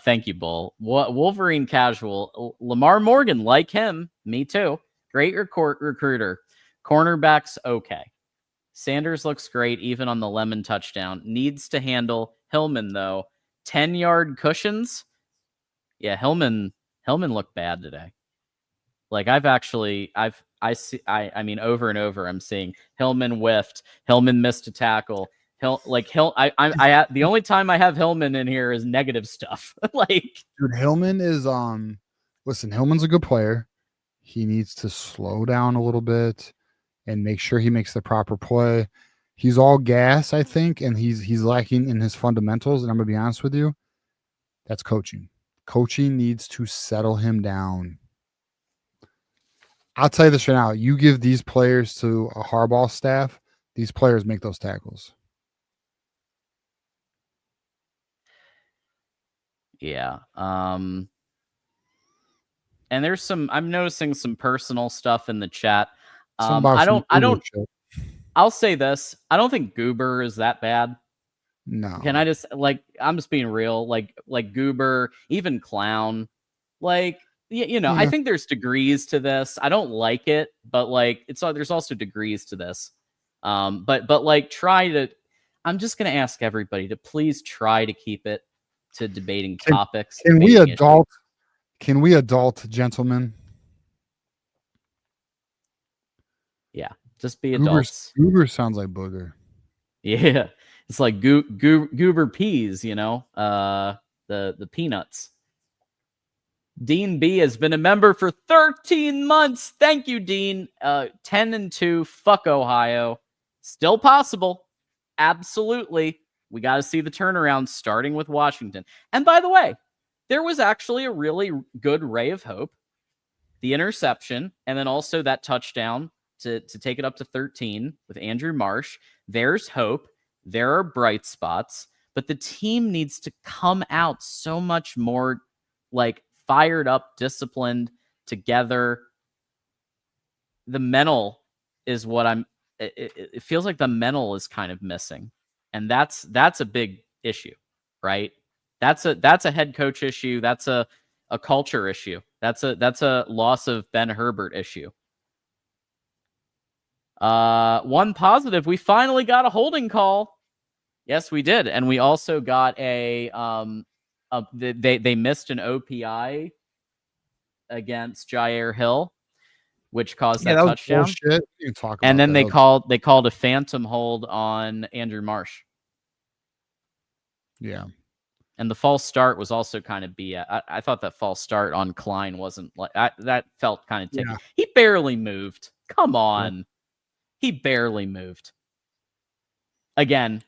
[SPEAKER 1] Thank you, Bull. Wolverine casual. Lamar Morgan, like him. Me too. Great recruiter. Cornerbacks, okay. Sanders looks great, even on the Lemon touchdown. Needs to handle Hillman, though. 10-yard cushions? Yeah, Hillman looked bad today. Like, I mean, over and over, I'm seeing Hillman whiffed. Hillman missed a tackle. The only time I have Hillman in here is negative stuff. Like,
[SPEAKER 2] dude, Hillman is Listen, Hillman's a good player. He needs to slow down a little bit and make sure he makes the proper play. He's all gas, I think, and he's lacking in his fundamentals. And I'm gonna be honest with you, that's coaching. Coaching needs to settle him down. I'll tell you this right now. You give these players to a Harbaugh staff, these players make those tackles.
[SPEAKER 1] Yeah. And there's I'm noticing some personal stuff in the chat. I'll say this. I don't think Goober is that bad.
[SPEAKER 2] No.
[SPEAKER 1] Can I just I'm just being real. Like Goober, even Clown. Like, yeah. I think there's degrees to this. I don't like it, but like there's also degrees to this. But I'm just gonna ask everybody to please try to keep it to debating topics.
[SPEAKER 2] Can we adult gentlemen?
[SPEAKER 1] Yeah, just be adults.
[SPEAKER 2] Goober sounds like booger.
[SPEAKER 1] Yeah, it's like goober peas, the peanuts. Dean B has been a member for 13 months. Thank you, Dean. 10-2. Fuck Ohio. Still possible. Absolutely. We got to see the turnaround starting with Washington. And by the way, there was actually a really good ray of hope. The interception, and then also that touchdown to take it up to 13 with Andrew Marsh. There's hope. There are bright spots. But the team needs to come out so much more like fired up, disciplined, together. The mental is what it feels like the mental is kind of missing. And that's a big issue, right? That's a head coach issue. That's a culture issue. That's a loss of Ben Herbert issue. One positive, we finally got a holding call. Yes, we did. And we also got they missed an OPI against Jair Hill, which caused that touchdown. And then they called a phantom hold on Andrew Marsh.
[SPEAKER 2] Yeah.
[SPEAKER 1] And the false start was also kind of BS. I thought that false start on Klein wasn't like that felt kind of ticky. Yeah. He barely moved. Come on. Yeah. He barely moved. Again,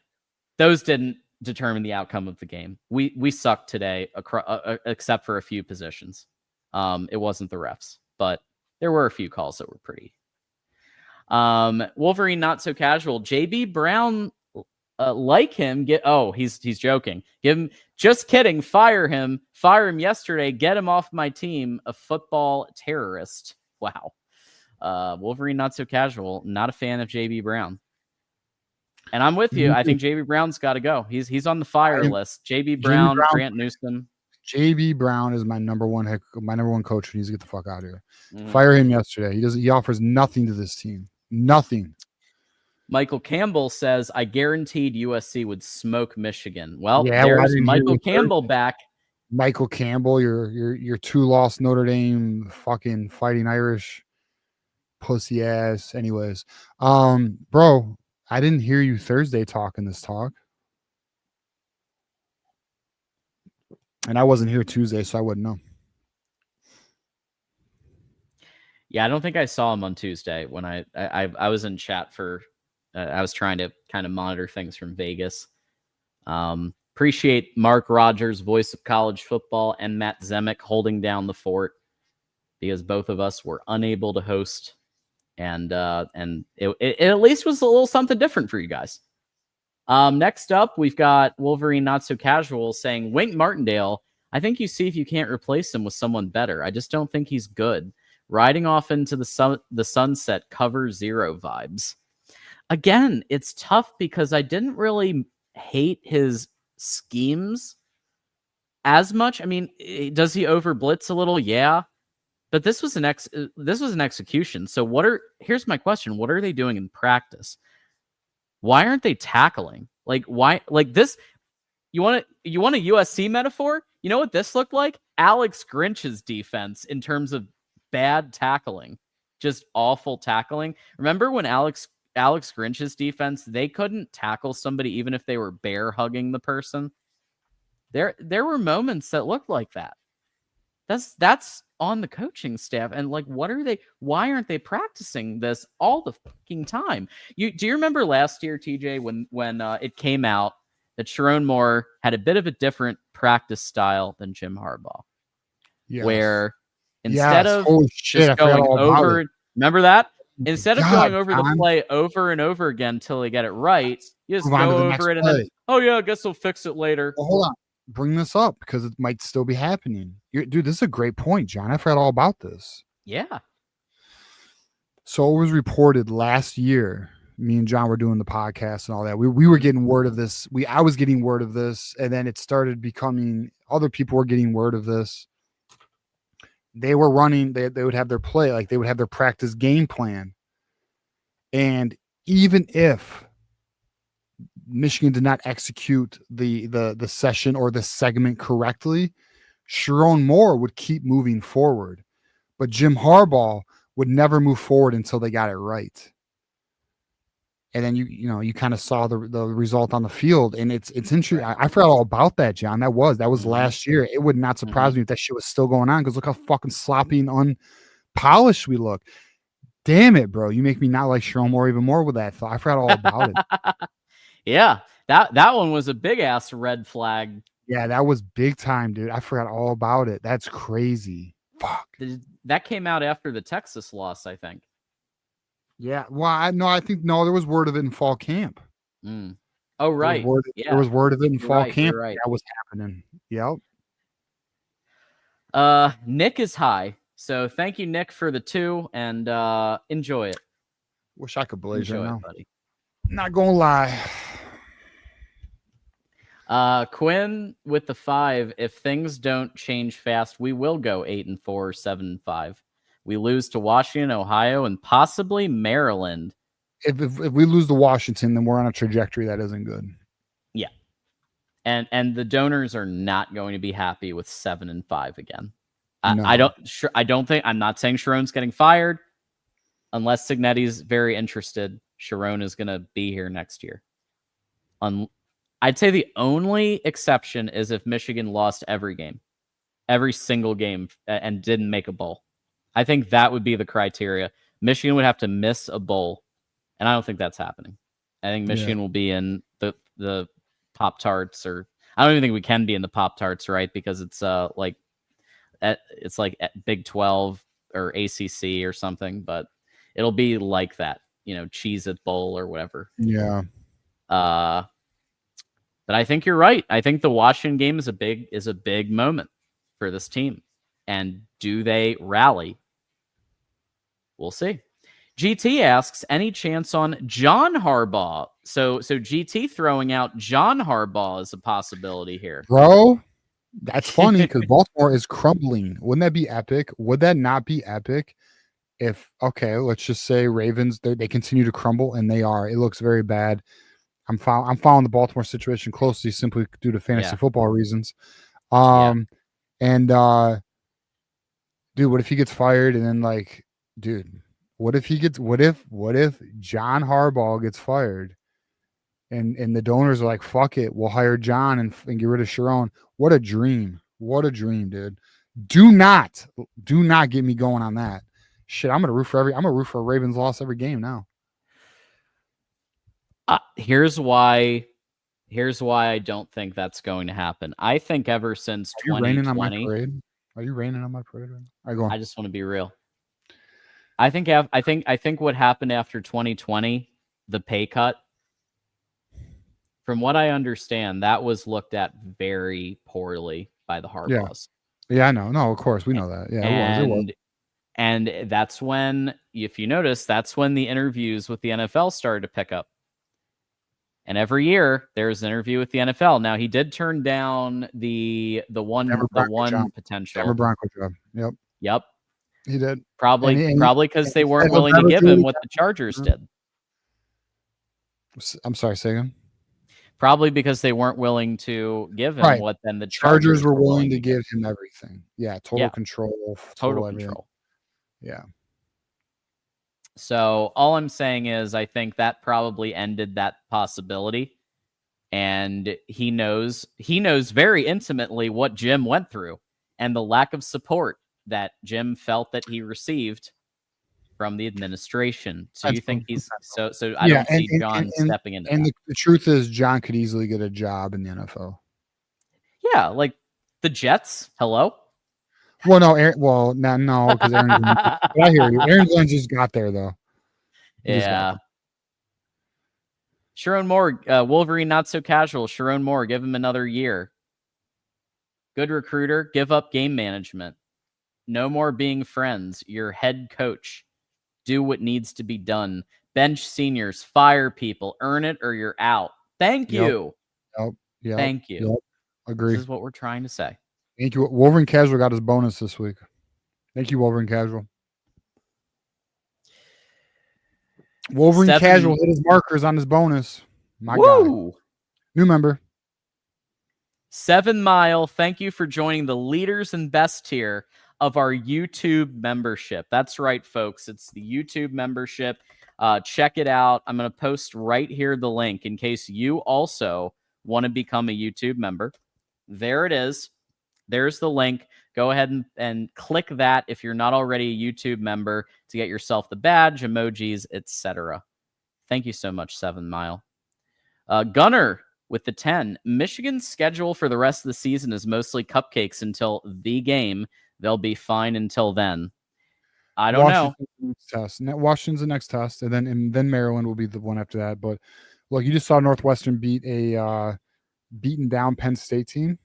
[SPEAKER 1] those didn't determine the outcome of the game. We sucked today, except for a few positions. It wasn't the refs, but there were a few calls that were pretty. Wolverine not so casual. JB Brown, like him. He's joking. Give him. Just kidding. Fire him. Fire him yesterday. Get him off my team. A football terrorist. Wow. Wolverine not so casual. Not a fan of JB Brown. And I'm with you. I think JB Brown's got to go. He's on the fire list. JB Brown, Grant Newsom.
[SPEAKER 2] JB Brown is my number one coach who needs to get the fuck out of here. Fire him yesterday. He offers nothing to this team. Nothing.
[SPEAKER 1] Michael Campbell says, I guaranteed USC would smoke Michigan. Well, there's Michael Campbell back.
[SPEAKER 2] Michael Campbell, your 2-loss Notre Dame fucking Fighting Irish pussy ass. Anyways, bro, I didn't hear you Thursday talking this talk. And I wasn't here Tuesday, so I wouldn't know.
[SPEAKER 1] Yeah, I don't think I saw him on Tuesday when I was in chat for I was trying to kind of monitor things from Vegas. Appreciate Mark Rogers, voice of college football, and Matt Zemek holding down the fort because both of us were unable to host, and it at least was a little something different for you guys. Next up, we've got Wolverine Not So Casual saying, Wink Martindale, I think you see if you can't replace him with someone better. I just don't think he's good. Riding off into the sunset, cover 0 vibes. Again, it's tough because I didn't really hate his schemes as much. I mean, does he over blitz a little? Yeah. But this was an execution. So here's my question. What are they doing in practice? Why aren't they tackling? Why this? You want a USC metaphor? You know what this looked like? Alex Grinch's defense in terms of bad tackling. Just awful tackling. Remember when Alex Grinch's defense, they couldn't tackle somebody even if they were bear hugging the person? There were moments that looked like that. That's on the coaching staff. And like, why aren't they practicing this all the fucking time? Do you remember last year, TJ, when it came out that Sharon Moore had a bit of a different practice style than Jim Harbaugh?
[SPEAKER 2] Yes.
[SPEAKER 1] Where instead of
[SPEAKER 2] holy shit,
[SPEAKER 1] just going over, remember that? Instead of going over the play over and over again till they get it right, you just go over it and then, oh yeah, I guess we'll fix it later.
[SPEAKER 2] Well, hold on. Bring this up because it might still be happening. Dude, this is a great point, John. I forgot all about this.
[SPEAKER 1] Yeah.
[SPEAKER 2] So it was reported last year. Me and John were doing the podcast and all that. We were getting word of this. I was getting word of this, and then it started becoming other people were getting word of this. They were running. They would have their play, like they would have their practice game plan, and even if Michigan did not execute the session or the segment correctly, Sharon Moore would keep moving forward, but Jim Harbaugh would never move forward until they got it right. And then you kind of saw the result on the field, and it's interesting. I forgot all about that, John. That was last year. It would not surprise me if that shit was still going on, because look how fucking sloppy and unpolished we look. Damn it, bro! You make me not like Sharon Moore even more with that thought. I forgot all about it.
[SPEAKER 1] Yeah, that one was a big ass red flag.
[SPEAKER 2] Yeah, that was big time, dude. I forgot all about it. That's crazy. Fuck.
[SPEAKER 1] That came out after the Texas loss, I think.
[SPEAKER 2] Yeah. Well, I think there was word of it in fall camp.
[SPEAKER 1] Oh, right.
[SPEAKER 2] There was word of it in fall camp. Right. That was happening. Yep.
[SPEAKER 1] Nick is high. So thank you, Nick, for the 2, and enjoy it.
[SPEAKER 2] Wish I could blaze right now,
[SPEAKER 1] buddy.
[SPEAKER 2] Not gonna lie.
[SPEAKER 1] Quinn with the 5. If things don't change fast, we will go 8-4, 7-5. We lose to Washington, Ohio, and possibly Maryland.
[SPEAKER 2] If we lose to Washington, then we're on a trajectory that isn't good.
[SPEAKER 1] Yeah, and the donors are not going to be happy with 7-5 again.
[SPEAKER 2] No.
[SPEAKER 1] I don't think. I'm not saying Sharon's getting fired, unless Signetti's very interested. Sharon is going to be here next year. I'd say the only exception is if Michigan lost every single game, and didn't make a bowl. I think that would be the criteria. Michigan would have to miss a bowl, and I don't think that's happening. I think Michigan will be in the Pop-Tarts, or I don't even think we can be in the Pop-Tarts, right? Because it's like Big 12 or ACC or something, but it'll be like that, Cheez-It Bowl or whatever.
[SPEAKER 2] Yeah.
[SPEAKER 1] But I think you're right. I think the Washington game is a big moment for this team. And do they rally? We'll see. GT asks, any chance on John Harbaugh? So GT throwing out John Harbaugh as a possibility here.
[SPEAKER 2] Bro, that's funny because Baltimore is crumbling. Wouldn't that be epic? Would that not be epic if, okay, let's just say Ravens, they continue to crumble, and they are. It looks very bad. I'm following the Baltimore situation closely simply due to fantasy football reasons. And dude, what if he gets fired and then dude, what if John Harbaugh gets fired and the donors are like, fuck it, we'll hire John and get rid of Sharon. What a dream. What a dream, dude. Do not get me going on that. Shit, I'm gonna root for a Ravens loss every game now.
[SPEAKER 1] Here's why I don't think that's going to happen. I think ever since 2020,
[SPEAKER 2] are you raining on my parade right now? All right, go on.
[SPEAKER 1] I just want to be real. I think what happened after 2020, the pay cut, from what I understand, that was looked at very poorly by the Harbaughs.
[SPEAKER 2] Yeah, I know. No, of course we know that. Yeah, it was.
[SPEAKER 1] And that's when, if you notice, that's when the interviews with the NFL started to pick up. And every year there's an interview with the NFL. Now he did turn down the one potential
[SPEAKER 2] Denver Bronco job.
[SPEAKER 1] Yep.
[SPEAKER 2] He did.
[SPEAKER 1] Probably because they weren't willing to give him what the Chargers did.
[SPEAKER 2] I'm sorry, say again.
[SPEAKER 1] Probably because they weren't willing to give him what then the Chargers
[SPEAKER 2] were willing to give him everything. Yeah, total control.
[SPEAKER 1] Total control.
[SPEAKER 2] Yeah.
[SPEAKER 1] So all I'm saying is I think that probably ended that possibility. And he knows very intimately what Jim went through. and the lack of support that Jim felt that he received from the administration. So you think he's so I don't see John stepping into that.
[SPEAKER 2] The truth is John could easily get a job in the NFL.
[SPEAKER 1] Yeah, like the Jets. Hello?
[SPEAKER 2] Well, no, no, because Aaron Glenn, I hear you. Aaron Glenn just got there though.
[SPEAKER 1] Yeah. Sharon Moore, Wolverine not so casual. Sharon Moore, give him another year. Good recruiter, give up game management. No more being friends. Your head coach. Do what needs to be done. Bench seniors, fire people, earn it or you're out. Thank you.
[SPEAKER 2] Yep.
[SPEAKER 1] Thank you.
[SPEAKER 2] Yep. Agree.
[SPEAKER 1] This is what we're trying to say.
[SPEAKER 2] Thank you. Wolverine Casual got his bonus this week. Thank you, Wolverine Casual. Wolverine Casual hit his markers on his bonus. My guy. New member.
[SPEAKER 1] 7 Mile, thank you for joining the leaders and best tier of our YouTube membership. That's right, folks. It's the YouTube membership. Check it out. I'm going to post right here the link in case you also want to become a YouTube member. There it is. There's the link. Go ahead and click that if you're not already a YouTube member to get yourself the badge, emojis, etc. Thank you so much, 7 Mile. Gunner with the 10. Michigan's schedule for the rest of the season is mostly cupcakes until the game. They'll be fine until then. I don't know.
[SPEAKER 2] Washington's the next test, and then Maryland will be the one after that. But look, you just saw Northwestern beat a beaten down Penn State team.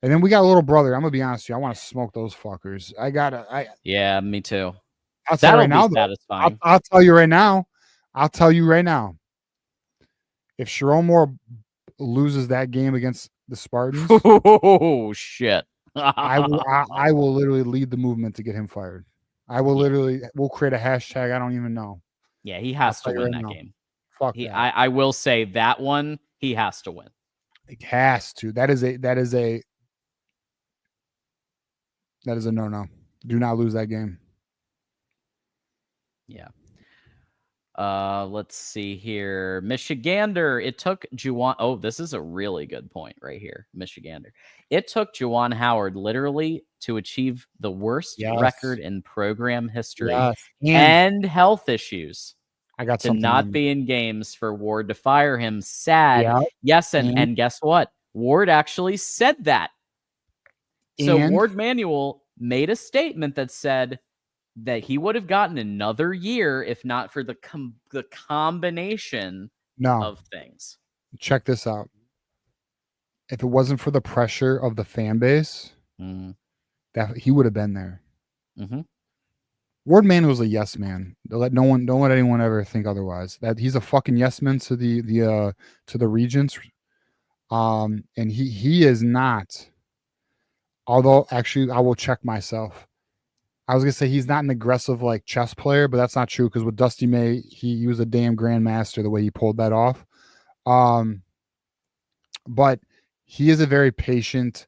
[SPEAKER 2] And then we got a little brother. I'm gonna be honest with you. I want to smoke those fuckers.
[SPEAKER 1] Yeah, me too.
[SPEAKER 2] I'll tell you right now, satisfying. I'll tell you right now. I'll tell you right now. If Sharon Moore loses that game against the Spartans,
[SPEAKER 1] oh shit!
[SPEAKER 2] I will literally lead the movement to get him fired. We'll create a hashtag. I don't even know.
[SPEAKER 1] Yeah, he has to win that game.
[SPEAKER 2] Fuck that.
[SPEAKER 1] I will say that one he has to win.
[SPEAKER 2] It has to. That is a no. Do not lose that game.
[SPEAKER 1] Yeah. Let's see here. Michigander. It took Juwan. Oh, this is a really good point right here. Michigander. It took Juwan Howard literally to achieve the worst record in program history and health issues.
[SPEAKER 2] I got
[SPEAKER 1] to not be in games for Ward to fire him. Sad.
[SPEAKER 2] Yep.
[SPEAKER 1] Yes, and guess what? Ward actually said that. So Ward Manuel made a statement that said that he would have gotten another year if not for the combination of things.
[SPEAKER 2] Check this out. If it wasn't for the pressure of the fan base, that he would have been there. Ward Manuel's a yes man. Don't let anyone ever think otherwise. That he's a fucking yes man to the Regents. And he is not. Although actually, I will check myself. I was gonna say he's not an aggressive like chess player, but that's not true because with Dusty May, he was a damn grandmaster the way he pulled that off. But he is a very patient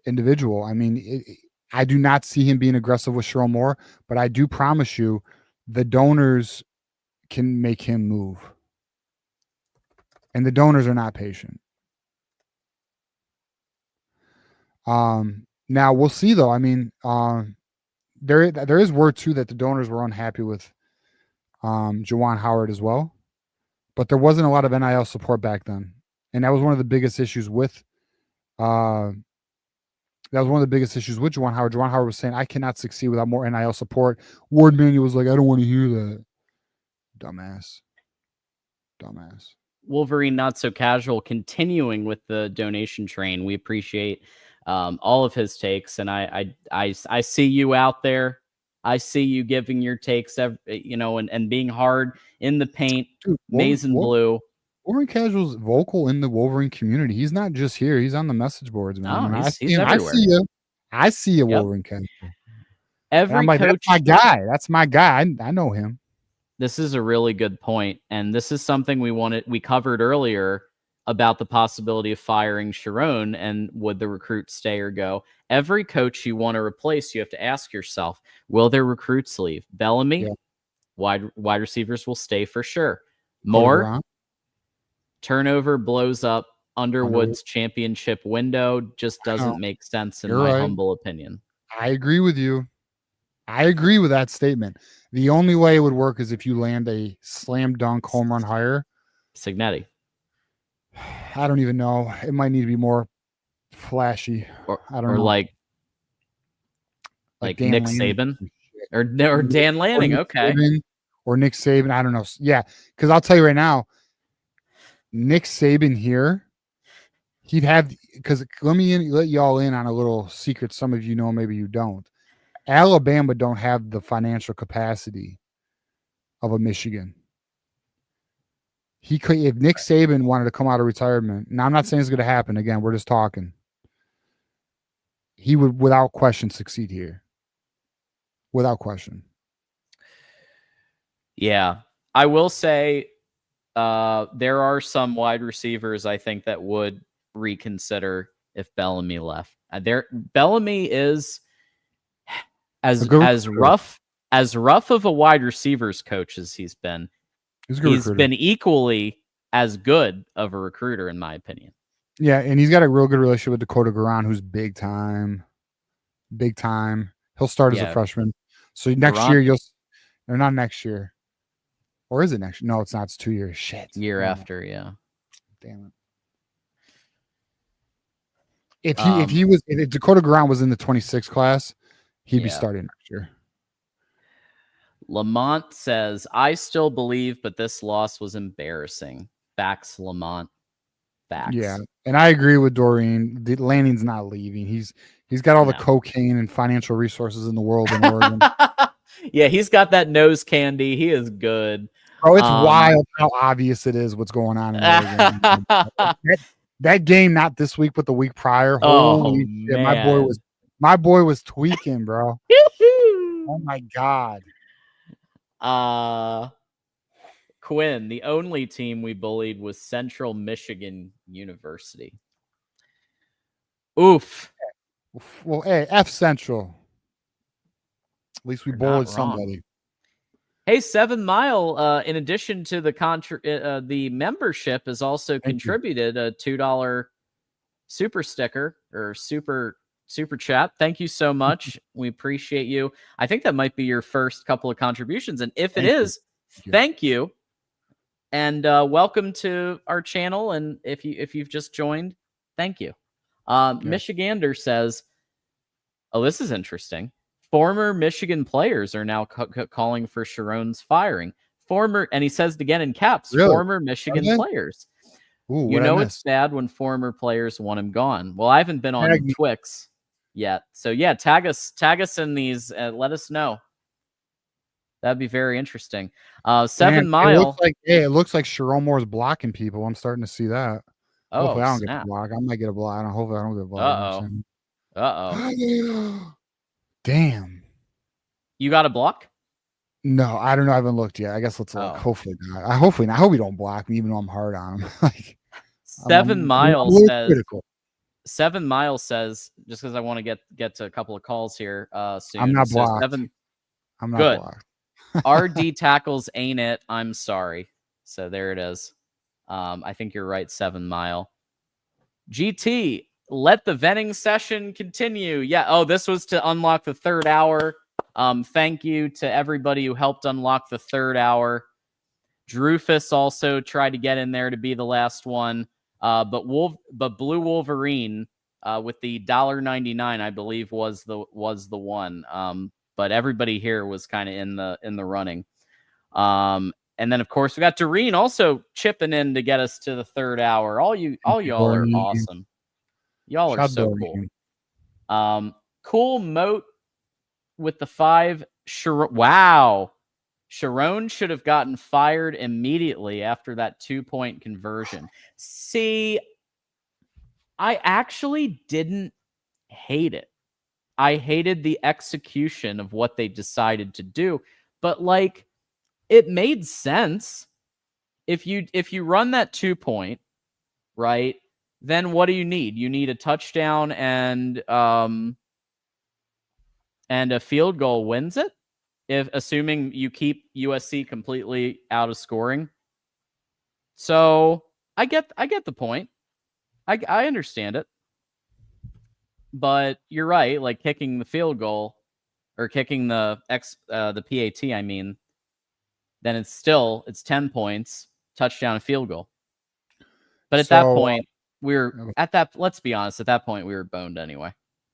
[SPEAKER 2] individual. I mean, I do not see him being aggressive with Sharon Moore, but I do promise you, the donors can make him move, and the donors are not patient. Now we'll see though. I mean, there is word too that the donors were unhappy with Juwan Howard as well, but there wasn't a lot of NIL support back then, and that was one of the biggest issues with Juwan Howard. Juwan Howard was saying, "I cannot succeed without more NIL support." Ward Manuel was like, "I don't want to hear that." Dumbass.
[SPEAKER 1] Wolverine not so casual. Continuing with the donation train, we appreciate all of his takes, and I see you out there. I see you giving your takes, and being hard in the paint. Dude, maize and blue.
[SPEAKER 2] Wolverine Casual's vocal in the Wolverine community. He's not just here; he's on the message boards, man.
[SPEAKER 1] Oh, he's everywhere.
[SPEAKER 2] I see you, Wolverine Casual.
[SPEAKER 1] I'm like,
[SPEAKER 2] that's my guy. That's my guy. I know him.
[SPEAKER 1] This is a really good point, and this is something we covered earlier about the possibility of firing Sharon and would the recruit stay or go. Every coach you want to replace, you have to ask yourself, will their recruits leave? Bellamy, wide receivers will stay for sure. Moore, turnover blows up Underwood's championship window just doesn't make sense in
[SPEAKER 2] You're
[SPEAKER 1] my
[SPEAKER 2] right.
[SPEAKER 1] humble opinion.
[SPEAKER 2] I agree with you. I agree with that statement. The only way it would work is if you land a slam dunk home run hire.
[SPEAKER 1] Signetti.
[SPEAKER 2] I don't even know. It might need to be more flashy. I don't
[SPEAKER 1] or
[SPEAKER 2] know.
[SPEAKER 1] like
[SPEAKER 2] Dan
[SPEAKER 1] Nick
[SPEAKER 2] Lanning.
[SPEAKER 1] Saban or Dan Lanning. Okay.
[SPEAKER 2] Or Nick Saban. I don't know. Yeah. Because I'll tell you right now, Nick Saban here, he'd have, because let y'all in on a little secret. Some of you know, maybe you don't. Alabama don't have the financial capacity of a Michigan. He could, if Nick Saban wanted to come out of retirement. Now, I'm not saying it's going to happen. Again, we're just talking. He would, without question, succeed here. Without question.
[SPEAKER 1] Yeah, I will say there are some wide receivers I think that would reconsider if Bellamy left. Bellamy is as rough of a wide receivers coach as he's been. He's been equally as good of a recruiter, in my opinion.
[SPEAKER 2] Yeah, and he's got a real good relationship with Dakota Garan, who's big time. Big time. He'll start as a freshman. So next year or not next year. Or is it next year? No, it's not. It's 2 years. Shit.
[SPEAKER 1] Year after, yeah.
[SPEAKER 2] Damn it. If Dakota Garan was in the 26 class, he'd be starting next year.
[SPEAKER 1] Lamont says, I still believe, but this loss was embarrassing. Facts, Lamont. Facts.
[SPEAKER 2] Yeah. And I agree with Doreen. Lanning's not leaving. He's got all the cocaine and financial resources in the world in Oregon.
[SPEAKER 1] Yeah, he's got that nose candy. He is good.
[SPEAKER 2] Oh, it's wild how obvious it is what's going on in Oregon. that game, not this week, but the week prior. Holy shit, my boy was tweaking, bro. Oh my God.
[SPEAKER 1] Quinn, the only team we bullied was Central Michigan University. Oof.
[SPEAKER 2] Well, hey, F Central. At least we bullied somebody.
[SPEAKER 1] Hey, 7 Mile, in addition to the membership, has also contributed a $2 super sticker or super chat. Thank you so much. We appreciate you. I think that might be your first couple of contributions. And if it is, thank you. And welcome to our channel. And if you've just joined, thank you. Michigander says, oh, this is interesting. Former Michigan players are now calling for Sharon's firing. And he says it again in caps, former Michigan players.
[SPEAKER 2] Ooh,
[SPEAKER 1] you know it's bad when former players want him gone. Well, I haven't been on Twix yet. So yeah, tag us in these and let us know. That'd be very interesting. 7 Mile.
[SPEAKER 2] It looks like Sharon Moore's blocking people. I'm starting to see that.
[SPEAKER 1] Oh,
[SPEAKER 2] hopefully I don't get a block. I might get a block. Hopefully I don't get a block.
[SPEAKER 1] Uh-oh.
[SPEAKER 2] Damn.
[SPEAKER 1] You got a block?
[SPEAKER 2] No, I don't know. I haven't looked yet. I guess let's look. Hopefully not. I hope he don't block me, even though I'm hard on him.
[SPEAKER 1] 7 Mile says. Critical. 7 Mile says, just because I want to get to a couple of calls here soon.
[SPEAKER 2] I'm not blocked. I'm not blocked.
[SPEAKER 1] RD tackles ain't it. I'm sorry. So there it is. I think you're right, 7 Mile. GT, let the venting session continue. Yeah. Oh, this was to unlock the 3rd hour. Thank you to everybody who helped unlock the 3rd hour. Drufus also tried to get in there to be the last one. But Blue Wolverine with the $1.99, I believe, was the one. But everybody here was kind of in the running. And then of course we got Doreen also chipping in to get us to the 3rd hour. All y'all are awesome. Y'all are so cool. Cool Moat with the 5. Wow. Sharon should have gotten fired immediately after that 2-point conversion. See, I actually didn't hate it. I hated the execution of what they decided to do, but it made sense. If you run that 2-point, right, then what do you need? You need a touchdown and a field goal wins it. If assuming you keep USC completely out of scoring. So I get the point. I understand it. But you're right, like kicking the field goal or kicking the PAT, I mean, then it's 10 points, touchdown, and field goal. But at that point, let's be honest, at that point we were boned anyway.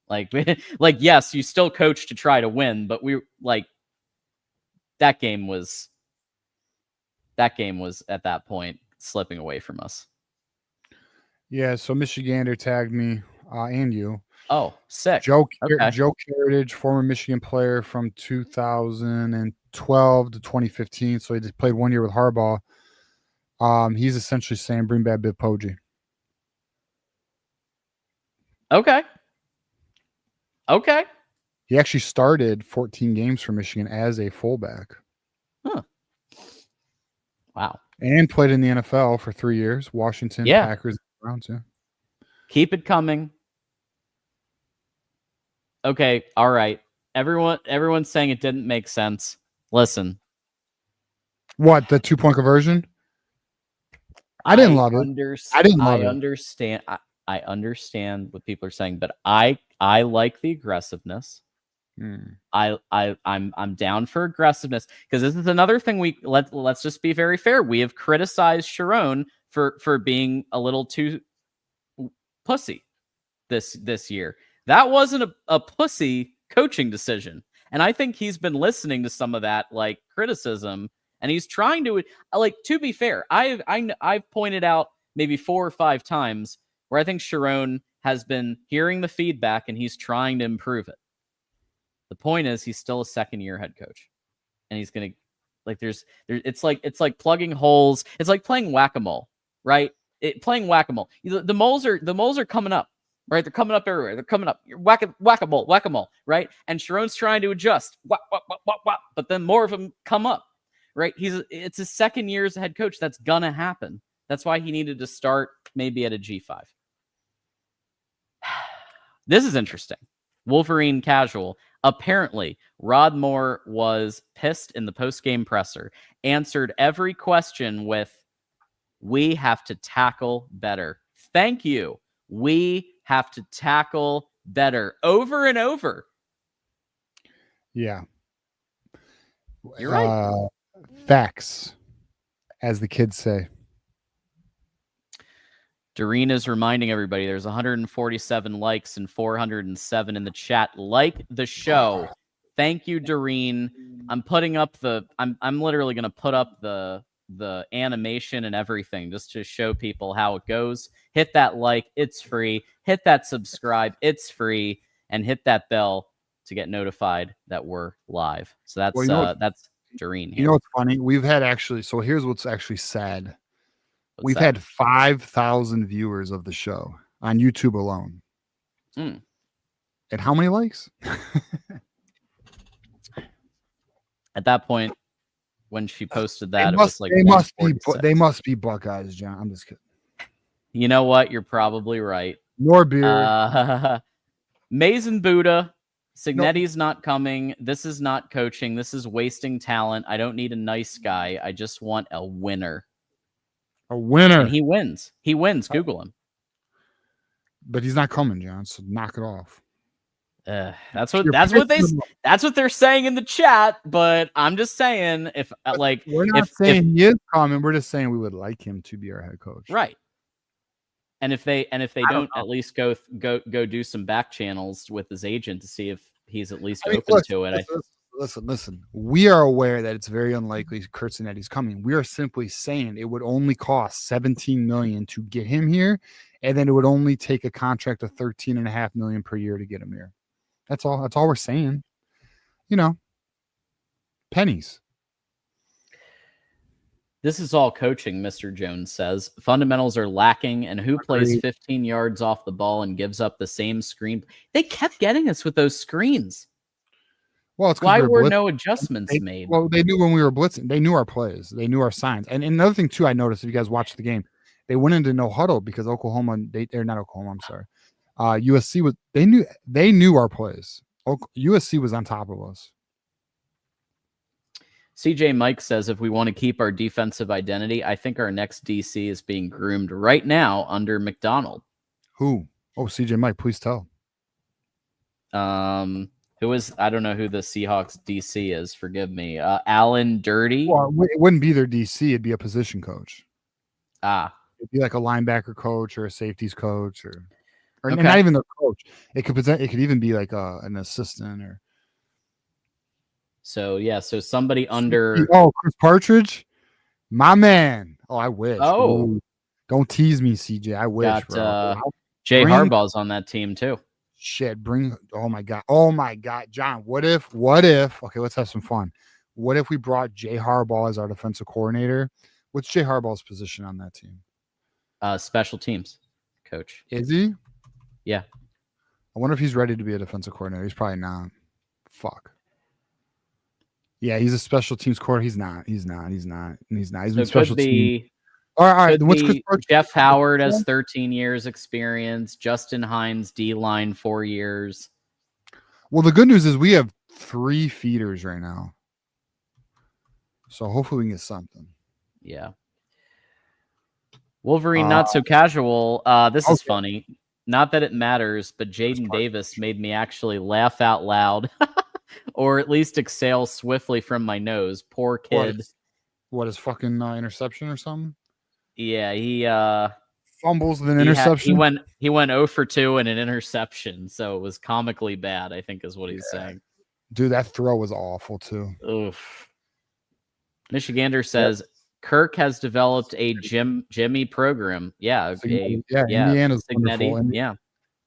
[SPEAKER 1] Like yes, you still coach to try to win, but that game was at that point slipping away from us.
[SPEAKER 2] Yeah, so Michigander tagged me and you.
[SPEAKER 1] Oh, sick.
[SPEAKER 2] Joe Heritage, former Michigan player from 2012 to 2015. So he just played 1 year with Harbaugh. He's essentially saying bring back Biv Poggi.
[SPEAKER 1] Okay.
[SPEAKER 2] He actually started 14 games for Michigan as a fullback.
[SPEAKER 1] Huh. Wow.
[SPEAKER 2] And played in the NFL for 3 years. Washington, Packers, Browns, yeah.
[SPEAKER 1] Keep it coming. Okay, all right. Everyone's saying it didn't make sense. Listen.
[SPEAKER 2] What, the 2-point conversion? I didn't love it. I didn't love it.
[SPEAKER 1] I understand what people are saying, but I like the aggressiveness. I'm down for aggressiveness because this is another thing let's just be very fair. We have criticized Sharon for being a little too pussy this year. That wasn't a pussy coaching decision. And I think he's been listening to some of that like criticism, and he's trying to to be fair. I've pointed out maybe 4 or 5 times where I think Sharon has been hearing the feedback and he's trying to improve it. The point is he's still a second-year head coach. And he's going to it's like plugging holes. It's like playing whack-a-mole, right? Playing whack-a-mole. The moles are coming up. Right, they're coming up everywhere. They're coming up. You're whack-a-mole, right? And Sharon's trying to adjust, but then more of them come up, right? It's his second year as a head coach. That's gonna happen. That's why he needed to start maybe at a G5. This is interesting. Wolverine casual. Apparently, Rod Moore was pissed in the post-game presser. Answered every question with, "We have to tackle better." Thank you. We have to tackle better over and over.
[SPEAKER 2] Yeah.
[SPEAKER 1] You're right.
[SPEAKER 2] Facts, as the kids say.
[SPEAKER 1] Doreen is reminding everybody there's 147 likes and 407 in the chat. Like the show. Thank you, Doreen. I'm putting up I'm literally going to put up the animation and everything just to show people how it goes. Hit that like, it's free. Hit that subscribe, it's free, and hit that bell to get notified that we're live. So that's Doreen here.
[SPEAKER 2] You know what's funny? We've had so here's what's actually sad. We've had 5,000 viewers of the show on YouTube alone. And how many likes?
[SPEAKER 1] At that point, when she posted that,
[SPEAKER 2] they must be Buckeyes, John. I'm just kidding.
[SPEAKER 1] You know what? You're probably right.
[SPEAKER 2] Nor beer.
[SPEAKER 1] Mason Buddha. Signetti's not coming. This is not coaching. This is wasting talent. I don't need a nice guy. I just want a winner.
[SPEAKER 2] A winner.
[SPEAKER 1] And he wins. Google him.
[SPEAKER 2] But he's not coming, John. So knock it off.
[SPEAKER 1] That's what they're saying in the chat. But I'm just saying,
[SPEAKER 2] we're not saying he is coming. We're just saying we would like him to be our head coach,
[SPEAKER 1] right? And if they don't at least go do some back channels with his agent to see if he's at least open to it.
[SPEAKER 2] Listen. We are aware that it's very unlikely Curt Signetti's coming. We are simply saying it would only cost $17 million to get him here, and then it would only take a contract of $13.5 million per year to get him here. That's all we're saying. Pennies.
[SPEAKER 1] This is all coaching, Mr. Jones says. Fundamentals are lacking, and who plays 15 yards off the ball and gives up the same screen? They kept getting us with those screens.
[SPEAKER 2] Well, it's
[SPEAKER 1] why were no adjustments made?
[SPEAKER 2] Well, they knew when we were blitzing. They knew our plays. They knew our signs. And another thing, too, I noticed, if you guys watched the game, they went into no huddle because Oklahoma, they're not Oklahoma, I'm sorry. USC was, they knew our plays. USC was on top of us.
[SPEAKER 1] CJ Mike says, if we want to keep our defensive identity, I think our next DC is being groomed right now under McDonald.
[SPEAKER 2] Who? Oh, CJ Mike, please tell.
[SPEAKER 1] Who is? I don't know who the Seahawks DC is. Forgive me. Alan Dirty.
[SPEAKER 2] Well, it wouldn't be their DC. It'd be a position coach. It'd be like a linebacker coach or a safeties coach, or
[SPEAKER 1] Okay.
[SPEAKER 2] not even the coach. It could even be like an assistant or.
[SPEAKER 1] So yeah, so somebody under.
[SPEAKER 2] Oh, Chris Partridge, my man. Oh, I wish.
[SPEAKER 1] Oh.
[SPEAKER 2] Ooh, don't tease me, CJ. I wish,
[SPEAKER 1] Got
[SPEAKER 2] bro.
[SPEAKER 1] Jay Harbaugh's on that team too.
[SPEAKER 2] Shit, oh my god, John. What if? Okay, let's have some fun. What if we brought Jay Harbaugh as our defensive coordinator? What's Jay Harbaugh's position on that team?
[SPEAKER 1] Special teams coach.
[SPEAKER 2] Is he?
[SPEAKER 1] Yeah.
[SPEAKER 2] I wonder if he's ready to be a defensive coordinator. He's probably not. Fuck. Yeah, he's a special teams coordinator. He's not. He's been special teams. All right. What's Chris Partridge?
[SPEAKER 1] Jeff Howard has 13 years experience. Justin Hines, D-line, 4 years.
[SPEAKER 2] Well, the good news is we have 3 feeders right now. So hopefully we can get something.
[SPEAKER 1] Yeah. Wolverine, not so casual. This is funny. Not that it matters, but Jaden Davis made me actually laugh out loud or at least exhale swiftly from my nose. Poor kid.
[SPEAKER 2] What is fucking interception or something?
[SPEAKER 1] Yeah, he
[SPEAKER 2] fumbles with an interception.
[SPEAKER 1] He went 0 for 2 and an interception, so it was comically bad, I think is what he's saying.
[SPEAKER 2] Dude, that throw was awful too.
[SPEAKER 1] Oof. Michigander says Kirk has developed a Jimmy program. Yeah,
[SPEAKER 2] Indiana's wonderful.
[SPEAKER 1] Yeah.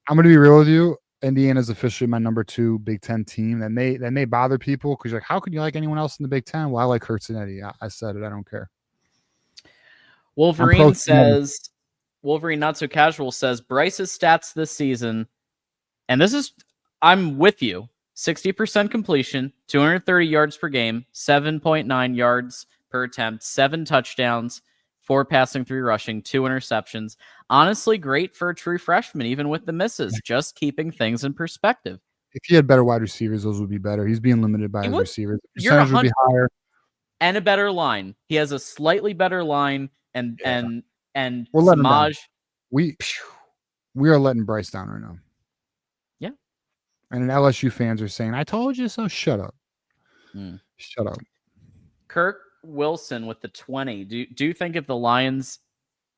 [SPEAKER 2] I'm gonna be real with you. Indiana's officially my number 2 Big Ten team. That may bother people because you're like, how can you like anyone else in the Big Ten? Well, I like Cincinnati. I said it. I don't care.
[SPEAKER 1] Wolverine says, Wolverine Not So Casual says, Bryce's stats this season, and I'm with you, 60% completion, 230 yards per game, 7.9 yards per attempt, 7 touchdowns, 4 passing, 3 rushing, 2 interceptions. Honestly, great for a true freshman, even with the misses, just keeping things in perspective.
[SPEAKER 2] If he had better wide receivers, those would be better. He's being limited by his receivers. The percentage would be higher.
[SPEAKER 1] And a better line. He has a slightly better line. And
[SPEAKER 2] we're letting
[SPEAKER 1] Samaj,
[SPEAKER 2] we are letting Bryce down right now.
[SPEAKER 1] Yeah.
[SPEAKER 2] And LSU fans are saying, I told you so. Shut up. Shut up.
[SPEAKER 1] Kirk Wilson with the 20. Do you think if the Lions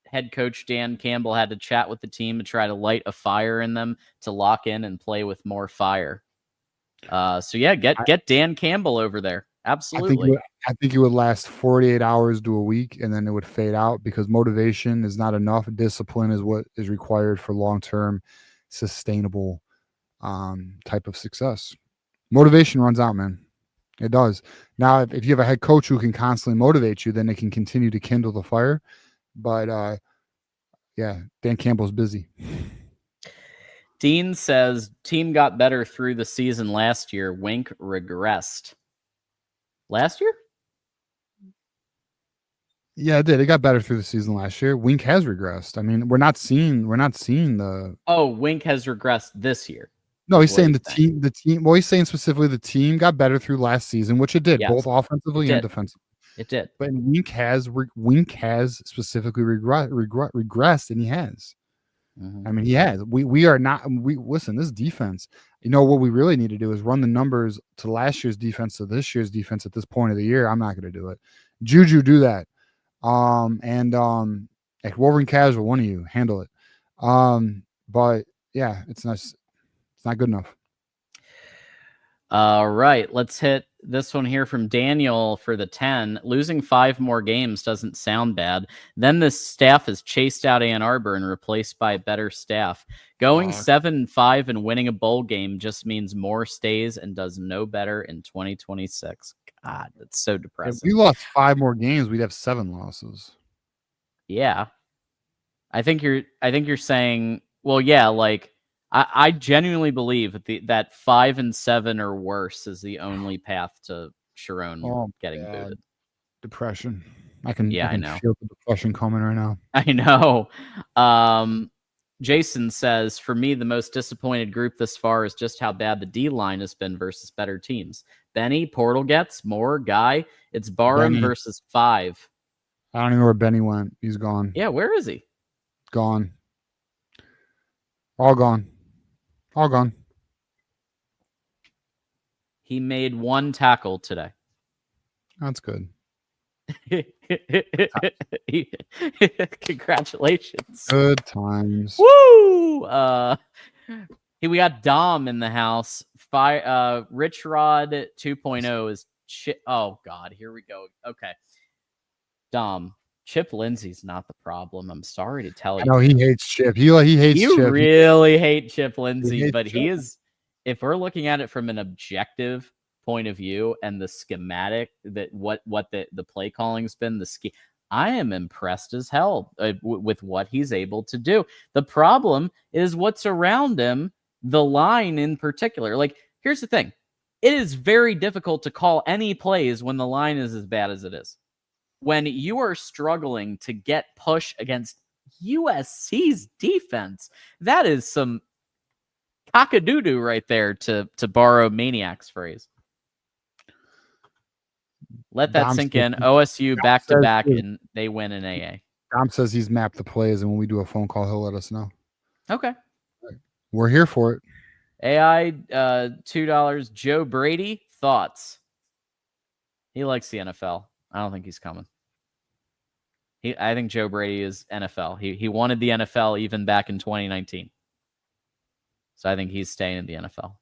[SPEAKER 1] head coach Dan Campbell had to chat with the team to try to light a fire in them to lock in and play with more fire? Get Dan Campbell over there. Absolutely.
[SPEAKER 2] I think it would last 48 hours to a week, and then it would fade out because motivation is not enough. Discipline is what is required for long-term, sustainable type of success. Motivation runs out, man. It does. Now, if you have a head coach who can constantly motivate you, then it can continue to kindle the fire. But, Dan Campbell's busy.
[SPEAKER 1] Dean says, team got better through the season last year. Wink regressed. Last year?
[SPEAKER 2] Yeah, it did. It got better through the season last year. Wink has regressed. I mean, we're not seeing the.
[SPEAKER 1] Oh, Wink has regressed this year.
[SPEAKER 2] No, he's saying the team. Well, he's saying specifically the team got better through last season, which it did, both offensively and defensively.
[SPEAKER 1] It did.
[SPEAKER 2] But Wink has specifically regressed, and he has. I mean, he has. We are not. Listen. This defense. You know what we really need to do is run the numbers to last year's defense to this year's defense at this point of the year. I'm not going to do it. Juju, do that. Like Wolverine Casual, one of you handle it. But yeah, it's not good enough.
[SPEAKER 1] All right, let's hit this one here from Daniel for the 10. Losing 5 more games doesn't sound bad. Then this staff is chased out Ann Arbor and replaced by better staff. Going 7-5 and winning a bowl game just means more stays and does no better in 2026. God, that's so depressing.
[SPEAKER 2] If we lost 5 more games, we'd have 7 losses.
[SPEAKER 1] Yeah. I think you're saying, well, yeah, like I genuinely believe that 5 and 7 or worse is the only path to Sharon getting booted.
[SPEAKER 2] Depression. I can
[SPEAKER 1] know.
[SPEAKER 2] Feel the depression coming right now.
[SPEAKER 1] I know. Jason says, for me, the most disappointed group this far is just how bad the D-line has been versus better teams. Benny, Portal gets, Moore, Guy. It's Barham versus 5.
[SPEAKER 2] I don't even know where Benny went. He's gone.
[SPEAKER 1] Yeah, where is he?
[SPEAKER 2] Gone. All gone. All gone.
[SPEAKER 1] He made 1 tackle today.
[SPEAKER 2] That's good.
[SPEAKER 1] Congratulations.
[SPEAKER 2] Good times.
[SPEAKER 1] Woo! Hey, we got Dom in the house. Rich Rod 2.0 is oh God, here we go. Okay. Dom, Chip Lindsey's not the problem. I'm sorry to tell you.
[SPEAKER 2] No, he hates Chip. He hates
[SPEAKER 1] You
[SPEAKER 2] Chip.
[SPEAKER 1] really hate Chip Lindsey, but
[SPEAKER 2] Chip.
[SPEAKER 1] he is, if we're looking at it from an objective point of view and the schematic that what the play calling's been, I am impressed as hell with what he's able to do. The problem is what's around him, the line in particular. Like, here's the thing. It is very difficult to call any plays when the line is as bad as it is. When you are struggling to get push against USC's defense, that is some cock-a-doodoo right there, to borrow Maniac's phrase. Let that sink in. OSU back-to-back, and they win an AA.
[SPEAKER 2] Dom says he's mapped the plays, and when we do a phone call, he'll let us know.
[SPEAKER 1] Okay.
[SPEAKER 2] We're here for it.
[SPEAKER 1] AI, $2. Joe Brady, thoughts? He likes the NFL. I don't think he's coming. I think Joe Brady is NFL. He wanted the NFL even back in 2019. So I think he's staying in the NFL.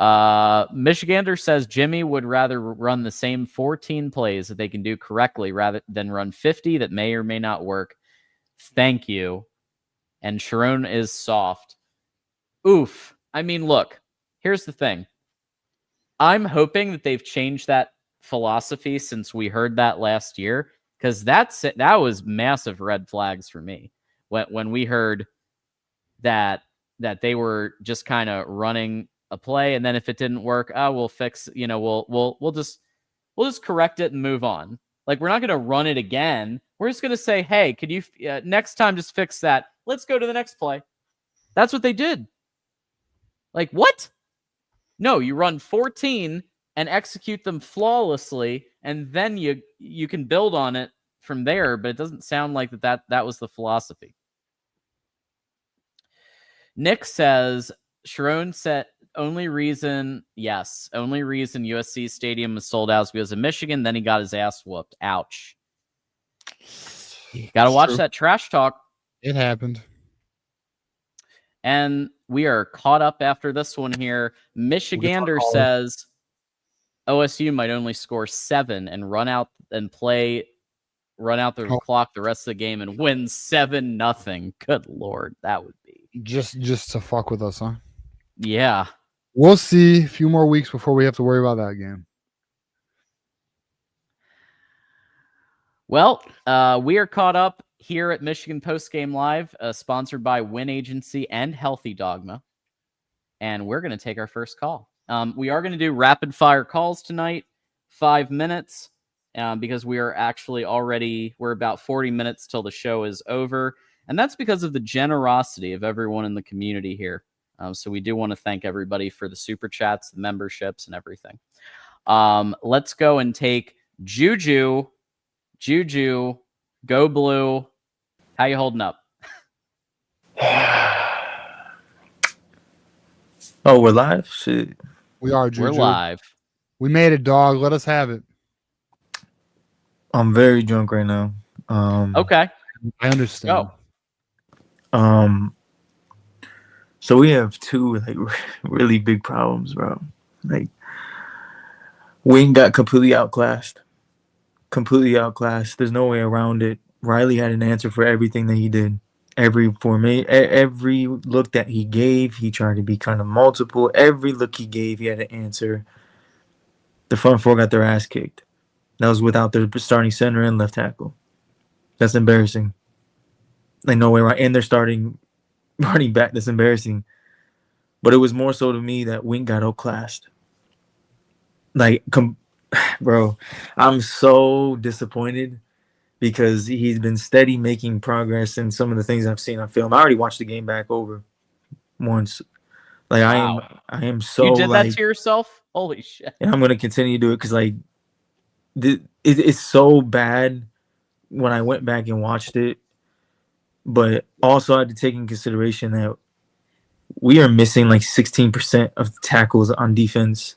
[SPEAKER 1] Michigander says Jimmy would rather run the same 14 plays that they can do correctly rather than run 50 that may or may not work. Thank you. And Sharon is soft. Oof. I mean, look, here's the thing. I'm hoping that they've changed that philosophy since we heard that last year, because that was massive red flags for me when we heard that they were just kind of running a play, and then if it didn't work, we'll fix, we'll just correct it and move on. Like, we're not going to run it again. We're just going to say, hey, could you next time just fix that? Let's go to the next play. That's what they did. Like, what? No, you run 14 and execute them flawlessly, and then you can build on it from there, but it doesn't sound like that was the philosophy. Nick says, Sharon said, only reason USC Stadium was sold out is because of Michigan. Then he got his ass whooped. Ouch. Got to watch that trash talk.
[SPEAKER 2] It happened.
[SPEAKER 1] And we are caught up after this one here. Michigander says OSU might only score 7 and run out the clock the rest of the game and win 7-0. Good Lord, that would be
[SPEAKER 2] just to fuck with us, huh?
[SPEAKER 1] Yeah.
[SPEAKER 2] We'll see. A few more weeks before we have to worry about that game.
[SPEAKER 1] Well, we are caught up here at Michigan Postgame Live, sponsored by Win Agency and Healthy Dogma. And we're going to take our first call. We are going to do rapid fire calls tonight, 5 minutes, because we are actually we're about 40 minutes till the show is over. And that's because of the generosity of everyone in the community here. So we do want to thank everybody for the super chats, the memberships, and everything. Let's go and take Juju, go blue. How you holding up?
[SPEAKER 4] Oh, we're live? Shit.
[SPEAKER 2] We are, Juju.
[SPEAKER 1] We're live.
[SPEAKER 2] We made it, dog. Let us have it.
[SPEAKER 4] I'm very drunk right now.
[SPEAKER 1] Okay.
[SPEAKER 2] I understand.
[SPEAKER 1] Go.
[SPEAKER 4] So we have 2 really big problems, bro. Like, Wing got completely outclassed. There's no way around it. Riley had an answer for everything that he did. Every look that he gave, he tried to be kind of multiple. Every look he gave, he had an answer. The front 4 got their ass kicked. That was without their starting center and left tackle. That's embarrassing. Like, no way around. And they're starting running back. That's embarrassing. But it was more so to me that Wing got outclassed. Like, bro, I'm so disappointed because he's been steady making progress in some of the things I've seen on film. I already watched the game back over once. Like, wow. I am so.
[SPEAKER 1] You did that to yourself? Holy shit!
[SPEAKER 4] And I'm gonna continue to do it because it's so bad when I went back and watched it. But also I had to take in consideration that we are missing like 16% of tackles on defense.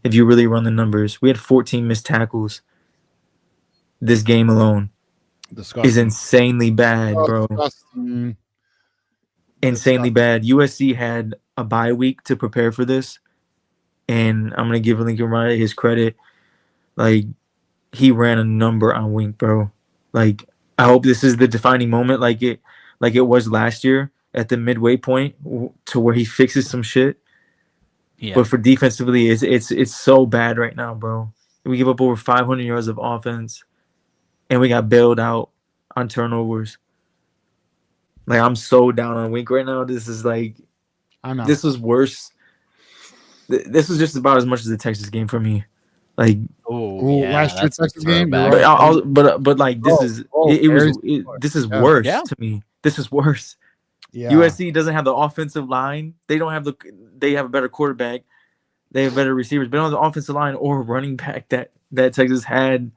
[SPEAKER 4] If you really run the numbers, we had 14 missed tackles. This game alone is insanely bad, bro.
[SPEAKER 2] Disgusting.
[SPEAKER 4] Insanely bad. USC had a bye week to prepare for this, and I'm gonna give Lincoln Riley his credit. Like, he ran a number on Wink, bro. Like, I hope this is the defining moment, like it was last year at the midway point, to where he fixes some shit.
[SPEAKER 1] Yeah.
[SPEAKER 4] But for defensively, it's so bad right now, bro. We give up over 500 yards of offense, and we got bailed out on turnovers. Like, I'm so down on Wink right now. This is like,
[SPEAKER 2] I know.
[SPEAKER 4] this was worse. This was just about as much as the Texas game for me. Like,
[SPEAKER 2] last year's Texas game.
[SPEAKER 4] But like, this is worse
[SPEAKER 1] Yeah.
[SPEAKER 4] to me. This is worse.
[SPEAKER 2] Yeah.
[SPEAKER 4] USC doesn't have the offensive line. They don't have they have a better quarterback. They have better receivers, but on the offensive line or running back that Texas had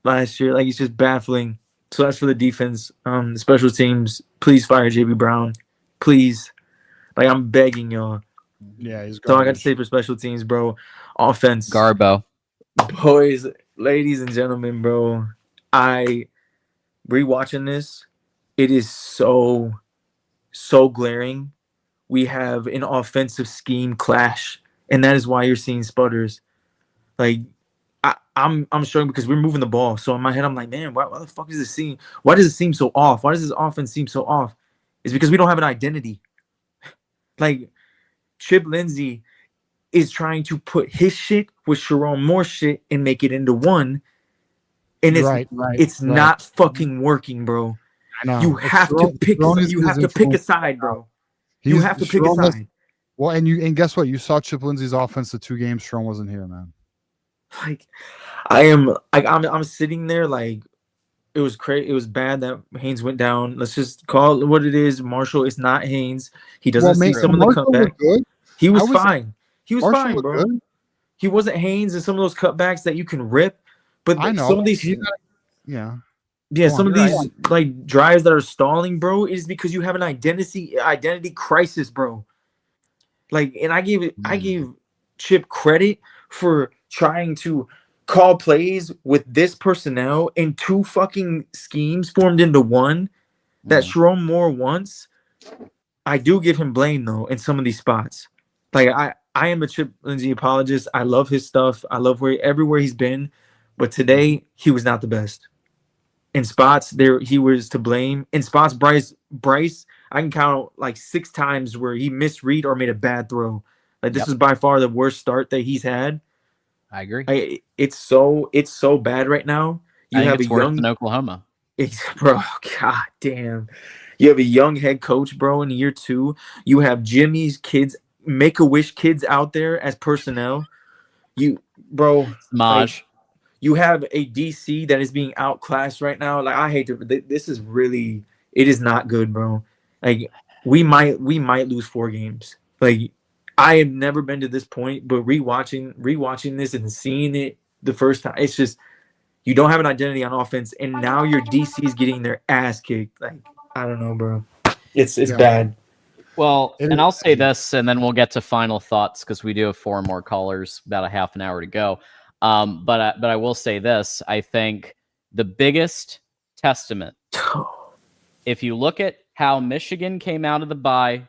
[SPEAKER 4] last year. Like, it's just baffling. So that's for the defense. Special teams, please fire JB Brown. Please. Like, I'm begging y'all.
[SPEAKER 2] Yeah, he's
[SPEAKER 4] garbage. So I got to say for special teams, bro. Offense.
[SPEAKER 1] Garbo.
[SPEAKER 4] Boys, ladies and gentlemen, bro. I rewatching this. It is so glaring. We have an offensive scheme clash, and that is why you're seeing sputters. Like, I'm struggling because we're moving the ball. So in my head, I'm like, man, why the fuck does it seem? Why does it seem so off? Why does this offense seem so off? It's because we don't have an identity. Like, Chip Lindsey is trying to put his shit with Sharon Moore's shit and make it into one, and it's not fucking working, bro.
[SPEAKER 2] I know.
[SPEAKER 4] You have to pick a side, bro. You have to pick a side.
[SPEAKER 2] Well, and guess what? You saw Chip Lindsey's offense the 2 games Sharon wasn't here, man.
[SPEAKER 4] Like, I'm sitting there like, it was crazy. It was bad that Haynes went down. Let's just call it what it is. Marshall, it's not Haynes. He doesn't see some of the cutback. He was fine. He was fine, bro. He wasn't Haynes in some of those cutbacks that you can rip. But some of these, some of these like drives that are stalling, bro, is because you have an identity crisis, bro. Like, and I gave Chip credit for trying to call plays with this personnel and 2 fucking schemes formed into one that Sharon Moore wants. I do give him blame though in some of these spots. Like, I am a Chip Lindsey apologist. I love his stuff. I love everywhere he's been, but today he was not the best. In spots there, he was to blame. In spots, Bryce, I can count like 6 times where he misread or made a bad throw. Like, this is by far the worst start that he's had.
[SPEAKER 1] I agree.
[SPEAKER 4] It's so bad right now. You have a young
[SPEAKER 1] in Oklahoma.
[SPEAKER 4] Bro, god damn. You have a young head coach, bro, in year 2. You have Jimmy's kids, Make-A-Wish kids out there as personnel. Like, you have a DC that is being outclassed right now. Like, I hate to. This is really. It is not good, bro. Like, we might lose 4 games. Like, I have never been to this point, but rewatching this and seeing it the first time, it's just, you don't have an identity on offense, and now your DC is getting their ass kicked. Like, I don't know, bro. It's bad.
[SPEAKER 1] Well, and I'll say this, and then we'll get to final thoughts because we do have 4 more callers, about a half an hour to go. But I will say this: I think the biggest testament, if you look at how Michigan came out of the bye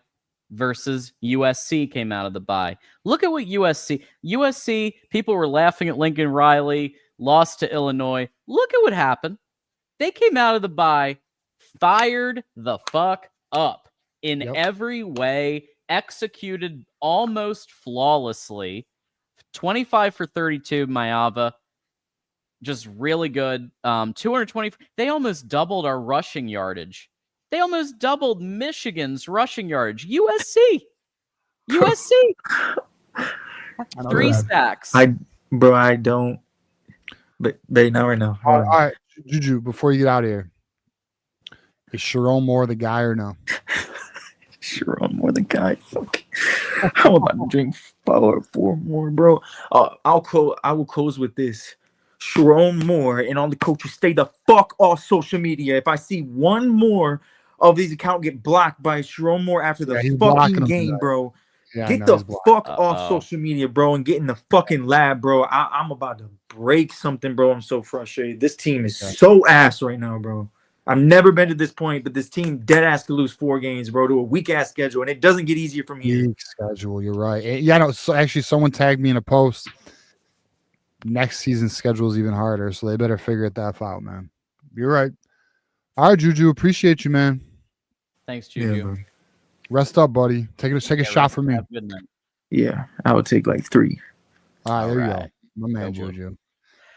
[SPEAKER 1] versus USC came out of the bye, look at what USC. People were laughing at Lincoln Riley, lost to Illinois. Look at what happened. They came out of the bye, fired the fuck up in every way, executed almost flawlessly. 25 for 32, Maeva. Just really good. 220. They almost doubled our rushing yardage. They almost doubled Michigan's rushing yardage. USC. 3 sacks.
[SPEAKER 4] I don't. But now right now.
[SPEAKER 2] All right, Juju, before you get out of here, is Sharon Moore the guy or no?
[SPEAKER 4] Sharon Moore the guy. Fuck. How about to drink 4 more, bro? I will close with this. Sharon Moore and all the coaches, stay the fuck off social media. If I see one more of these accounts get blocked by Sharon Moore after the
[SPEAKER 2] Yeah, he's
[SPEAKER 4] fucking
[SPEAKER 2] blocking them
[SPEAKER 4] game,
[SPEAKER 2] today.
[SPEAKER 4] bro.
[SPEAKER 2] Yeah, I
[SPEAKER 4] Get
[SPEAKER 2] know
[SPEAKER 4] the
[SPEAKER 2] he's blocking.
[SPEAKER 4] fuck off social media, bro, and get in the fucking lab, bro. I'm about to break something, bro. I'm so frustrated. This team is so ass right now, bro. I've never been to this point, but this team dead ass could lose 4 games, bro, to a weak ass schedule, and it doesn't get easier from here.
[SPEAKER 2] Weak schedule. You're right. Yeah, no. So actually, someone tagged me in a post. Next season's schedule is even harder, so they better figure that out, man. You're right. All right, Juju. Appreciate you, man.
[SPEAKER 1] Thanks, Juju.
[SPEAKER 4] Yeah, bro.
[SPEAKER 2] Rest up, buddy. Take a shot for me.
[SPEAKER 1] Have a good night.
[SPEAKER 4] Yeah, I would take like 3.
[SPEAKER 2] All right, there you go.
[SPEAKER 1] right.
[SPEAKER 2] My man,
[SPEAKER 1] Go Blue.
[SPEAKER 2] Juju.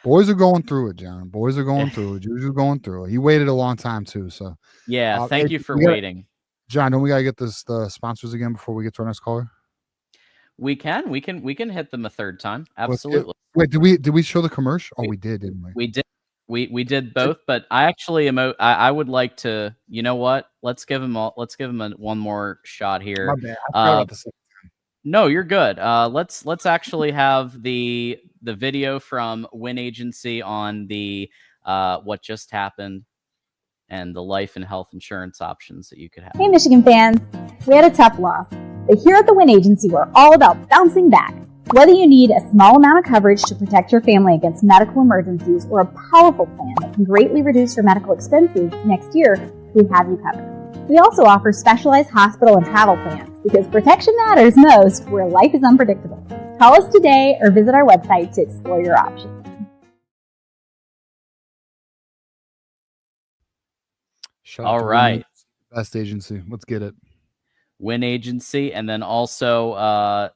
[SPEAKER 2] Boys are going through it, John. Boys are going through it. Juju's going through it. He waited a long time too. So
[SPEAKER 1] Yeah, thank you for
[SPEAKER 2] we gotta-
[SPEAKER 1] waiting.
[SPEAKER 2] John, don't we gotta get the sponsors again before we get to our next caller?
[SPEAKER 1] We can hit them a third time. Absolutely.
[SPEAKER 2] Wait, did we show the commercial? Oh, we did, didn't we?
[SPEAKER 1] We did. We did both, but I actually am. I would like to. You know what? Let's give him one more shot here.
[SPEAKER 2] My bad. I forgot about the
[SPEAKER 1] No, you're good. Let's actually have the video from Win Agency on the what just happened and the life and health insurance options that you could have.
[SPEAKER 3] Hey, Michigan fans, we had a tough loss, but here at the Win Agency, we're all about bouncing back. Whether you need a small amount of coverage to protect your family against medical emergencies or a powerful plan that can greatly reduce your medical expenses next year, we have you covered. We also offer specialized hospital and travel plans because protection matters most where life is unpredictable. Call us today or visit our website to explore your options.
[SPEAKER 1] All right.
[SPEAKER 2] Best agency. Let's get it.
[SPEAKER 1] Win Agency, and then also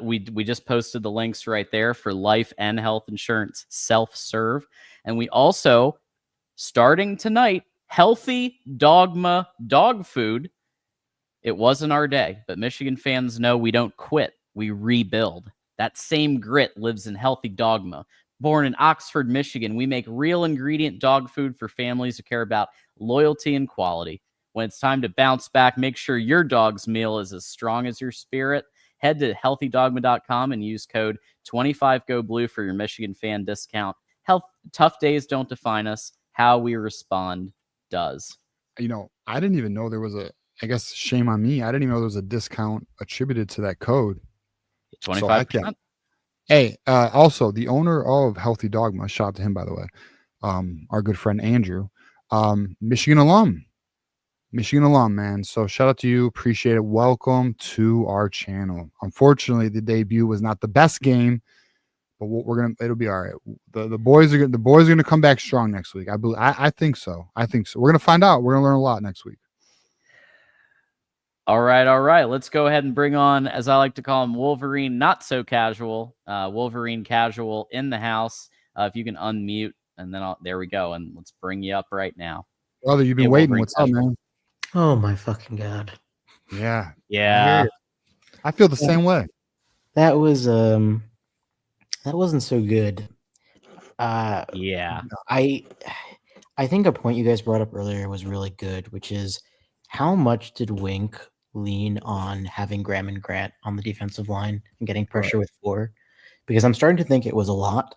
[SPEAKER 1] we just posted the links right there for life and health insurance self-serve, and we also starting tonight Healthy Dogma dog food. It wasn't our day, but Michigan fans know we don't quit, we rebuild. That same grit lives in Healthy Dogma. Born in Oxford, Michigan, we make real ingredient dog food for families who care about loyalty and quality. When it's time to bounce back, make sure your dog's meal is as strong as your spirit. Head to healthydogma.com and use code 25GoBlue for your Michigan fan discount. Tough days don't define us. How we respond does.
[SPEAKER 2] You know, I didn't even know there was I guess shame on me. I didn't even know there was a discount attributed to that code.
[SPEAKER 1] 25%.
[SPEAKER 2] Hey, also the owner of Healthy Dogma, shout out to him, by the way, our good friend Andrew, Michigan alum, man. So shout out to you. Appreciate it. Welcome to our channel. Unfortunately, the debut was not the best game, but it'll be all right. The boys are going to come back strong next week. I think so. We're going to find out. We're going to learn a lot next week.
[SPEAKER 1] All right. Let's go ahead and bring on, as I like to call him, Wolverine Not So Casual, Wolverine Casual in the house. If you can unmute, and then there we go. And let's bring you up right now.
[SPEAKER 2] Brother, you've been waiting. What's up, man?
[SPEAKER 5] Oh my fucking God.
[SPEAKER 2] Yeah. I feel the same way.
[SPEAKER 5] That was that wasn't so good.
[SPEAKER 1] Yeah.
[SPEAKER 5] I think a point you guys brought up earlier was really good, which is how much did Wink lean on having Graham and Grant on the defensive line and getting pressure with 4? Because I'm starting to think it was a lot.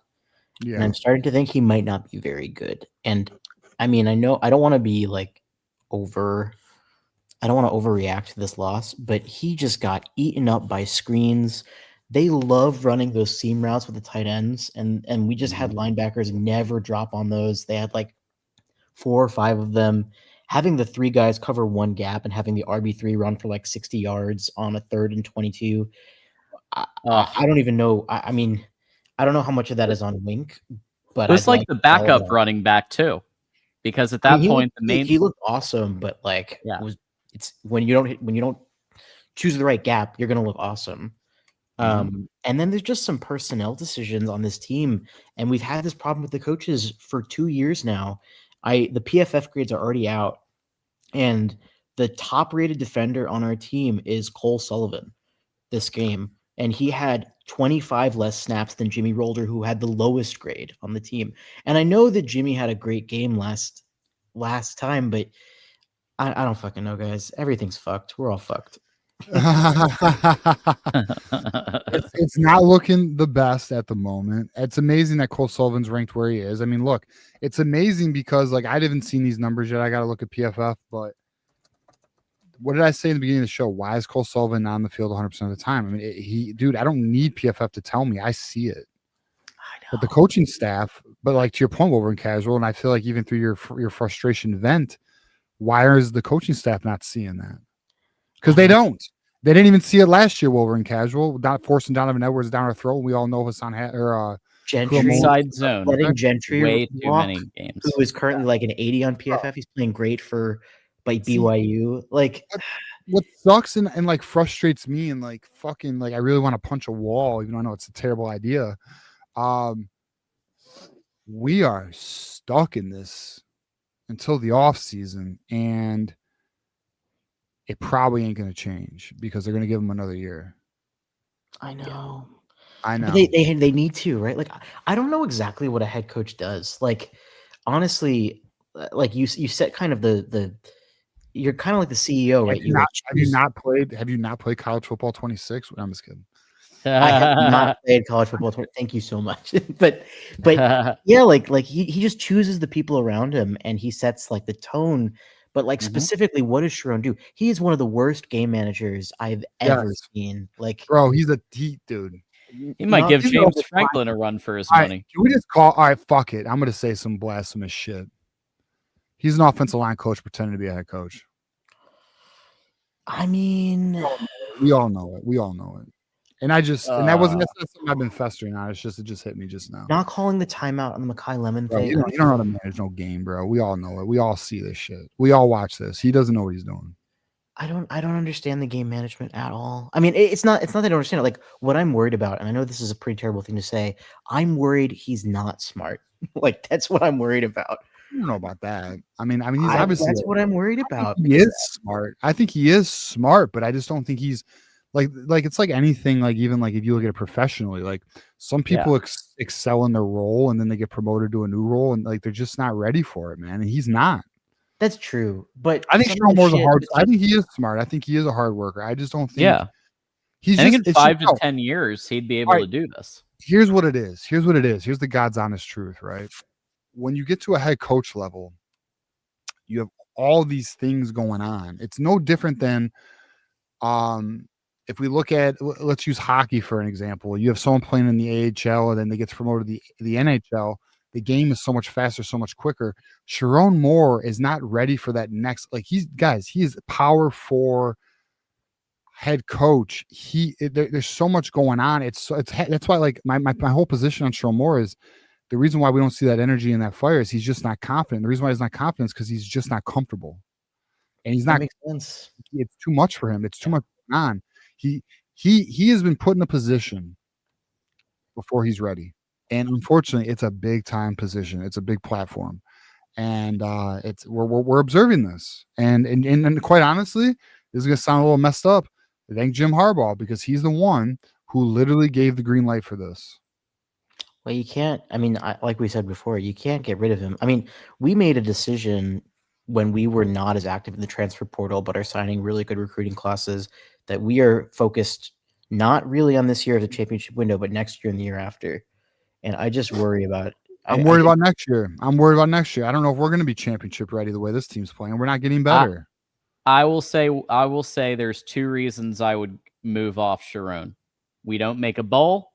[SPEAKER 2] Yeah.
[SPEAKER 5] And I'm starting to think he might not be very good. And I mean, I know I don't want to be like I don't want to overreact to this loss, but he just got eaten up by screens. They love running those seam routes with the tight ends, and we just had linebackers never drop on those. They had like 4 or 5 of them. Having the 3 guys cover 1 gap and having the RB3 run for like 60 yards on a 3rd and 22. I don't even know. I mean, I don't know how much of that is on Wink, but
[SPEAKER 1] it was like the backup running back too, because at that point
[SPEAKER 5] he looked awesome, but like it's when you don't choose the right gap, you're gonna look awesome. And then there's just some personnel decisions on this team, and we've had this problem with the coaches for 2 years now. The PFF grades are already out, and the top rated defender on our team is Cole Sullivan this game, and he had 25 less snaps than Jimmy Rolder, who had the lowest grade on the team. And I know that Jimmy had a great game last time, but I don't fucking know, guys. Everything's fucked. We're all fucked.
[SPEAKER 2] It's not looking the best at the moment. It's amazing that Cole Sullivan's ranked where he is. I mean, look, it's amazing because like I haven't seen these numbers yet. I got to look at PFF, but what did I say in the beginning of the show? Why is Cole Sullivan not on the field 100% of the time? I mean, dude, I don't need PFF to tell me. I see it.
[SPEAKER 5] I know.
[SPEAKER 2] But the coaching staff, but like to your point, Wolverine Casual, and I feel like even through your frustration vent, why is the coaching staff not seeing that? Because they don't. They didn't even see it last year, Wolverine Casual, not forcing Donovan Edwards down our throat. We all know Hassan
[SPEAKER 5] Gentry
[SPEAKER 1] inside zone.
[SPEAKER 5] letting Gentry
[SPEAKER 1] way too
[SPEAKER 5] walk,
[SPEAKER 1] many games.
[SPEAKER 5] who is currently like an 80 on PFF. He's playing great for BYU. Like,
[SPEAKER 2] what sucks and like frustrates me and like fucking like I really want to punch a wall, even though I know it's a terrible idea. We are stuck in this until the off season, and it probably ain't going to change because they're going to give him another year.
[SPEAKER 5] I know.
[SPEAKER 2] But
[SPEAKER 5] they need to, right? Like, I don't know exactly what a head coach does. Like, honestly, like you set kind of the you're kind of like the CEO, right?
[SPEAKER 2] Have you not played college football 26? I'm just kidding.
[SPEAKER 5] I have not played college football. Thank you so much. but yeah, like he just chooses the people around him and he sets like the tone. But like specifically, what does Sharon do? He is one of the worst game managers I've ever seen. Like,
[SPEAKER 2] bro, dude.
[SPEAKER 1] He might give James Franklin a run for his money.
[SPEAKER 2] Can we just call? All right, fuck it. I'm gonna say some blasphemous shit. He's an offensive line coach pretending to be a head coach.
[SPEAKER 5] I mean,
[SPEAKER 2] we all know it. We all know it. And I just and that wasn't something I've been festering on. It just hit me just now.
[SPEAKER 5] Not calling the timeout on the Makai Lemon thing.
[SPEAKER 2] You don't know how to manage no game, bro. We all know it. We all see this shit. We all watch this. He doesn't know what he's doing.
[SPEAKER 5] I don't understand the game management at all. I mean, it's not that I don't understand it. Like, what I'm worried about, and I know this is a pretty terrible thing to say, I'm worried he's not smart. Like, that's what I'm worried about.
[SPEAKER 2] I don't know about that. I mean, he's obviously
[SPEAKER 5] that's what I'm worried about.
[SPEAKER 2] He is smart. I think he is smart, but I just don't think he's like it's like anything. Like even like if you look at it professionally, like some people excel in their role and then they get promoted to a new role and like they're just not ready for it, man. And he's not.
[SPEAKER 5] That's true, but
[SPEAKER 2] I think Sharon Moore's I think he is smart. I think he is a hard worker. I just don't think.
[SPEAKER 1] Yeah, I think in 5 to 10 years he'd be able to do this.
[SPEAKER 2] Here's what it is. Here's the God's honest truth, right? When you get to a head coach level, you have all these things going on. It's no different than, if we look at, let's use hockey for an example. You have someone playing in the AHL and then they get promoted to the NHL. The game is so much faster, so much quicker. Sharon Moore is not ready for that next. Like he is power 4 head coach. There's so much going on. That's why like my whole position on Sharon Moore is the reason why we don't see that energy and that fire is he's just not confident. The reason why he's not confident is because he's just not comfortable, and he's not.
[SPEAKER 5] That makes sense.
[SPEAKER 2] It's too much for him. It's too much going on. He has been put in a position before he's ready. And unfortunately, it's a big time position. It's a big platform, and we're observing this. And quite honestly, this is gonna sound a little messed up. Thank Jim Harbaugh because he's the one who literally gave the green light for this.
[SPEAKER 5] Well, you can't. I mean, like we said before, you can't get rid of him. I mean, we made a decision when we were not as active in the transfer portal, but are signing really good recruiting classes that we are focused not really on this year of the championship window, but next year and the year after. And I just worry about.
[SPEAKER 2] I'm worried about next year. I don't know if we're going to be championship ready the way this team's playing. We're not getting better.
[SPEAKER 1] I will say there's 2 reasons I would move off Sharon. We don't make a bowl.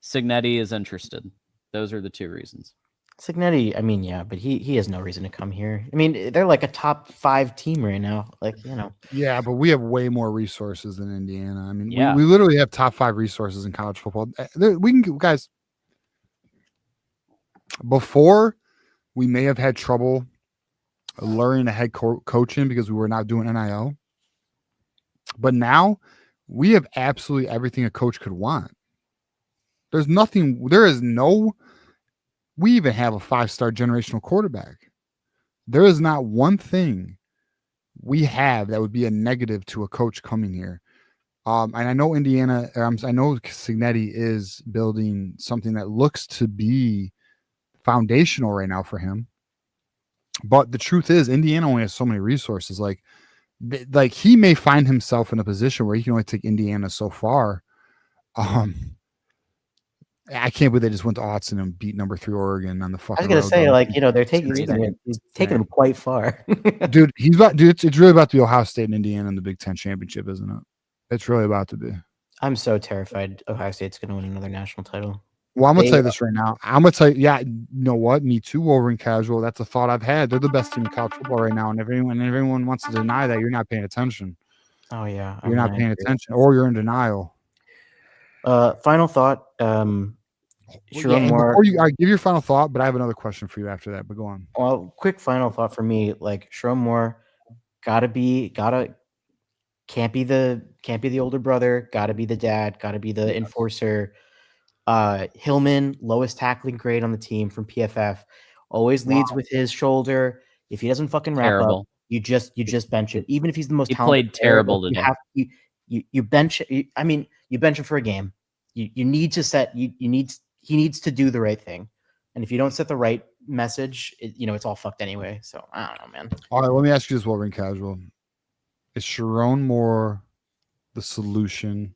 [SPEAKER 1] Signetti is interested. Those are the 2 reasons.
[SPEAKER 5] Signetti, I mean, yeah, but he has no reason to come here. I mean, they're like a top 5 team right now. Like, you know.
[SPEAKER 2] Yeah, but we have way more resources than Indiana. I mean, we literally have top 5 resources in college football. We can, guys. Before, we may have had trouble luring a head coach in because we were not doing NIL. But now, we have absolutely everything a coach could want. We even have a 5-star generational quarterback. There is not one thing we have that would be a negative to a coach coming here. And I know I know Signetti is building something that looks to be foundational right now for him. But the truth is, Indiana only has so many resources. Like he may find himself in a position where he can only take Indiana so far. I can't believe they just went to Autzen and beat number 3 Oregon on the fucking.
[SPEAKER 5] I was gonna
[SPEAKER 2] road,
[SPEAKER 5] say,
[SPEAKER 2] though.
[SPEAKER 5] like, they're taking him quite far.
[SPEAKER 2] Dude, he's about. Dude, it's really about to be Ohio State and Indiana in the Big Ten championship, isn't it? It's really about to be.
[SPEAKER 5] I'm so terrified Ohio State's gonna win another national title.
[SPEAKER 2] Well, I'm gonna tell you this right now. I'm gonna tell you, yeah, you know what? Me too, Wolverine casual. That's a thought I've had. They're the best team in college football right now, and if everyone wants to deny that, you're not paying attention.
[SPEAKER 5] Oh yeah,
[SPEAKER 2] you're not paying attention, or you're in denial.
[SPEAKER 5] Final thought.
[SPEAKER 2] Before I give your final thought, but I have another question for you after that. But go on.
[SPEAKER 5] Well, quick final thought for me. Like Sharon Moore, can't be the older brother. Gotta be the dad. Gotta be the enforcer. Hillman, lowest tackling grade on the team from PFF, always leads with his shoulder. If he doesn't fucking wrap up, you just bench it. Even if he's the most talented,
[SPEAKER 1] played terrible today.
[SPEAKER 5] You bench. I mean, you bench him for a game. You need to set. He needs to do the right thing, and if you don't set the right message, it's all fucked anyway. So I don't know, man.
[SPEAKER 2] All right, let me ask you this, Wolverine casual: is Sharon Moore the solution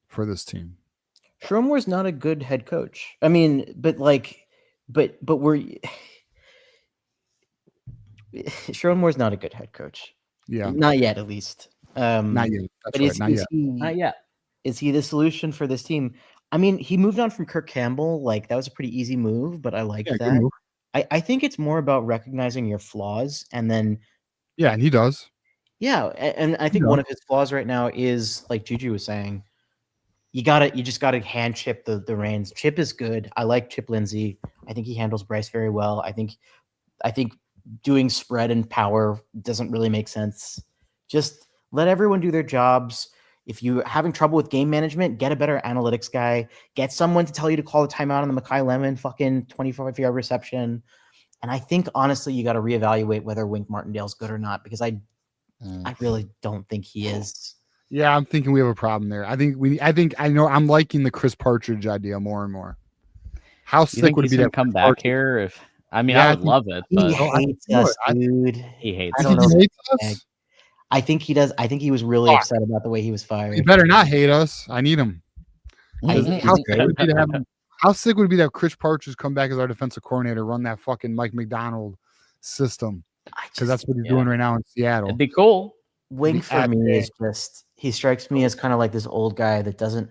[SPEAKER 2] for this team?
[SPEAKER 5] Sharon Moore's not a good head coach. I mean, but Sharon Moore's not a good head coach.
[SPEAKER 2] Yeah,
[SPEAKER 5] not yet, at least.
[SPEAKER 2] Not yet. That's right.
[SPEAKER 5] Not yet. Is he the solution for this team? I mean, he moved on from Kirk Campbell. Like, that was a pretty easy move, but I like that. I think it's more about recognizing your flaws and then.
[SPEAKER 2] Yeah, and he does.
[SPEAKER 5] Yeah, and I think one of his flaws right now is, like Juju was saying, you just gotta hand Chip the reins. Chip is good. I like Chip Lindsey. I think he handles Bryce very well. I think doing spread and power doesn't really make sense. Just let everyone do their jobs. If you're having trouble with game management, get a better analytics guy. Get someone to tell you to call the timeout on the Mekhi Lemon fucking 25-yard reception. And I think, honestly, you got to reevaluate whether Wink Martindale's good or not, because I really don't think he is.
[SPEAKER 2] Yeah, I'm thinking we have a problem there. I'm liking the Chris Partridge idea more and more. How sick would it be to
[SPEAKER 1] come back here? I would love it. But
[SPEAKER 5] he hates us, dude.
[SPEAKER 1] He hates
[SPEAKER 5] us.
[SPEAKER 2] I don't know. He hates us?
[SPEAKER 5] I think he does. I think he was really upset about the way he was fired.
[SPEAKER 2] He better not hate us. I need him. How sick would it be to have Chris Partridge come back as our defensive coordinator, run that fucking Mike McDonald system? Because that's what he's doing right now in Seattle.
[SPEAKER 1] It'd be cool.
[SPEAKER 5] Wink for me is just, he strikes me as kind of like this old guy that doesn't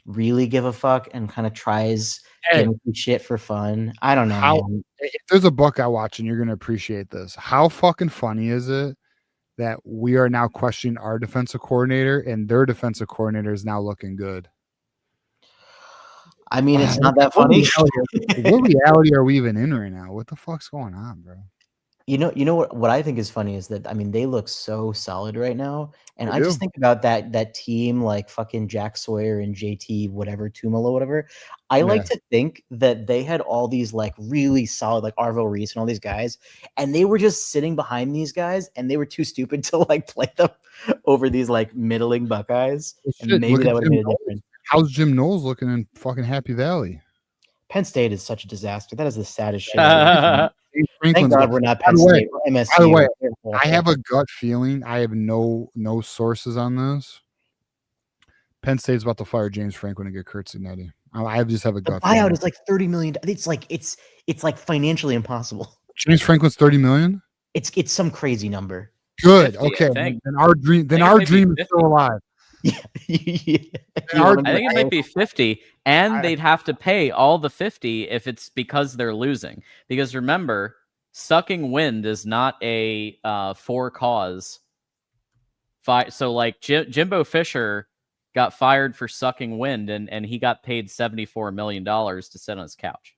[SPEAKER 5] really give a fuck and kind of tries getting shit for fun. I don't know.
[SPEAKER 2] If there's a Buckeye watching, you're going to appreciate this. How fucking funny is it that we are now questioning our defensive coordinator and their defensive coordinator is now looking good?
[SPEAKER 5] I mean, it's not that funny.
[SPEAKER 2] What reality are we even in right now? What the fuck's going on, bro?
[SPEAKER 5] You know what I think is funny is that, I mean, they look so solid right now. And I just think about that team, like fucking Jack Sawyer and JT, whatever, Tumalo, whatever. I like to think that they had all these like really solid, like Arvo Reese and all these guys, and they were just sitting behind these guys and they were too stupid to like play them over these like middling Buckeyes. And maybe that would have made a difference.
[SPEAKER 2] How's Jim Knowles looking in fucking Happy Valley?
[SPEAKER 5] Penn State is such a disaster. That is the saddest shit.
[SPEAKER 2] Thank
[SPEAKER 5] God we're not Penn State. MSU.
[SPEAKER 2] By the way, I have a gut feeling. I have no sources on this. Penn State's about to fire James Franklin and get Kurt Signetti. I just have a gut feeling.
[SPEAKER 5] Buyout is like $30 million. It's like financially impossible.
[SPEAKER 2] James Franklin's $30 million.
[SPEAKER 5] It's some crazy number.
[SPEAKER 2] Good.
[SPEAKER 1] 50,
[SPEAKER 2] okay. Then our dream is still alive.
[SPEAKER 5] Yeah.
[SPEAKER 1] I think it might be 50, and they'd have to pay all the 50 if it's because they're losing. Because remember, sucking wind is not a for cause. So like Jimbo Fisher got fired for sucking wind, and he got paid $74 million to sit on his couch.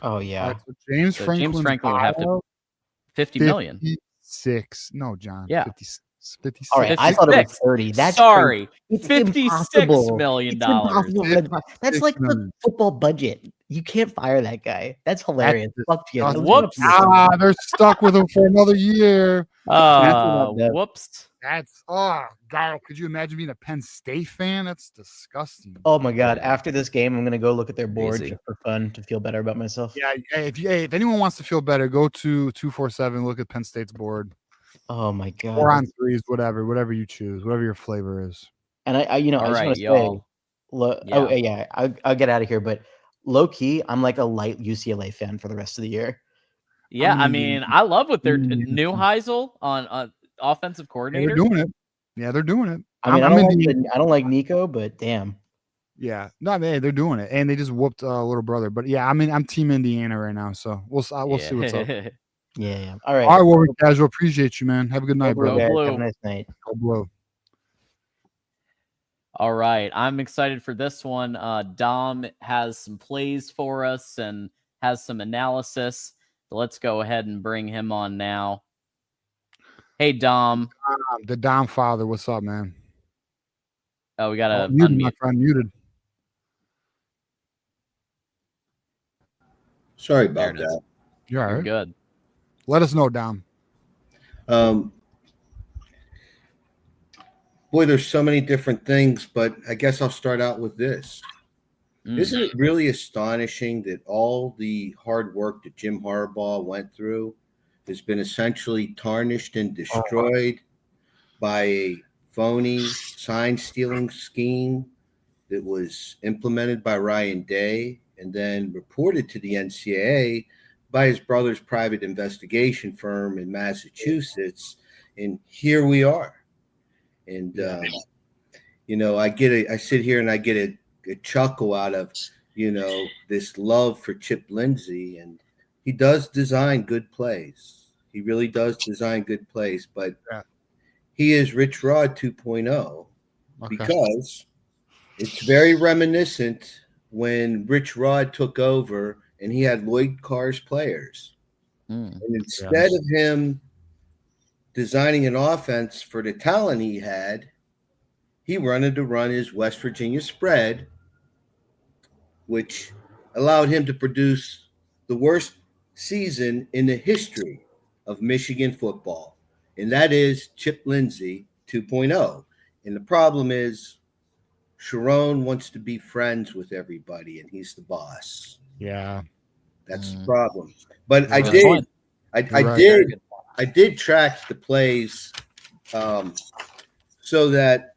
[SPEAKER 5] Oh yeah.
[SPEAKER 2] Right, so James Franklin
[SPEAKER 1] would have to $50 million.
[SPEAKER 2] 56. No, John.
[SPEAKER 1] Yeah.
[SPEAKER 2] 56.
[SPEAKER 5] All right, I thought it was 30. That's
[SPEAKER 1] sorry,
[SPEAKER 5] it's
[SPEAKER 1] $56 million.
[SPEAKER 5] That's like the football budget. You can't fire that guy. That's hilarious. Fuck you.
[SPEAKER 1] Whoops.
[SPEAKER 2] They're stuck with him for another year.
[SPEAKER 1] Whoops.
[SPEAKER 2] That's God. Could you imagine being a Penn State fan? That's disgusting.
[SPEAKER 5] Oh my God. After this game, I'm gonna go look at their board just for fun to feel better about myself.
[SPEAKER 2] Yeah. If anyone wants to feel better, go to 247. Look at Penn State's board.
[SPEAKER 5] Oh my God.
[SPEAKER 2] 4 on 3s, whatever you choose, whatever your flavor is.
[SPEAKER 5] And I just want to say, look, I'll get out of here, but low key, I'm like a light UCLA fan for the rest of the year.
[SPEAKER 1] Yeah, I mean, I love what they're new Heisel on offensive coordinator.
[SPEAKER 2] They're doing it. Yeah, they're doing it.
[SPEAKER 5] I mean, I don't like Nico, but damn.
[SPEAKER 2] Yeah, no, they're doing it, and they just whooped little brother. But yeah, I mean, I'm Team Indiana right now, so we'll see what's up.
[SPEAKER 5] Yeah. All right.
[SPEAKER 2] All right, Warwick Casual. Appreciate you, man. Have a good night, bro.
[SPEAKER 1] Go Blue.
[SPEAKER 5] Have a nice night.
[SPEAKER 2] Go Blue.
[SPEAKER 1] All right, I'm excited for this one. Dom has some plays for us and has some analysis. So let's go ahead and bring him on now. Hey, Dom.
[SPEAKER 2] The Dom father. What's up, man?
[SPEAKER 1] Oh, we got to
[SPEAKER 2] unmute. Muted.
[SPEAKER 6] Sorry about that.
[SPEAKER 2] You're all right.
[SPEAKER 1] Good.
[SPEAKER 2] Let us know, Dom.
[SPEAKER 6] Boy, there's so many different things, but I guess I'll start out with this. Isn't it really astonishing that all the hard work that Jim Harbaugh went through has been essentially tarnished and destroyed by a phony sign-stealing scheme that was implemented by Ryan Day and then reported to the NCAA by his brother's private investigation firm in Massachusetts, and here we are. And I sit here and I get a chuckle out of this love for Chip Lindsey, and he does design good plays. He really does design good plays, but he is Rich Rod 2.0 because it's very reminiscent when Rich Rod took over and he had Lloyd Carr's players. And instead of him designing an offense for the talent he had, he wanted to run his West Virginia spread, which allowed him to produce the worst season in the history of Michigan football. And that is Chip Lindsey 2.0. And the problem is Sharon wants to be friends with everybody, and he's the boss.
[SPEAKER 2] Yeah.
[SPEAKER 6] That's the problem. But I did track the plays so that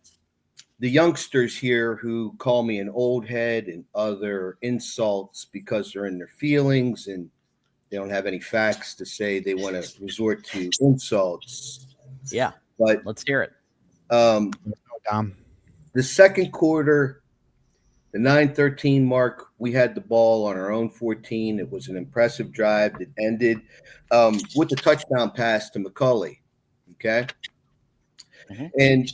[SPEAKER 6] the youngsters here who call me an old head and other insults because they're in their feelings and they don't have any facts to say, they want to resort to insults.
[SPEAKER 1] Yeah,
[SPEAKER 6] but
[SPEAKER 1] let's hear it.
[SPEAKER 6] The second quarter, the 9:13 mark, we had the ball on our own 14. It was an impressive drive that ended with a touchdown pass to McCulley. Okay. And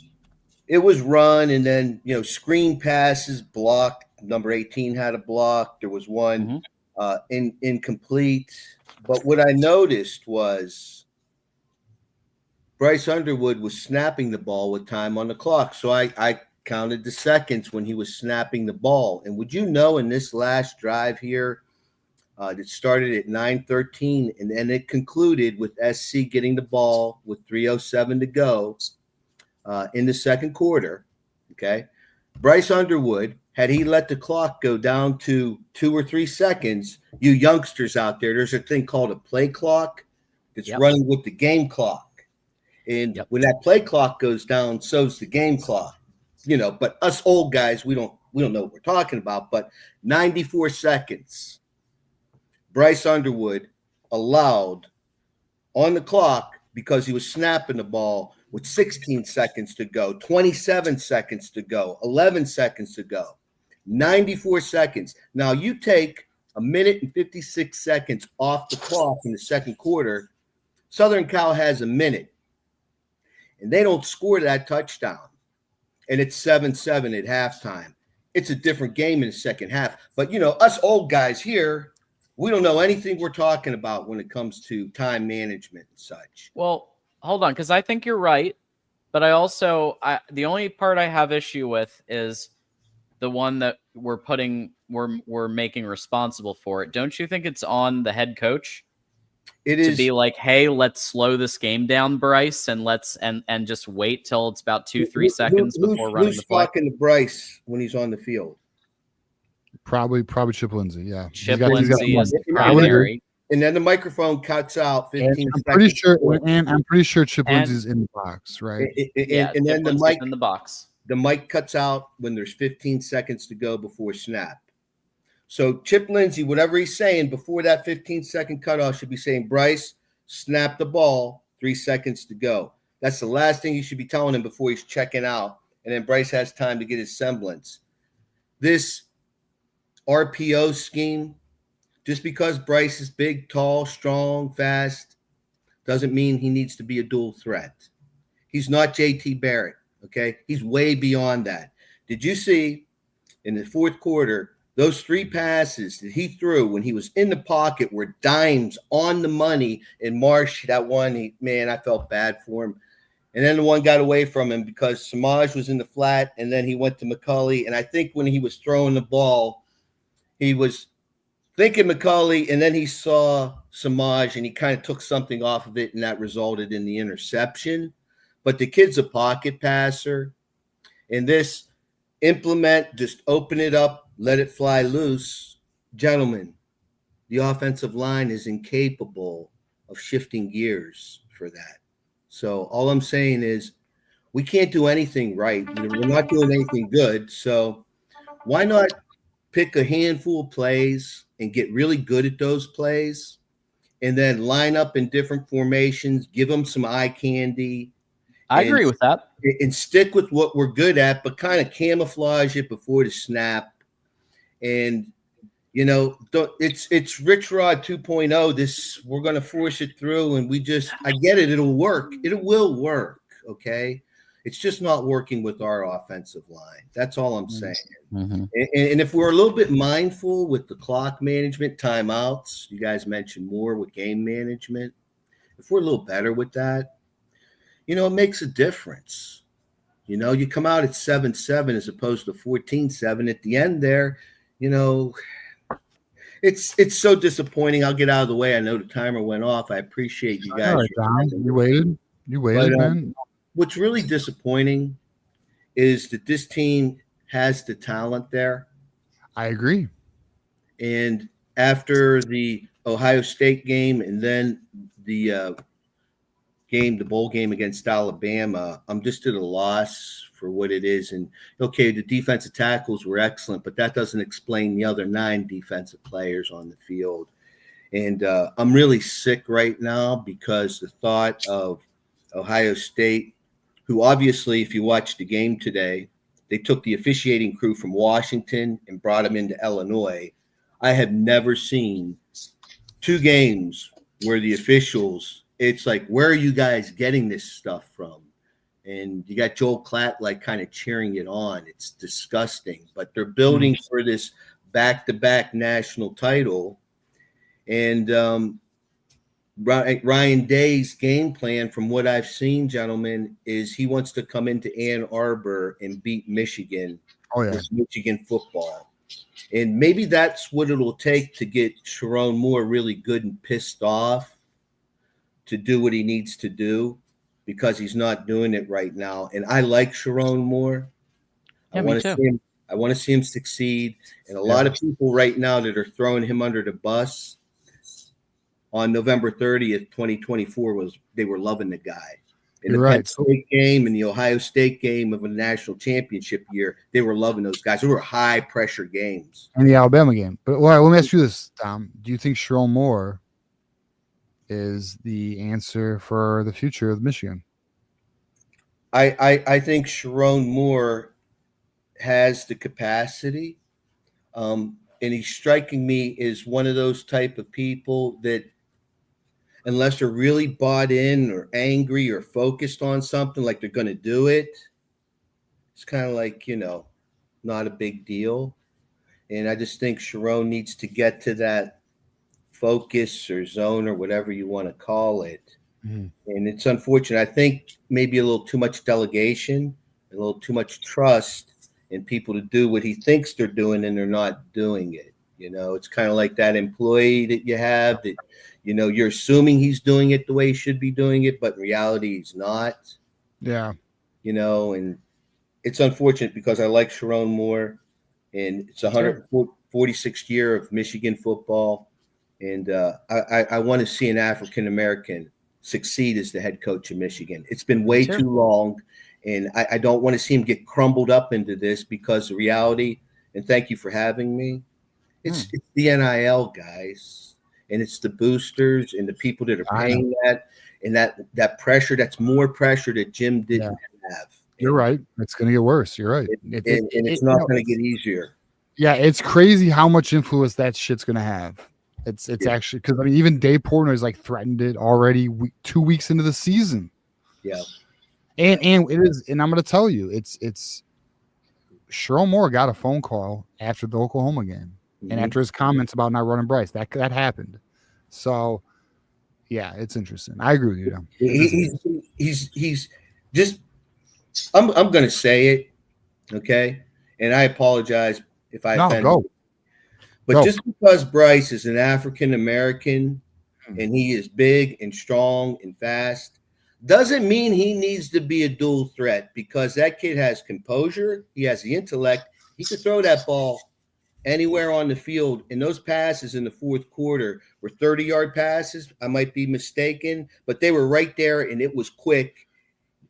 [SPEAKER 6] it was run, and then, screen passes blocked. Number 18 had a block. There was one incomplete. But what I noticed was Bryce Underwood was snapping the ball with time on the clock. So I counted the seconds when he was snapping the ball. And would you know, in this last drive here, that started at 9:13, and then it concluded with SC getting the ball with 3:07 to go in the second quarter. Okay. Bryce Underwood, had he let the clock go down to 2 or 3 seconds, you youngsters out there, there's a thing called a play clock that's running with the game clock. And when that play clock goes down, so's the game clock. But us old guys, we don't know what we're talking about. But 94 seconds, Bryce Underwood allowed on the clock because he was snapping the ball with 16 seconds to go, 27 seconds to go, 11 seconds to go, 94 seconds. Now you take a minute and 56 seconds off the clock in the second quarter. Southern Cal has a minute, and they don't score that touchdown. And it's 7-7 at halftime. It's a different game in the second half. But, us old guys here, we don't know anything we're talking about when it comes to time management and such.
[SPEAKER 1] Well, hold on, because I think you're right. But the only part I have issue with is the one that we're making responsible for it. Don't you think it's on the head coach? It is to be like, hey, let's slow this game down, Bryce, and let's and just wait till it's about 2-3 seconds before running the play.
[SPEAKER 6] Who's talking to Bryce when he's on the field?
[SPEAKER 2] Probably Chip Lindsey. Yeah,
[SPEAKER 1] Chip Lindsey is the primary.
[SPEAKER 6] And then the microphone cuts out 15 seconds.
[SPEAKER 2] I'm pretty sure Chip Lindsey's in the box, right?
[SPEAKER 6] And then the mic
[SPEAKER 1] in the box.
[SPEAKER 6] The mic cuts out when there's 15 seconds to go before snap. So Chip Lindsey, whatever he's saying before that 15-second cutoff, should be saying, Bryce, snap the ball, 3 seconds to go. That's the last thing you should be telling him before he's checking out. And then Bryce has time to get his semblance. This RPO scheme, just because Bryce is big, tall, strong, fast, doesn't mean he needs to be a dual threat. He's not JT Barrett, okay? He's way beyond that. Did you see in the fourth quarter, those 3 passes that he threw when he was in the pocket were dimes on the money? And Marsh, that one, man, I felt bad for him. And then the one got away from him because Samaj was in the flat, and then he went to McCulley. And I think when he was throwing the ball, he was thinking McCulley, and then he saw Samaj, and he kind of took something off of it, and that resulted in the interception. But the kid's a pocket passer, and this implement, just open it up, let it fly loose. Gentlemen, the offensive line is incapable of shifting gears for that. So all I'm saying is we can't do anything right. We're not doing anything good. So why not pick a handful of plays and get really good at those plays and then line up in different formations, give them some eye candy.
[SPEAKER 1] I agree with that.
[SPEAKER 6] And stick with what we're good at, but kind of camouflage it before the snap. And, you know, it's Rich Rod 2.0. This, we're going to force it through, and I get it. It'll work. It will work, okay? It's just not working with our offensive line. That's all I'm saying.
[SPEAKER 1] Mm-hmm.
[SPEAKER 6] And if we're a little bit mindful with the clock management, timeouts, you guys mentioned more with game management. If we're a little better with that, you know, it makes a difference. You know, you come out at 7-7 as opposed to 14-7 at the end there. You know, it's so disappointing. I'll get out of the way. I know the timer went off. I appreciate you guys.
[SPEAKER 2] All right, Dom. You waited, man.
[SPEAKER 6] What's really disappointing is that this team has the talent there.
[SPEAKER 2] I agree.
[SPEAKER 6] And after the Ohio State game and then the bowl game against Alabama, I'm just at a loss for what it is. And okay, the defensive tackles were excellent, but that doesn't explain the other 9 defensive players on the field. And I'm really sick right now because the thought of Ohio State, who obviously, if you watch the game today, they took the officiating crew from Washington and brought them into Illinois. I have never seen 2 games where the officials, it's like, where are you guys getting this stuff from? And you got Joel Klatt like kind of cheering it on. It's disgusting, but they're building for this back-to-back national title. And Ryan Day's game plan, from what I've seen, gentlemen, is he wants to come into Ann Arbor and beat Michigan with Michigan football. And maybe that's what it'll take to get Sharon Moore really good and pissed off to do what he needs to do, because he's not doing it right now. And I like Sharon Moore.
[SPEAKER 1] Yeah,
[SPEAKER 6] I want to see him succeed. And a lot of people right now that are throwing him under the bus on November 30th, 2024, they were loving the guy. In the Penn State game and the Ohio State game of a national championship year, they were loving those guys. They were high-pressure games.
[SPEAKER 2] And the Alabama game. But all right, let me ask you this, Tom. Do you think Sharon Moore is the answer for the future of Michigan?
[SPEAKER 6] I think Sharon Moore has the capacity, and he's striking me as one of those type of people that, unless they're really bought in or angry or focused on something, like they're going to do it, it's kind of like, you know, not a big deal. And I just think Sharon needs to get to that focus or zone or whatever you want to call it. And it's unfortunate. I think maybe a little too much delegation, a little too much trust in people to do what he thinks they're doing, and they're not doing it. You know, it's kind of like that employee that you have that, you know, you're assuming he's doing it the way he should be doing it, but in reality, he's not.
[SPEAKER 2] Yeah.
[SPEAKER 6] You know, and it's unfortunate because I like Sharon Moore, and it's 146th year of Michigan football. And I want to see an African-American succeed as the head coach of Michigan. It's been way too long, and I don't want to see him get crumbled up into this, because the reality, and thank you for having me, It's the NIL guys, and it's the boosters and the people that are paying that, and that pressure. That's more pressure that Jim didn't have.
[SPEAKER 2] You're right. It's going to get worse. You're right.
[SPEAKER 6] And it's not going to get easier.
[SPEAKER 2] Yeah, it's crazy how much influence that shit's going to have. It's actually, because I mean, even Dave Portnoy's like threatened it already 2 weeks into the season.
[SPEAKER 6] Yeah,
[SPEAKER 2] and it is, and I'm going to tell you, it's Sherrone Moore got a phone call after the Oklahoma game, and after his comments about not running Bryce, that happened. So, yeah, it's interesting. I agree with you.
[SPEAKER 6] He's just. I'm going to say it, okay, and I apologize if I offend you. But just because Bryce is an African American and he is big and strong and fast, doesn't mean he needs to be a dual threat, because that kid has composure. He has the intellect. He could throw that ball anywhere on the field. And those passes in the fourth quarter were 30-yard passes. I might be mistaken, but they were right there and it was quick.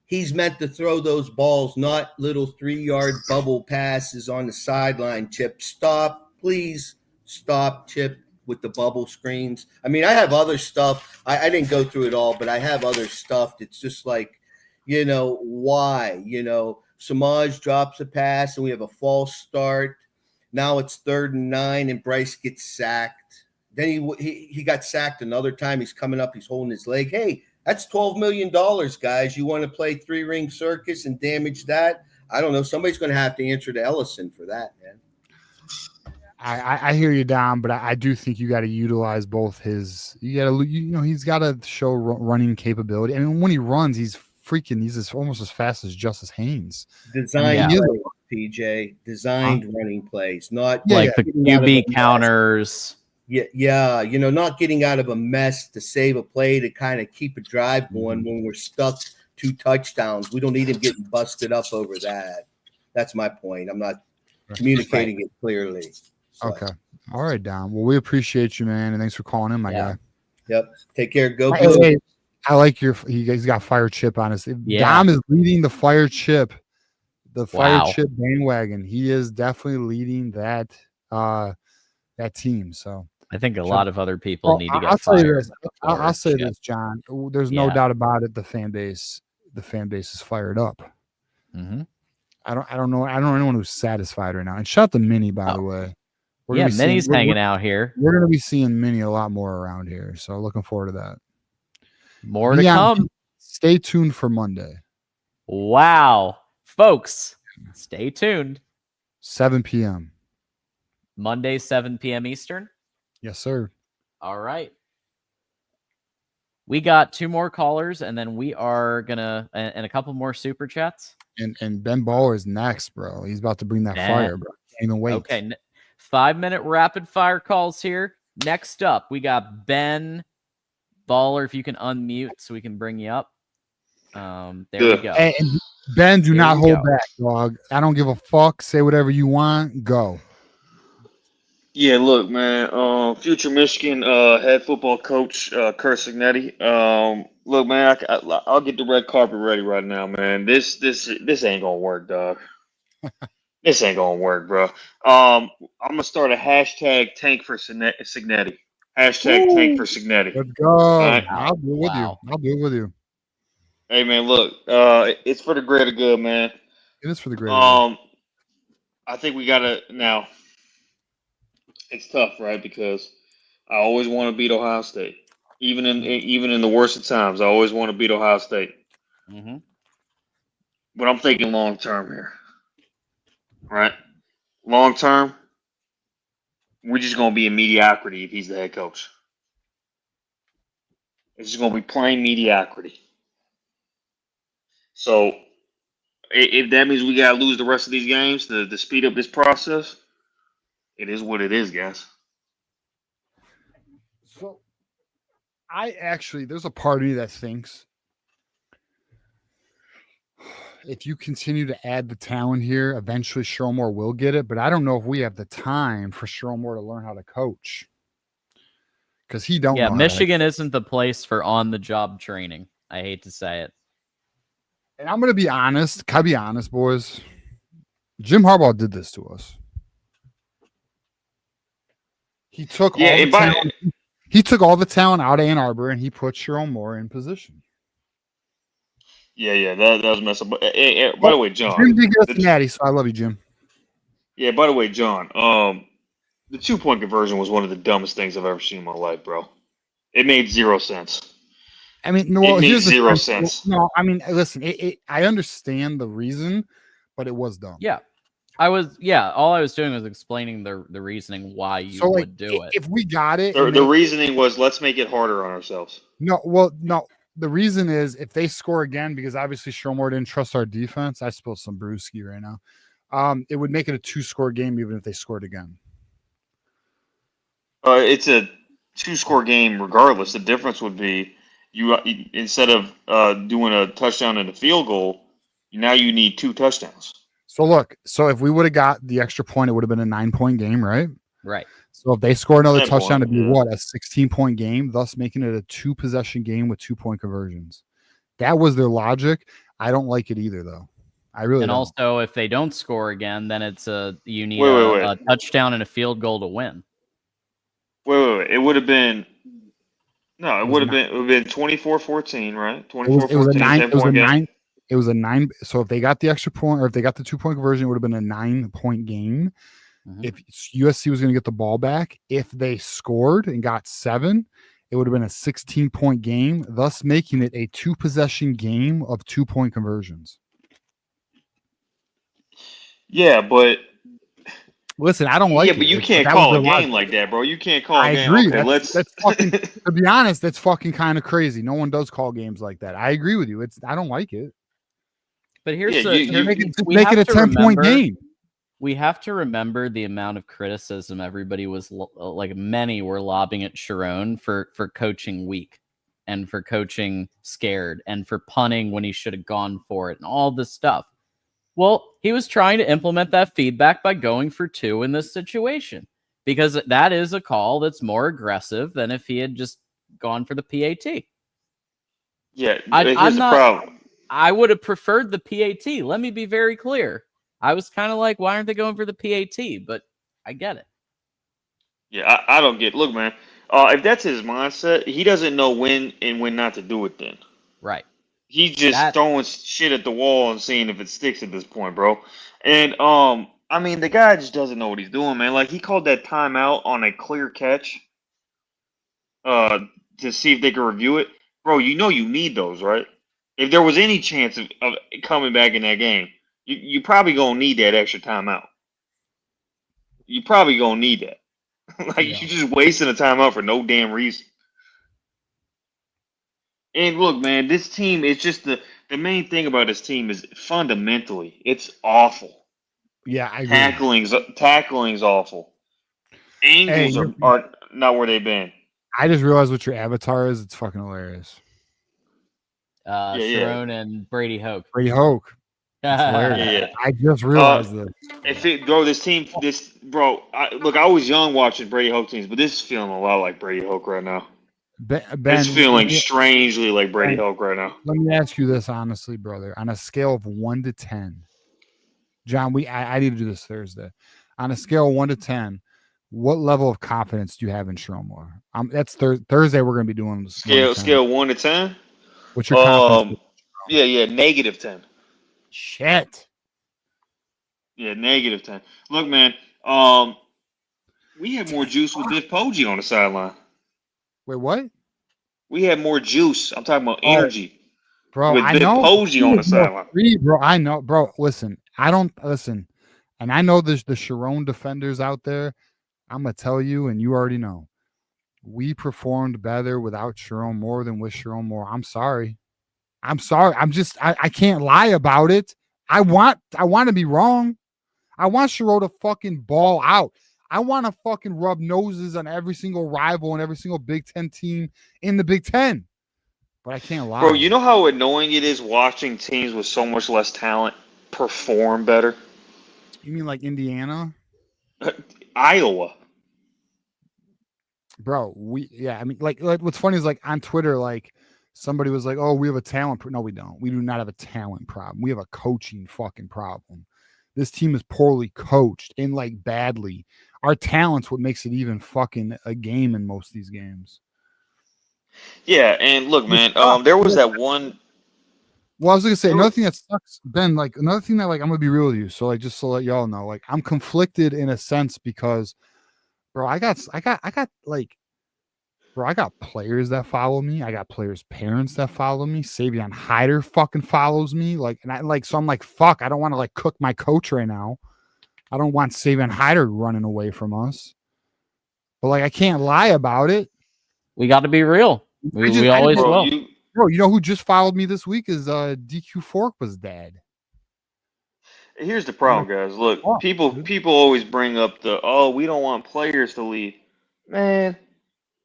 [SPEAKER 6] He's meant to throw those balls, not little 3-yard bubble passes on the sideline. Chip, stop, please. Stop, Chip, with the bubble screens. I mean, I have other stuff. I didn't go through it all, but I have other stuff that's just like, why? Samaj drops a pass and we have a false start. Now it's 3rd and 9 and Bryce gets sacked. Then he got sacked another time. He's coming up. He's holding his leg. Hey, that's $12 million, guys. You want to play 3-ring circus and damage that? I don't know. Somebody's going to have to answer to Ellison for that, man.
[SPEAKER 2] I hear you, Dom, but I do think you got to utilize both his. You got to, he's got to show running capability. I mean, when he runs, he's almost as fast as Justice Haynes.
[SPEAKER 6] Designed plays, PJ. Designed running plays, not
[SPEAKER 1] like the QB counters.
[SPEAKER 6] Yeah, not getting out of a mess to save a play to kind of keep a drive going when we're stuck 2 touchdowns. We don't need him getting busted up over that. That's my point. I'm not communicating it clearly. So.
[SPEAKER 2] Okay. All right, Dom. Well, we appreciate you, man, and thanks for calling in, my guy.
[SPEAKER 6] Yep. Take care. Go.
[SPEAKER 2] Hey, I like he's got Fire Chip on us. Dom is leading the Fire Chip, Chip bandwagon. He is definitely leading that team. So
[SPEAKER 1] I think a lot of other people need to get.
[SPEAKER 2] I'll say this, John. There's no doubt about it. The fan base is fired up.
[SPEAKER 1] Mm-hmm.
[SPEAKER 2] I don't know anyone who's satisfied right now. And shout out to Minnie, by the way.
[SPEAKER 1] Minnie's hanging out here.
[SPEAKER 2] We're going to be seeing Minnie a lot more around here. So looking forward to that.
[SPEAKER 1] More to come.
[SPEAKER 2] Stay tuned for Monday.
[SPEAKER 1] Wow. Folks, stay tuned.
[SPEAKER 2] 7 p.m.
[SPEAKER 1] Monday, 7 p.m. Eastern?
[SPEAKER 2] Yes, sir.
[SPEAKER 1] All right. We got 2 more callers, and then we are going to, and a couple more super chats.
[SPEAKER 2] And Ben Baller is next, bro. He's about to bring that fire, bro. Can't even wait.
[SPEAKER 1] Okay. 5-minute rapid fire calls here. Next up, we got Ben Baller. If you can unmute so we can bring you up. There we go.
[SPEAKER 2] And Ben, do not hold back, dog. I don't give a fuck. Say whatever you want. Go.
[SPEAKER 7] Yeah, look, man. Future Michigan head football coach Kurt Signetti. Look, man. I'll get the red carpet ready right now, man. This ain't gonna work, dog. This ain't gonna work, bro. I'm gonna start a hashtag tank for Signetti. Hashtag tank for Signetti.
[SPEAKER 2] Let's go. Right? I'll do it with you.
[SPEAKER 7] Hey, man, look. It's for the greater good, man.
[SPEAKER 2] It is for the greater good.
[SPEAKER 7] I think we gotta now. It's tough, right? Because I always want to beat Ohio State, even in the worst of times. I always want to beat Ohio State.
[SPEAKER 1] Mm-hmm.
[SPEAKER 7] But I'm thinking long term here, right? Long term, we're just gonna be in mediocrity if he's the head coach. It's just gonna be plain mediocrity. So, if that means we gotta lose the rest of these games to speed up this process. It is what it is, guys.
[SPEAKER 2] So, there's a part of me that thinks if you continue to add the talent here, eventually Sherrone Moore will get it. But I don't know if we have the time for Sherrone Moore to learn how to coach. Because he don't know.
[SPEAKER 1] Yeah, Michigan isn't the place for on-the-job training. I hate to say it.
[SPEAKER 2] And I'm going to be honest. Can I be honest, boys? Jim Harbaugh did this to us. He took
[SPEAKER 7] Yeah,
[SPEAKER 2] all the
[SPEAKER 7] and by
[SPEAKER 2] talent. He took all the talent out of Ann Arbor, and he put Sharon Moore in position.
[SPEAKER 7] that was messed up. But, by the way, John,
[SPEAKER 2] Jim did get us natty, so I love you, Jim.
[SPEAKER 7] yeah, by the way, John, the 2-point conversion was one of the dumbest things I've ever seen in my life, bro. It made 0 sense.
[SPEAKER 2] I mean,
[SPEAKER 7] It
[SPEAKER 2] well,
[SPEAKER 7] made
[SPEAKER 2] here's the
[SPEAKER 7] 0
[SPEAKER 2] thing.
[SPEAKER 7] sense.
[SPEAKER 2] No, I mean, listen, I understand the reason, but it was dumb.
[SPEAKER 1] Yeah. All I was doing was explaining the reasoning why you would do it.
[SPEAKER 2] If we got it,
[SPEAKER 7] The reasoning was, let's make it harder on ourselves.
[SPEAKER 2] No. The reason is if they score again, because obviously Shermore didn't trust our defense. I spilled some brewski right now. It would make it a 2-score game even if they scored again.
[SPEAKER 7] It's a 2-score game regardless. The difference would be you instead of doing a touchdown and a field goal, now you need 2 touchdowns.
[SPEAKER 2] So if we would have got the extra point, it would have been a 9-point game, right?
[SPEAKER 1] Right.
[SPEAKER 2] So if they score another touchdown, it'd be
[SPEAKER 7] yeah.
[SPEAKER 2] what, a 16-point game, thus making it a 2-possession game with 2-point conversions. That was their logic. I don't like it either, though. I really don't.
[SPEAKER 1] Also, if they don't score again, then it's you need
[SPEAKER 7] Wait.
[SPEAKER 1] a touchdown and a field goal to win.
[SPEAKER 7] Wait. It would have been it would have been 24-14, right? 24-14.
[SPEAKER 2] It was a 9. It was a
[SPEAKER 7] game.
[SPEAKER 2] 9. It was a 9. So if they got the extra point, or if they got the 2-point conversion, it would have been a 9-point game.
[SPEAKER 1] Mm-hmm.
[SPEAKER 2] If USC was going to get the ball back, if they scored and got 7, it would have been a 16-point game, thus making it a 2-possession game of 2-point conversions.
[SPEAKER 7] Yeah, but
[SPEAKER 2] listen, I don't like it.
[SPEAKER 7] Yeah, but you can't call a game like that, bro. You can't call a game.
[SPEAKER 2] I agree.
[SPEAKER 7] Okay,
[SPEAKER 2] that's fucking, to be honest, that's fucking kind of crazy. No one does call games like that. I agree with you. I don't like it.
[SPEAKER 1] But here's
[SPEAKER 2] make it a 10-point game.
[SPEAKER 1] We have to remember the amount of criticism everybody was many were lobbing at Sharon for coaching weak and for coaching scared and for punting when he should have gone for it and all this stuff. Well, he was trying to implement that feedback by going for 2 in this situation because that is a call that's more aggressive than if he had just gone for the PAT.
[SPEAKER 7] Yeah, here's the problem.
[SPEAKER 1] I would have preferred the PAT. Let me be very clear. I was kind of like, why aren't they going for the PAT? But I get it.
[SPEAKER 7] Yeah, I don't get. Look, man, if that's his mindset, he doesn't know when and when not to do it. Then,
[SPEAKER 1] right?
[SPEAKER 7] He's just throwing shit at the wall and seeing if it sticks at this point, bro. And I mean, the guy just doesn't know what he's doing, man. Like he called that timeout on a clear catch, to see if they could review it, bro. You know you need those, right? If there was any chance of coming back in that game, you probably gonna need that extra timeout. You probably gonna need that. You're just wasting a timeout for no damn reason. And look, man, this team is just the main thing about this team is fundamentally it's awful.
[SPEAKER 2] Yeah, I agree.
[SPEAKER 7] Tackling's awful. Angles are not where they've been.
[SPEAKER 2] I just realized what your avatar is. It's fucking hilarious.
[SPEAKER 1] Sharon and Brady Hoke.
[SPEAKER 2] Brady Hoke.
[SPEAKER 7] Yeah.
[SPEAKER 2] I just realized
[SPEAKER 7] this. I was young watching Brady Hoke teams, but this is feeling a lot like Brady Hoke right now.
[SPEAKER 2] Ben,
[SPEAKER 7] it's feeling strangely like Brady Hoke right now.
[SPEAKER 2] Let me ask you this honestly, brother. On a scale of 1 to 10, John, I need to do this Thursday. On a scale of 1 to 10, what level of confidence do you have in Shermore? That's Thursday. We're going to be doing
[SPEAKER 7] scale 1 to 10.
[SPEAKER 2] What's your confidence?
[SPEAKER 7] Yeah, -10.
[SPEAKER 2] Shit.
[SPEAKER 7] Yeah, -10. Look, man, we had more juice with Biff Poggi on the sideline.
[SPEAKER 2] Wait, what?
[SPEAKER 7] We had more juice. I'm talking about energy.
[SPEAKER 2] Bro,
[SPEAKER 7] with Biff Poggi on the sideline.
[SPEAKER 2] Bro, I know. Bro, listen. And I know there's the Sharon defenders out there. I'm going to tell you, and you already know. We performed better without Sharon Moore than with Sharon Moore. I'm sorry. I can't lie about it. I want to be wrong. I want Sharon to fucking ball out. I want to fucking rub noses on every single rival and every single Big Ten team in the Big Ten. But I can't lie.
[SPEAKER 7] Bro, you know how annoying it is watching teams with so much less talent perform better?
[SPEAKER 2] You mean like Indiana?
[SPEAKER 7] Iowa.
[SPEAKER 2] Bro, like what's funny is like on Twitter, like somebody was like, oh, we have a talent. No, we don't. We do not have a talent problem. We have a coaching fucking problem. This team is poorly coached and like badly. our talent's what makes it even fucking a game in most of these games.
[SPEAKER 7] Yeah, and look, man, there was that one.
[SPEAKER 2] Well, I was gonna say another thing that sucks, Ben. Like another thing that, like, I'm gonna be real with you. So, like, just to let y'all know, like, I'm conflicted in a sense because, bro, I got players that follow me. I got players' parents that follow me. Savion Hyder fucking follows me. Like, and so I'm like, fuck, I don't want to like cook my coach right now. I don't want Savion Hyder running away from us. But like, I can't lie about it.
[SPEAKER 1] We got to be real. We always will.
[SPEAKER 2] Bro, you know who just followed me this week is DQ Fork was dead.
[SPEAKER 7] Here's the problem, guys. Look, people always bring up we don't want players to leave. Man,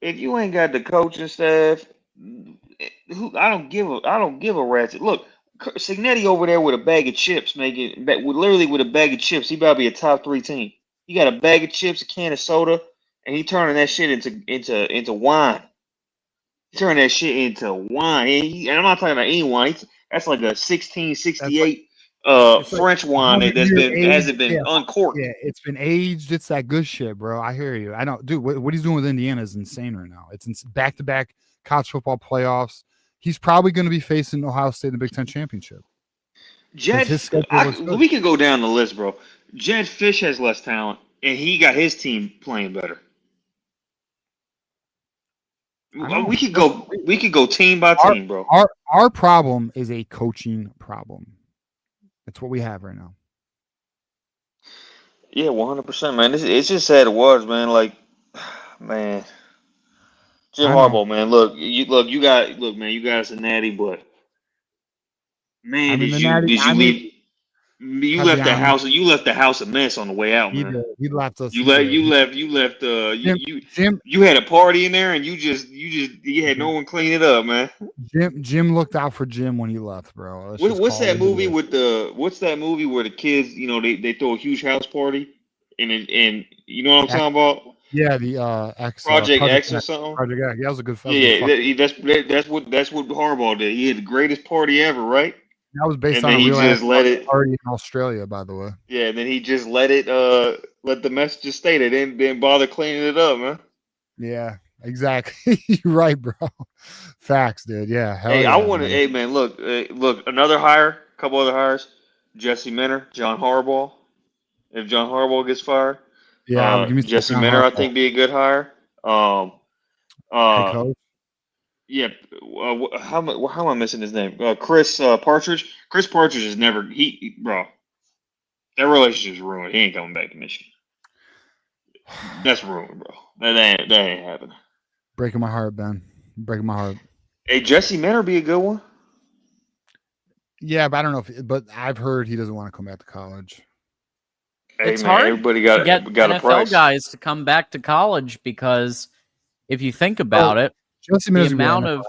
[SPEAKER 7] if you ain't got the coaching staff, I don't give a rat's. Look, Signetti over there with a bag of chips, literally with a bag of chips. He about to be a top 3 team. He got a bag of chips, a can of soda, and he turning that shit into wine. He turning that shit into wine, and I'm not talking about any wine. That's like a 1668 French wine that hasn't been uncorked.
[SPEAKER 2] Yeah, it's been aged. It's that good shit, bro. I hear you. I know, dude. What he's doing with Indiana is insane right now. It's back-to-back college football playoffs. He's probably going to be facing Ohio State in the Big Ten championship.
[SPEAKER 7] We can go down the list, bro. Jed Fish has less talent, and he got his team playing better. We could go team by team, bro.
[SPEAKER 2] Our problem is a coaching problem. That's what we have right now.
[SPEAKER 7] Yeah, 100%, man. It's just sad it was, man. Like, man, Jim Harbaugh, man. You got us a natty, but man, you left the house a mess on the way out, man.
[SPEAKER 2] He left us.
[SPEAKER 7] You had a party in there, and you had no one clean it up, man.
[SPEAKER 2] Jim looked out for Jim when he left, bro.
[SPEAKER 7] What's that movie where the kids, they throw a huge house party, and you know what I'm talking about?
[SPEAKER 2] Yeah, the
[SPEAKER 7] Project X or something.
[SPEAKER 2] Project X. Yeah, that was a good.
[SPEAKER 7] That's what Harbaugh did. He had the greatest party ever, right?
[SPEAKER 2] That was based on a real party in Australia, by the way.
[SPEAKER 7] Yeah, and then he just let the mess just stay there. Didn't bother cleaning it up, man.
[SPEAKER 2] Yeah, exactly. You're right, bro. Facts, dude. Yeah.
[SPEAKER 7] Hey, man, look, another hire, a couple other hires. Jesse Minter, John Harbaugh. If John Harbaugh gets fired, Jesse Minter, I think, be a good hire.
[SPEAKER 2] Coach.
[SPEAKER 7] Yeah, how am I missing his name? Chris Partridge. Chris Partridge is bro. That relationship's ruined. He ain't coming back to Michigan. That's ruined, bro. That ain't happening.
[SPEAKER 2] Breaking my heart, Ben. Breaking my heart.
[SPEAKER 7] Hey, Jesse Minter be a good one.
[SPEAKER 2] Yeah, but I don't know but I've heard he doesn't want to come back to college.
[SPEAKER 7] Hey,
[SPEAKER 1] it's
[SPEAKER 7] man,
[SPEAKER 1] hard
[SPEAKER 7] everybody
[SPEAKER 1] to get
[SPEAKER 7] got a
[SPEAKER 1] NFL
[SPEAKER 7] price.
[SPEAKER 1] guys to come back to college because if you think about it,
[SPEAKER 2] Jesse
[SPEAKER 1] the amount of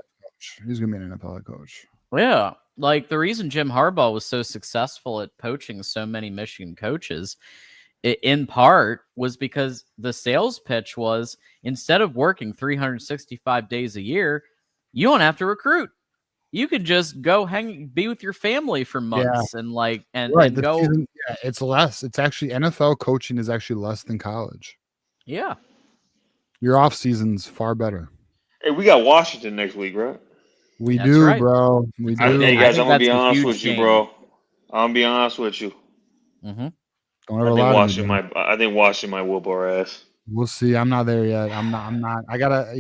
[SPEAKER 2] he's gonna be an NFL coach.
[SPEAKER 1] Yeah, like the reason Jim Harbaugh was so successful at poaching so many Michigan coaches, in part, was because the sales pitch was instead of working 365 days a year, you don't have to recruit. You could just go be with your family for months and go.
[SPEAKER 2] Season, it's less. It's actually NFL coaching is actually less than college.
[SPEAKER 1] Yeah,
[SPEAKER 2] your off season's far better.
[SPEAKER 7] Hey, we got Washington next week, right?
[SPEAKER 2] We do, right. Bro. We do.
[SPEAKER 7] Hey, guys, I'm gonna be honest with you, bro. I'm gonna be honest with you.
[SPEAKER 2] Mm-hmm. Don't ever lie to me,
[SPEAKER 7] I think Washington might whoop our ass.
[SPEAKER 2] We'll see. I'm not there yet. I'm not. I gotta.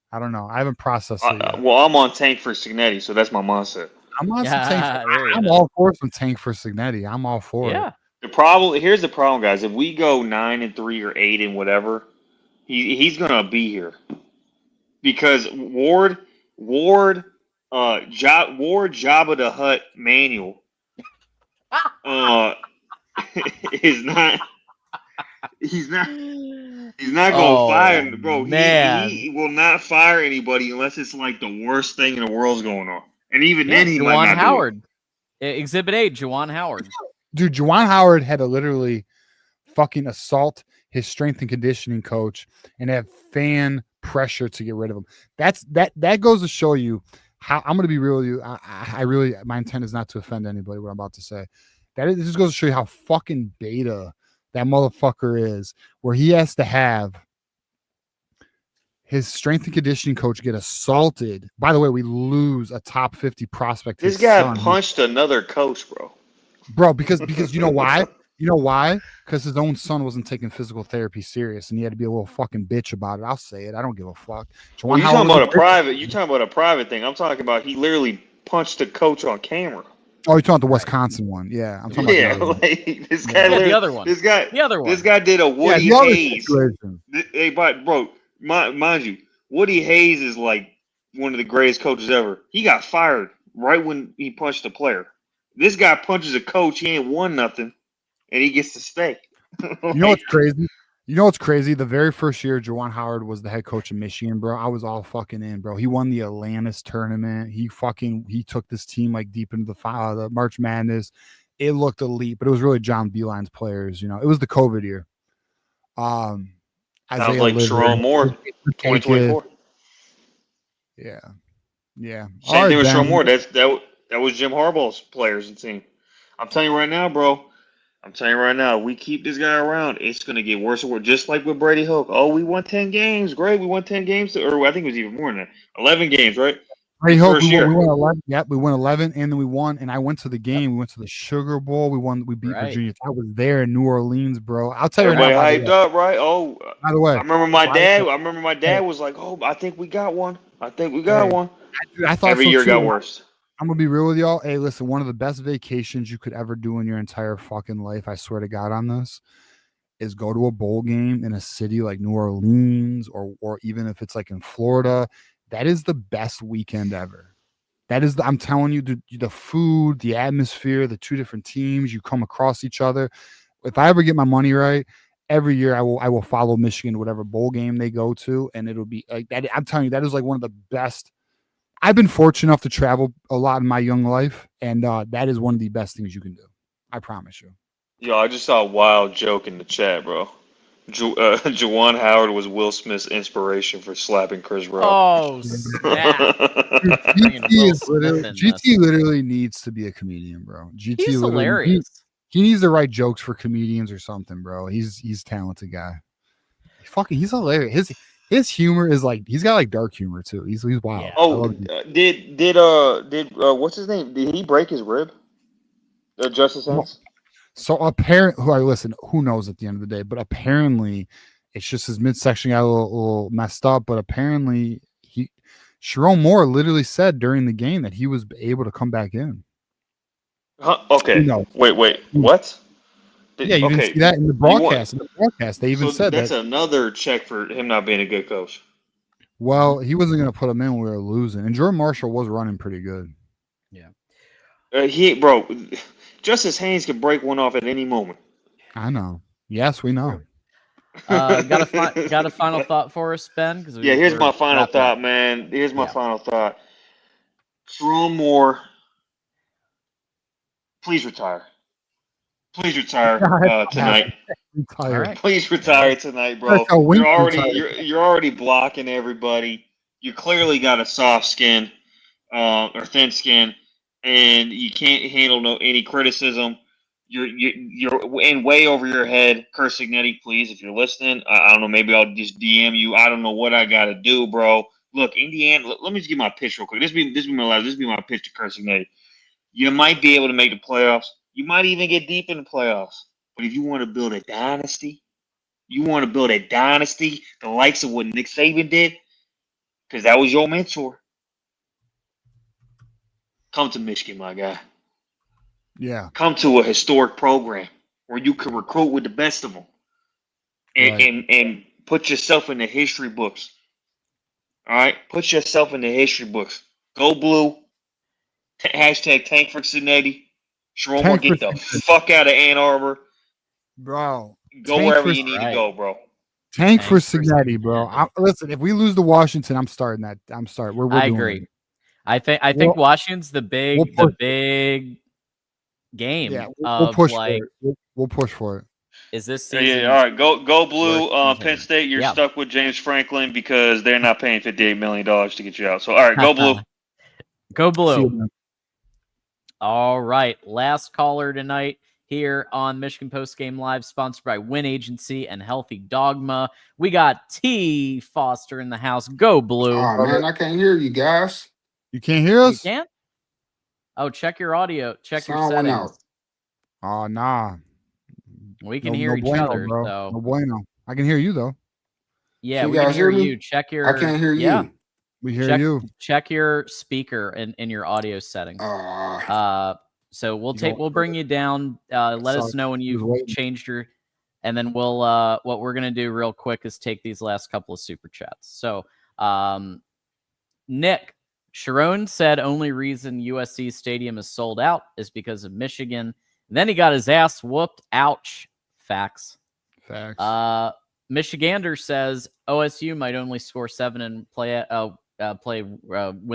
[SPEAKER 2] I don't know. I haven't processed it yet.
[SPEAKER 7] Well, I'm on tank for Signetti, so that's my mindset.
[SPEAKER 2] I'm on some tank. I'm all for some tank for Signetti. I'm all for it.
[SPEAKER 7] Here's the problem, guys. If we go 9-3 or 8 whatever, he's gonna be here because Ward, Jabba the Hutt Manual, is not. He's not gonna fire, bro. He will not fire anybody unless it's like the worst thing in the world's going on, and even then he might not
[SPEAKER 1] Howard. Do it. Exhibit A, Juwan Howard.
[SPEAKER 2] Dude, Juwan Howard had to literally fucking assault his strength and conditioning coach and have fan pressure to get rid of him. That goes to show you how I'm gonna be real with you. I really, my intent is not to offend anybody. What I'm about to say, this just goes to show you how fucking beta that motherfucker is, where he has to have his strength and conditioning coach get assaulted. By the way, we lose a top 50 prospect.
[SPEAKER 7] This
[SPEAKER 2] his
[SPEAKER 7] guy
[SPEAKER 2] son,
[SPEAKER 7] punched another coach,
[SPEAKER 2] bro, because you know why? You know why? Because his own son wasn't taking physical therapy serious, and he had to be a little fucking bitch about it. I'll say it. I don't give a fuck.
[SPEAKER 7] Well, you're talking about a private. You're talking about a private thing. I'm talking about he literally punched a coach on camera.
[SPEAKER 2] Oh, you're talking about the Wisconsin one? Yeah, I'm talking about the other one.
[SPEAKER 7] Like, this guy.
[SPEAKER 1] Yeah, the other one.
[SPEAKER 7] This guy.
[SPEAKER 1] The other one.
[SPEAKER 7] This guy did a Woody
[SPEAKER 2] Yeah, the other
[SPEAKER 7] Hayes.
[SPEAKER 2] situation.
[SPEAKER 7] Hey, but bro, mind you, Woody Hayes is like one of the greatest coaches ever. He got fired right when he punched a player. This guy punches a coach. He ain't won nothing, and he gets to stay.
[SPEAKER 2] You know what's crazy? You know what's crazy? The very first year Juwan Howard was the head coach of Michigan, bro, I was all fucking in, bro. He won the Atlantis tournament. He took this team like deep into the March Madness. It looked elite, but it was really John Beeline's players. You know, it was the COVID year.
[SPEAKER 7] Sounds
[SPEAKER 2] Isaiah
[SPEAKER 7] like
[SPEAKER 2] Livers,
[SPEAKER 7] Sharon Moore, 2024.
[SPEAKER 2] Yeah.
[SPEAKER 7] Same thing with Sharon Moore. That was Jim Harbaugh's players and team. I'm telling you right now, bro. We keep this guy around, it's going to get worse and worse. Just like with Brady Hoke. Oh, we won 10 games. Great. We won 10 games. Or I think it was even more than that. 11 games, right?
[SPEAKER 2] Brady Hoke, we won 11. Yep, we won 11, and then we won. And I went to the game. We went to the Sugar Bowl. We beat Virginia. I was there in New Orleans, bro. I'll tell you right now.
[SPEAKER 7] Everybody hyped up, right? Oh,
[SPEAKER 2] by the way,
[SPEAKER 7] I remember my dad was like, "Oh, I think we got one. I thought every year got worse.
[SPEAKER 2] I'm gonna be real with y'all. Hey, listen, one of the best vacations you could ever do in your entire fucking life, I swear to God on this, is go to a bowl game in a city like New Orleans or even if it's like in Florida. That is the best weekend ever. I'm telling you, the food, the atmosphere, the two different teams, you come across each other. If I ever get my money right, every year I will follow Michigan to whatever bowl game they go to, and it'll be like that. I'm telling you, that is like one of the best. I've been fortunate enough to travel a lot in my young life, and that is one of the best things you can do. I promise you.
[SPEAKER 7] Yo, I just saw a wild joke in the chat, bro. Juwan Howard was Will Smith's inspiration for slapping Chris Rock.
[SPEAKER 1] Oh, snap.
[SPEAKER 2] GT literally needs to be a comedian, bro.
[SPEAKER 1] He's hilarious.
[SPEAKER 2] He needs to write jokes for comedians or something, bro. He's a talented guy. He's hilarious. His humor is like, he's got like dark humor too. He's wild. Yeah.
[SPEAKER 7] Oh, did what's his name? Did he break his rib? Justice Haynes?
[SPEAKER 2] So listen, who knows at the end of the day, but apparently it's just his midsection got a little messed up, but apparently Sharon Moore literally said during the game that he was able to come back in.
[SPEAKER 7] Huh? Okay. Wait. What?
[SPEAKER 2] You didn't see that in the broadcast. They even said
[SPEAKER 7] that's another check for him not being a good coach.
[SPEAKER 2] Well, he wasn't going to put him in when we were losing, and Jordan Marshall was running pretty good.
[SPEAKER 7] Yeah. Justice Haynes could break one off at any moment.
[SPEAKER 2] I know. Yes, we know.
[SPEAKER 1] Got a final thought for us, Ben?
[SPEAKER 7] Here's my final thought, man. Here's my final thought. Sharon Moore, please retire. Please retire tonight. Please retire tonight, bro. You're already blocking everybody. You clearly got a soft skin or thin skin, and you can't handle any criticism. You're in way over your head. Kurt Signetti, please, if you're listening, I don't know. Maybe I'll just DM you. I don't know what I got to do, bro. Look, Indiana. Let me just give my pitch real quick. This be my last. This be my pitch to Kurt Signetti. You might be able to make the playoffs. You might even get deep in the playoffs. But if you want to build a dynasty, the likes of what Nick Saban did, because that was your mentor, come to Michigan, my guy.
[SPEAKER 2] Yeah.
[SPEAKER 7] Come to a historic program where you can recruit with the best of them and put yourself in the history books. All right? Put yourself in the history books. Go blue. Hashtag tank for Cincinnati. Sharon Moore, get the fuck out of Ann Arbor.
[SPEAKER 2] Bro.
[SPEAKER 7] Go wherever you need to go, bro.
[SPEAKER 2] Tank for Cincinnati, bro. Listen, if we lose to Washington, I'm starting that. I
[SPEAKER 1] agree. I think Washington's the big game.
[SPEAKER 2] Yeah, we'll push for it. We'll push for it.
[SPEAKER 1] Is this season?
[SPEAKER 7] Yeah, all right. Go blue. Penn State, you're stuck with James Franklin because they're not paying $58 million to get you out. So, all right, go blue.
[SPEAKER 1] Go blue. All right. Last caller tonight here on Michigan Postgame Live, sponsored by Win Agency and Healthy Dogma. We got T. Foster in the house. Go Blue.
[SPEAKER 8] Oh, man, I can't hear you guys.
[SPEAKER 2] You can't hear us?
[SPEAKER 1] You can't? Oh, check your audio. Check your
[SPEAKER 8] Sound went
[SPEAKER 1] settings.
[SPEAKER 8] out.
[SPEAKER 2] Oh, nah.
[SPEAKER 1] We can hear each
[SPEAKER 2] bueno,
[SPEAKER 1] other.
[SPEAKER 2] bro.
[SPEAKER 1] So.
[SPEAKER 2] No bueno. I can hear you, though.
[SPEAKER 1] Yeah,
[SPEAKER 8] Can
[SPEAKER 1] we
[SPEAKER 8] you
[SPEAKER 1] can
[SPEAKER 8] guys
[SPEAKER 1] hear
[SPEAKER 8] hear me?
[SPEAKER 1] you. Check your.
[SPEAKER 8] I can't hear you.
[SPEAKER 2] We hear you.
[SPEAKER 1] Check your speaker in your audio settings. So we'll bring you down. Let us know when you've changed your, and then we'll what we're gonna do real quick is take these last couple of super chats. So Nick Sharon said only reason USC stadium is sold out is because of Michigan. Then he got his ass whooped. Ouch. Facts. Michigander says OSU might only score 7 and win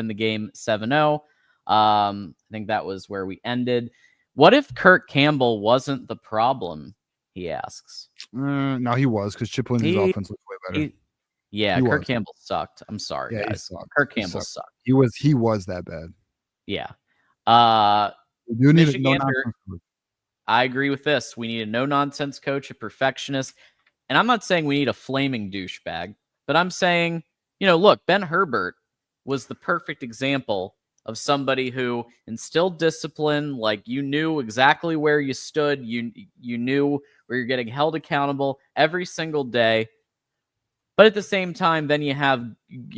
[SPEAKER 1] the game 7-0. I think that was where we ended. What if Kurt Campbell wasn't the problem? He asks.
[SPEAKER 2] No, he was, because Chip Lindsey's offense was way better.
[SPEAKER 1] Kurt Campbell sucked. I'm sorry, guys. Kurt Campbell sucked.
[SPEAKER 2] He was that bad.
[SPEAKER 1] Yeah.
[SPEAKER 2] We do need a no-nonsense coach.
[SPEAKER 1] I agree with this. We need a no-nonsense coach, a perfectionist. And I'm not saying we need a flaming douchebag, but I'm saying, look, Ben Herbert was the perfect example of somebody who instilled discipline. Like, you knew exactly where you stood. You knew where you're getting held accountable every single day. But at the same time, then you have,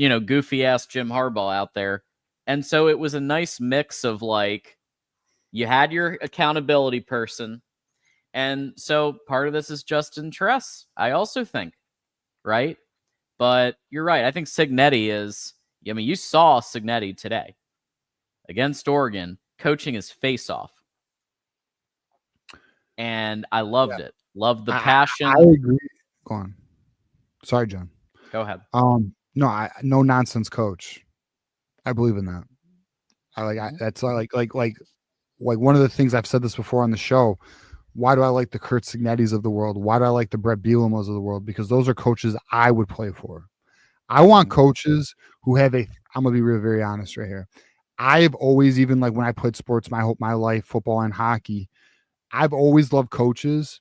[SPEAKER 1] goofy ass Jim Harbaugh out there. And so it was a nice mix of, like, you had your accountability person. And so part of this is Justin Tress, I also think, right? But you're right. I think Cignetti is, you saw Cignetti today against Oregon coaching his face off. And I loved it. Loved the passion.
[SPEAKER 2] I agree. Go on. Sorry, John.
[SPEAKER 1] Go ahead.
[SPEAKER 2] No nonsense coach. I believe in that. That's like one of the things I've said this before on the show. Why do I like the Kurt Cignettis of the world? Why do I like the Brett Bielema's of the world? Because those are coaches I would play for. I want coaches who have I'm going to be real, very honest right here. I've always, even like when I played sports my life, football and hockey, I've always loved coaches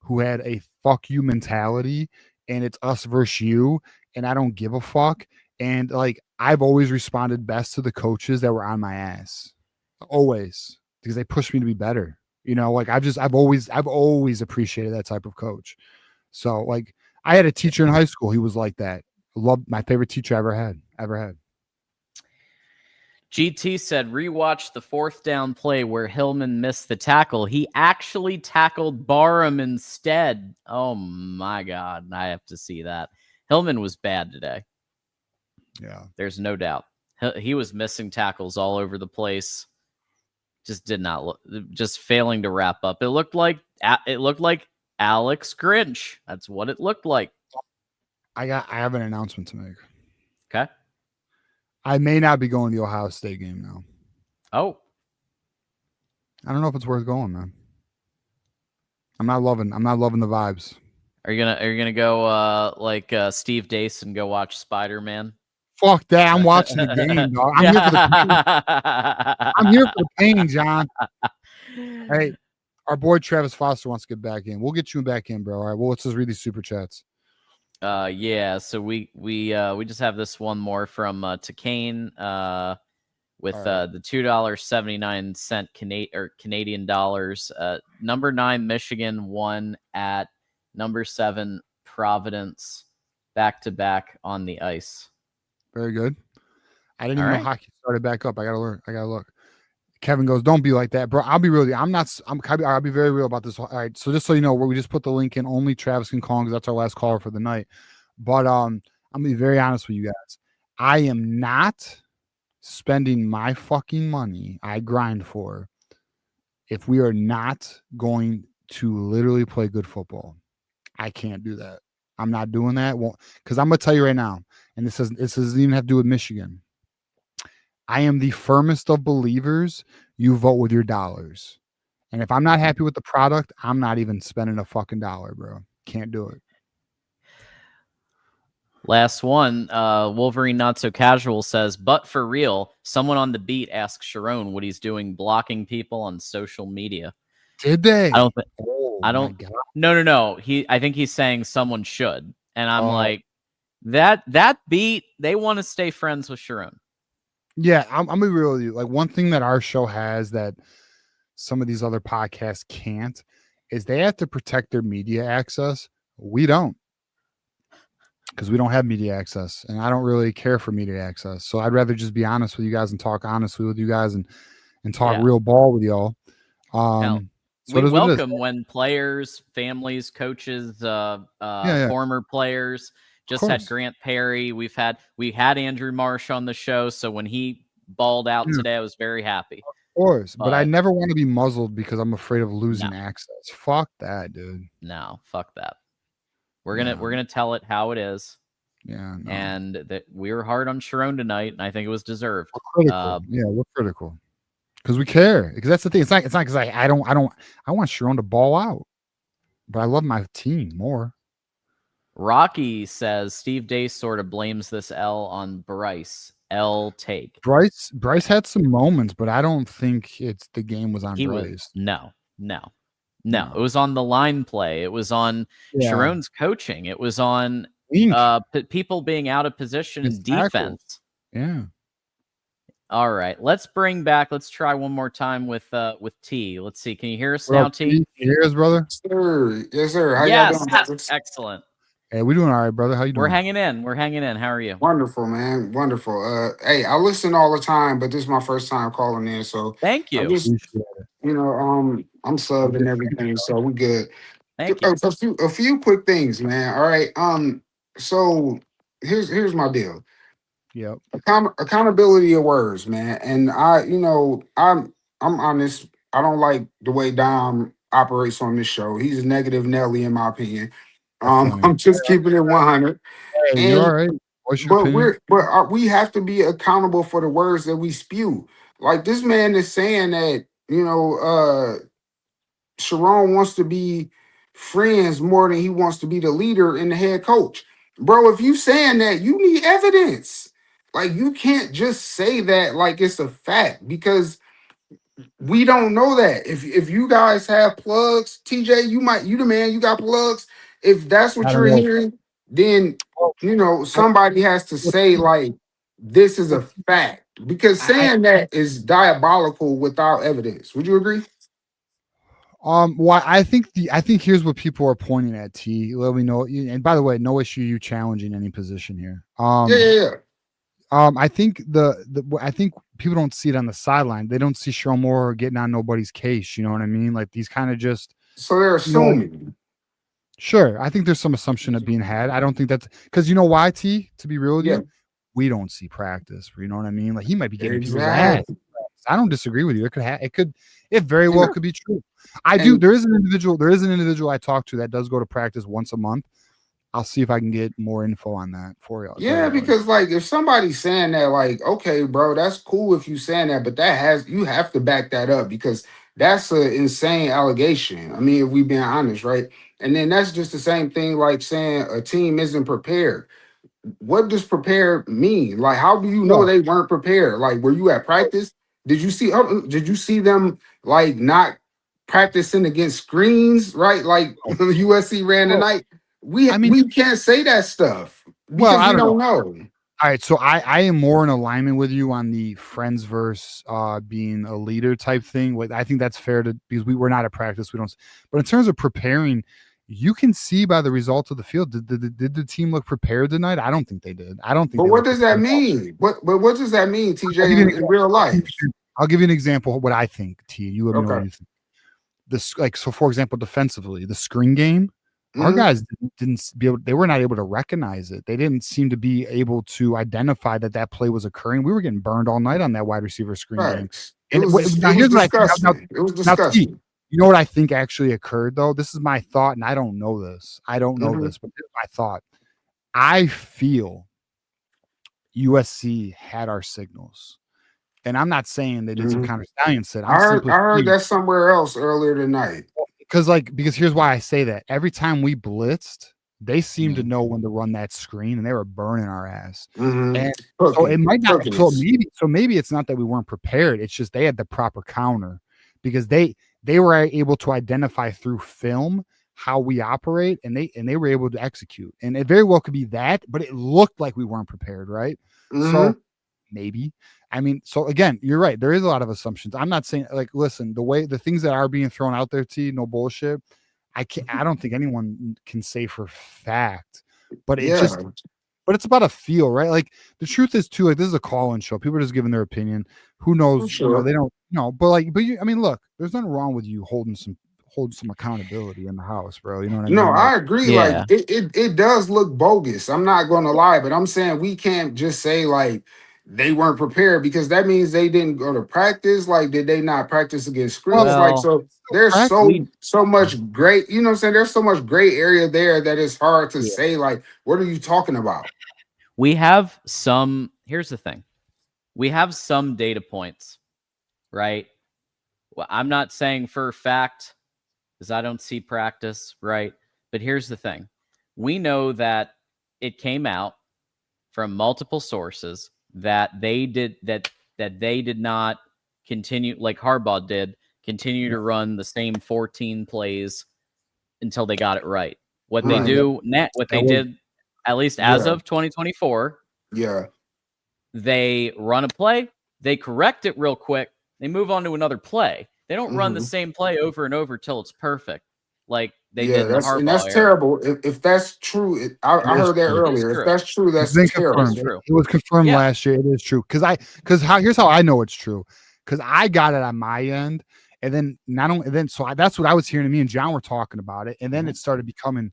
[SPEAKER 2] who had a fuck you mentality, and it's us versus you, and I don't give a fuck. And like, I've always responded best to the coaches that were on my ass. Always. Because they pushed me to be better. I've always appreciated that type of coach. So like, I had a teacher in high school. He was like that. Loved my favorite teacher I ever had.
[SPEAKER 1] GT said, rewatch the 4th down play where Hillman missed the tackle. He actually tackled Barham instead. Oh my God. I have to see that. Hillman was bad today.
[SPEAKER 2] Yeah. There's
[SPEAKER 1] no doubt. He was missing tackles all over the place. Just did not look, just failing to wrap up. It looked like Alex Grinch. That's what it looked like.
[SPEAKER 2] I have an announcement to make.
[SPEAKER 1] Okay.
[SPEAKER 2] I may not be going to the Ohio State game now.
[SPEAKER 1] Oh.
[SPEAKER 2] I don't know if it's worth going, man. I'm not loving the vibes.
[SPEAKER 1] Are you gonna go like Steve Dace and go watch Spider-Man?
[SPEAKER 2] Fuck that. I'm watching the game, dog. I'm here for the pain, John. Hey, our boy Travis Foster wants to get back in. We'll get you back in, bro. All right. Well, let's just read these super chats.
[SPEAKER 1] Yeah. So we just have this one more from Takane with the $2.79 Canadian dollars. Number 9 Michigan won at number 7 Providence, back to back on the ice.
[SPEAKER 2] Very good. I didn't even know hockey started back up. I gotta look. Kevin goes, don't be like that, bro. I'll be real. I'll be very real about this. All right. So just so you know, we just put the link in. Only Travis can call because that's our last caller for the night. But I'm gonna be very honest with you guys. I am not spending my fucking money I grind for if we are not going to literally play good football. I can't do that. I'm not doing that. Well, because I'm gonna tell you right now, and this doesn't even have to do with Michigan. I am the firmest of believers. You vote with your dollars. And if I'm not happy with the product, I'm not even spending a fucking dollar, bro. Can't do it.
[SPEAKER 1] Last one, Wolverine Not So Casual says, but for real, someone on the beat asks Sharon what he's doing blocking people on social media.
[SPEAKER 2] Did they?
[SPEAKER 1] I don't think.
[SPEAKER 2] Oh,
[SPEAKER 1] I
[SPEAKER 2] my
[SPEAKER 1] don't.
[SPEAKER 2] God.
[SPEAKER 1] No. I think he's saying someone should, and I'm
[SPEAKER 2] Oh.
[SPEAKER 1] like, that beat. They want to stay friends with Sharon.
[SPEAKER 2] Yeah, I'm gonna be real with you. Like, one thing that our show has that some of these other podcasts can't is they have to protect their media access. We don't, because we don't have media access, and I don't really care for media access. So I'd rather just be honest with you guys and talk honestly with you guys and talk real ball with y'all. So
[SPEAKER 1] we welcome when players, families, coaches, former players. Just had Grant Perry. We had Andrew Marsh on the show. So when he balled out today, I was very happy.
[SPEAKER 2] Of course, but I never want to be muzzled because I'm afraid of losing access. Fuck that, dude.
[SPEAKER 1] No, fuck that. We're gonna tell it how it is.
[SPEAKER 2] Yeah, no.
[SPEAKER 1] And that we were hard on Sharon tonight, and I think it was deserved.
[SPEAKER 2] We're critical. We're critical because we care. Because that's the thing. It's not because I want Sharon to ball out, but I love my team more.
[SPEAKER 1] Rocky says Steve Day sort of blames this L on Bryce. L take.
[SPEAKER 2] Bryce had some moments, but I don't think it's the game was on Bryce.
[SPEAKER 1] No. It was on the line play. It was on Sharon's coaching. It was on people being out of position in defense.
[SPEAKER 2] Yeah.
[SPEAKER 1] All right. Let's try one more time with T. Let's see. Can you hear us now, T?
[SPEAKER 2] Can you hear us, brother?
[SPEAKER 8] Yes, sir. How y'all doing, brothers?
[SPEAKER 1] Excellent.
[SPEAKER 2] Hey, we're doing all right, brother. How you doing?
[SPEAKER 1] We're hanging in. How are you?
[SPEAKER 8] Wonderful, man. Wonderful. Hey, I listen all the time, but this is my first time calling in, so
[SPEAKER 1] thank you.
[SPEAKER 8] I'm subbed and everything, so we good.
[SPEAKER 1] Thank you.
[SPEAKER 8] A few quick things, man. All right. So here's my deal.
[SPEAKER 2] Yep.
[SPEAKER 8] Accountability of words, man. And I'm honest. I don't like the way Dom operates on this show. He's a negative Nelly, in my opinion. I'm just keeping it 100.
[SPEAKER 2] Hey, you're all right. What's your opinion?
[SPEAKER 8] We have to be accountable for the words that we spew. Like, this man is saying that, Sharon wants to be friends more than he wants to be the leader and the head coach. Bro, if you saying that, you need evidence. Like, you can't just say that like it's a fact, because we don't know that. If you guys have plugs, TJ, you the man, you got plugs. If that's what you're hearing, then somebody has to say like this is a fact, because saying that is diabolical without evidence. Would you agree?
[SPEAKER 2] Well, I think here's what people are pointing at. T, let me know. And by the way, no issue you challenging any position here.
[SPEAKER 8] Yeah.
[SPEAKER 2] I think I think people don't see it on the sideline. They don't see Sharon Moore getting on nobody's case. You know what I mean? Like, these kind of just.
[SPEAKER 8] So they're assuming.
[SPEAKER 2] Sure, I think there's some assumption of being had. I don't think that's because you know why, T. To be real with you, we don't see practice. You know what I mean? Like, he might be getting people's ass. I don't disagree with you. It very well could be true. There is an individual I talk to that does go to practice once a month. I'll see if I can get more info on that for you.
[SPEAKER 8] Yeah, because like, if somebody's saying that, like, okay, bro, that's cool if you saying that, but you have to back that up, because that's an insane allegation. I mean, if we being honest, right? And then that's just the same thing like saying a team isn't prepared. What does prepared mean? Like, how do you know they weren't prepared? Like, were you at practice? Did you see them like not practicing against screens, right? Like USC ran tonight. We can't say that stuff because we don't know.
[SPEAKER 2] All right, so I am more in alignment with you on the friends versus being a leader type thing. I think that's fair because we were not at practice. We don't. But in terms of preparing, you can see by the results of the field. Did the team look prepared tonight? I don't think they did. I don't think.
[SPEAKER 8] But what does that mean? What does that mean, TJ, in real life?
[SPEAKER 2] I'll give you an example of what I think. T, you let me know what you think. So for example, defensively, the screen game. Our guys they were not able to recognize it. They didn't seem to be able to identify that play was occurring. We were getting burned all night on that wide receiver screen game.
[SPEAKER 8] It was disgusting.
[SPEAKER 2] You know what I think actually occurred, though? This is my thought, and I don't know this. But this is my thought. I feel USC had our signals. And I'm not saying they did some counter stallion set.
[SPEAKER 8] I heard that somewhere else earlier tonight.
[SPEAKER 2] Because here's why I say that. Every time we blitzed, they seemed to know when to run that screen, and they were burning our ass. And so it might not. So maybe it's not that we weren't prepared. It's just they had the proper counter, because they they were able to identify through film how we operate, and they were able to execute. And it very well could be that, but it looked like we weren't prepared, right? So maybe. I mean, so again, you're right. There is a lot of assumptions. I'm not saying, like, listen, the things that are being thrown out there, no bullshit. I don't think anyone can say for fact, but but it's about a feel, right? Like the truth is too, like this is a call-in show. People are just giving their opinion. Who knows?
[SPEAKER 8] Sure.
[SPEAKER 2] They don't know. But I mean, look, there's nothing wrong with you holding some accountability in the house, bro. You know what I mean?
[SPEAKER 8] No,
[SPEAKER 2] Like,
[SPEAKER 8] I agree. Like it does look bogus. I'm not gonna lie, but I'm saying we can't just say like they weren't prepared, because that means they didn't go to practice. Like, did they not practice against screens? Like, so there's so much great, you know what I'm saying? There's so much gray area there that it's hard to say, like, what are you talking about?
[SPEAKER 1] We have some, here's the thing. We have some data points, right? Well, I'm not saying for a fact, because I don't see practice, right? But here's the thing. We know that it came out from multiple sources that they did not continue, like Harbaugh did, continue to run the same 14 plays until they got it right. What they did, at least as of 2024, they run a play, they correct it real quick, they move on to another play. They don't run the same play over and over till it's perfect, like they did in the Harbaugh
[SPEAKER 8] and that's
[SPEAKER 1] era.
[SPEAKER 8] terrible. If that's true, I heard that earlier. If that's true, that's terrible.
[SPEAKER 2] It was confirmed last year. It is true. Here's how I know it's true. Because I got it on my end, and then that's what I was hearing. Me and John were talking about it, and then it started becoming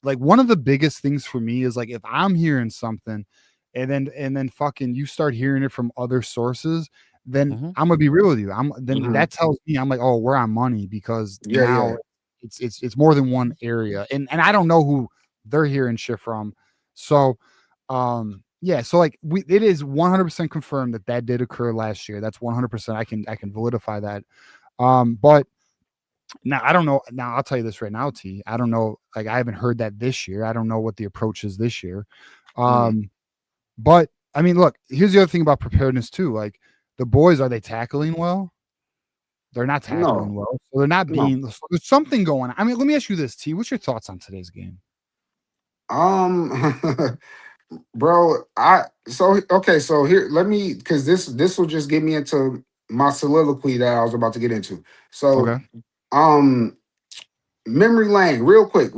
[SPEAKER 2] like one of the biggest things for me is like if I'm hearing something, and then fucking you start hearing it from other sources, then I'm gonna be real with you. That tells me I'm like, oh, we're on money, because now it's more than one area, and I don't know who they're hearing shit from. So so like it is 100% confirmed that did occur last year. That's 100%. I can validify that. But now I don't know. Now I'll tell you this right now, T. I don't know. Like I haven't heard that this year. I don't know what the approach is this year. But I mean, look, here's the other thing about preparedness too. Like the boys, are they tackling well? They're not tackling well. So they're not being. So there's something going on. I mean, let me ask you this, T. What's your thoughts on today's game?
[SPEAKER 8] Bro, so here, let me, because this will just get me into my soliloquy that I was about to get into. So memory lane, real quick.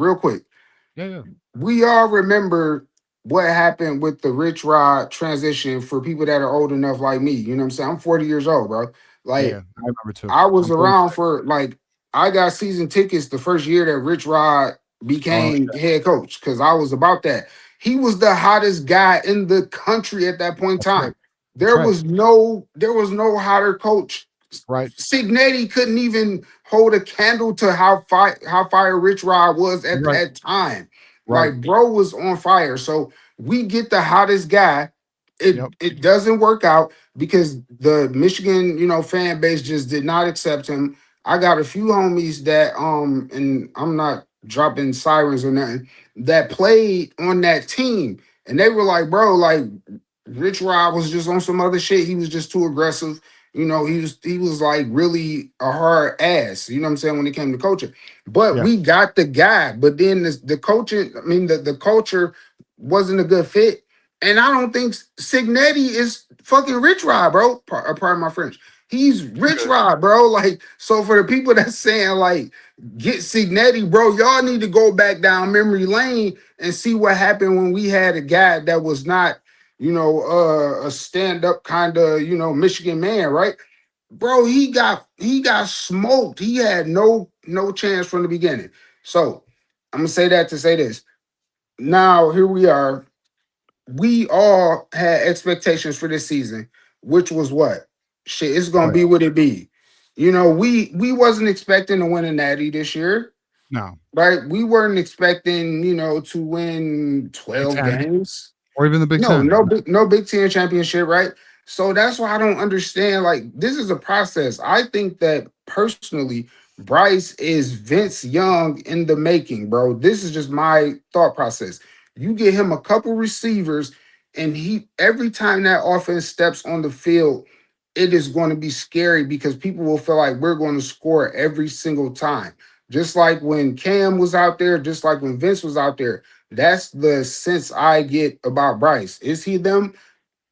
[SPEAKER 2] Yeah.
[SPEAKER 8] We all remember what happened with the Rich Rod transition for people that are old enough like me. You know what I'm saying? I'm 40 years old, bro. Like,
[SPEAKER 2] I remember too.
[SPEAKER 8] I was around for, like, I got season tickets the first year that Rich Rod became head coach, because I was about that. He was the hottest guy in the country at that point in time. There was no hotter coach.
[SPEAKER 2] Right.
[SPEAKER 8] Signetti couldn't even hold a candle to how fire Rich Rod was at that time.
[SPEAKER 2] Right.
[SPEAKER 8] Like, bro was on fire. So we get the hottest guy. It doesn't work out because the Michigan, fan base just did not accept him. I got a few homies that and I'm not dropping sirens or nothing, that played on that team, and they were like, bro, like Rich Rod was just on some other shit. He was just too aggressive. He was like really a hard ass, you know what I'm saying, when it came to coaching. But we got the guy, but then the coaching, I mean, the culture wasn't a good fit. And I don't think Signetti is fucking Rich Rod, bro. Pardon my French. He's Rich Rod, bro. Like, so for the people that's saying, like, get Signetti, bro, y'all need to go back down memory lane and see what happened when we had a guy that was not, a stand-up kind of, Michigan man, right? Bro, he got smoked. He had no chance from the beginning. So I'm gonna say that to say this. Now here we are. We all had expectations for this season, which was what? Shit, it's gonna be what it be. We wasn't expecting to win a natty this year.
[SPEAKER 2] No.
[SPEAKER 8] Right? We weren't expecting, to win 12 games.
[SPEAKER 2] Or even the Big Ten.
[SPEAKER 8] No Big Ten championship, right? So that's why I don't understand. Like, this is a process. I think that personally, Bryce is Vince Young in the making, bro. This is just my thought process. You get him a couple receivers, and every time that offense steps on the field, it is going to be scary because people will feel like we're going to score every single time. Just like when Cam was out there, just like when Vince was out there. That's the sense I get about Bryce. Is he them?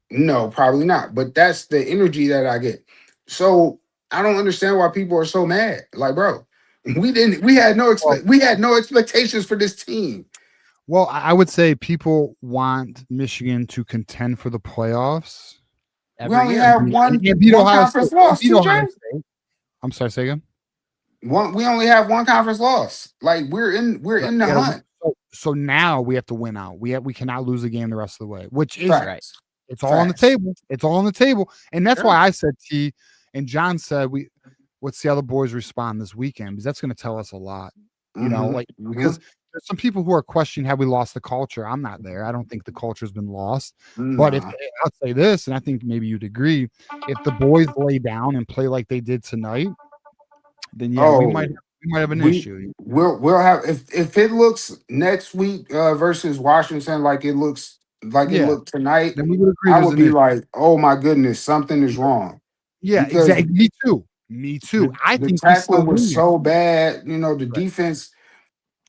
[SPEAKER 8] No, probably not. But that's the energy that I get. So I don't understand why people are so mad. Like, bro, we had no expectations for this team.
[SPEAKER 2] Well, I would say people want Michigan to contend for the playoffs.
[SPEAKER 8] We only have one conference loss, TJ.
[SPEAKER 2] I'm sorry, say again.
[SPEAKER 8] We only have one conference loss. Like we're in the hunt.
[SPEAKER 2] So now we have to win out. We cannot lose a game the rest of the way, which is
[SPEAKER 8] right.
[SPEAKER 2] It's all on the table. It's all on the table. And that's why I said T and John said let's see how the boys respond this weekend, because that's going to tell us a lot. You know, like because there's some people who are questioning, have we lost the culture? I'm not there. I don't think the culture's been lost. But I'll say this, and I think maybe you'd agree, if the boys lay down and play like they did tonight, then we might have an issue.
[SPEAKER 8] We'll have if it looks next week versus Washington like it looks it looked tonight,
[SPEAKER 2] then we would agree.
[SPEAKER 8] I would be like, oh my goodness, something is wrong.
[SPEAKER 2] Yeah,
[SPEAKER 8] because
[SPEAKER 2] exactly. Me too. I think
[SPEAKER 8] the tackling was so bad. You know, the defense.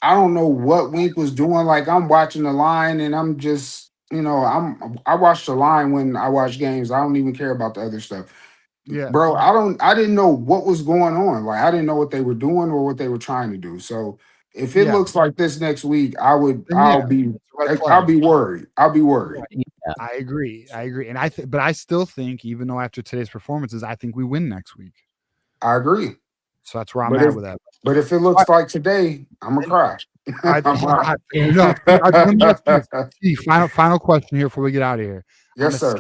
[SPEAKER 8] I don't know what Wink was doing. Like I'm watching the line, and I'm just, I watch the line when I watch games. I don't even care about the other stuff.
[SPEAKER 2] Yeah,
[SPEAKER 8] bro. I didn't know what was going on. Like I didn't know what they were doing or what they were trying to do. So if it looks like this next week, I'll be worried. I'll be worried.
[SPEAKER 2] Yeah. I agree. And but I still think, even though after today's performances, I think we win next week.
[SPEAKER 8] I agree.
[SPEAKER 2] So that's where I'm at with that.
[SPEAKER 8] But if it looks like today, I'm gonna cry. Final
[SPEAKER 2] question here before we get out of here.
[SPEAKER 8] Yes, sir.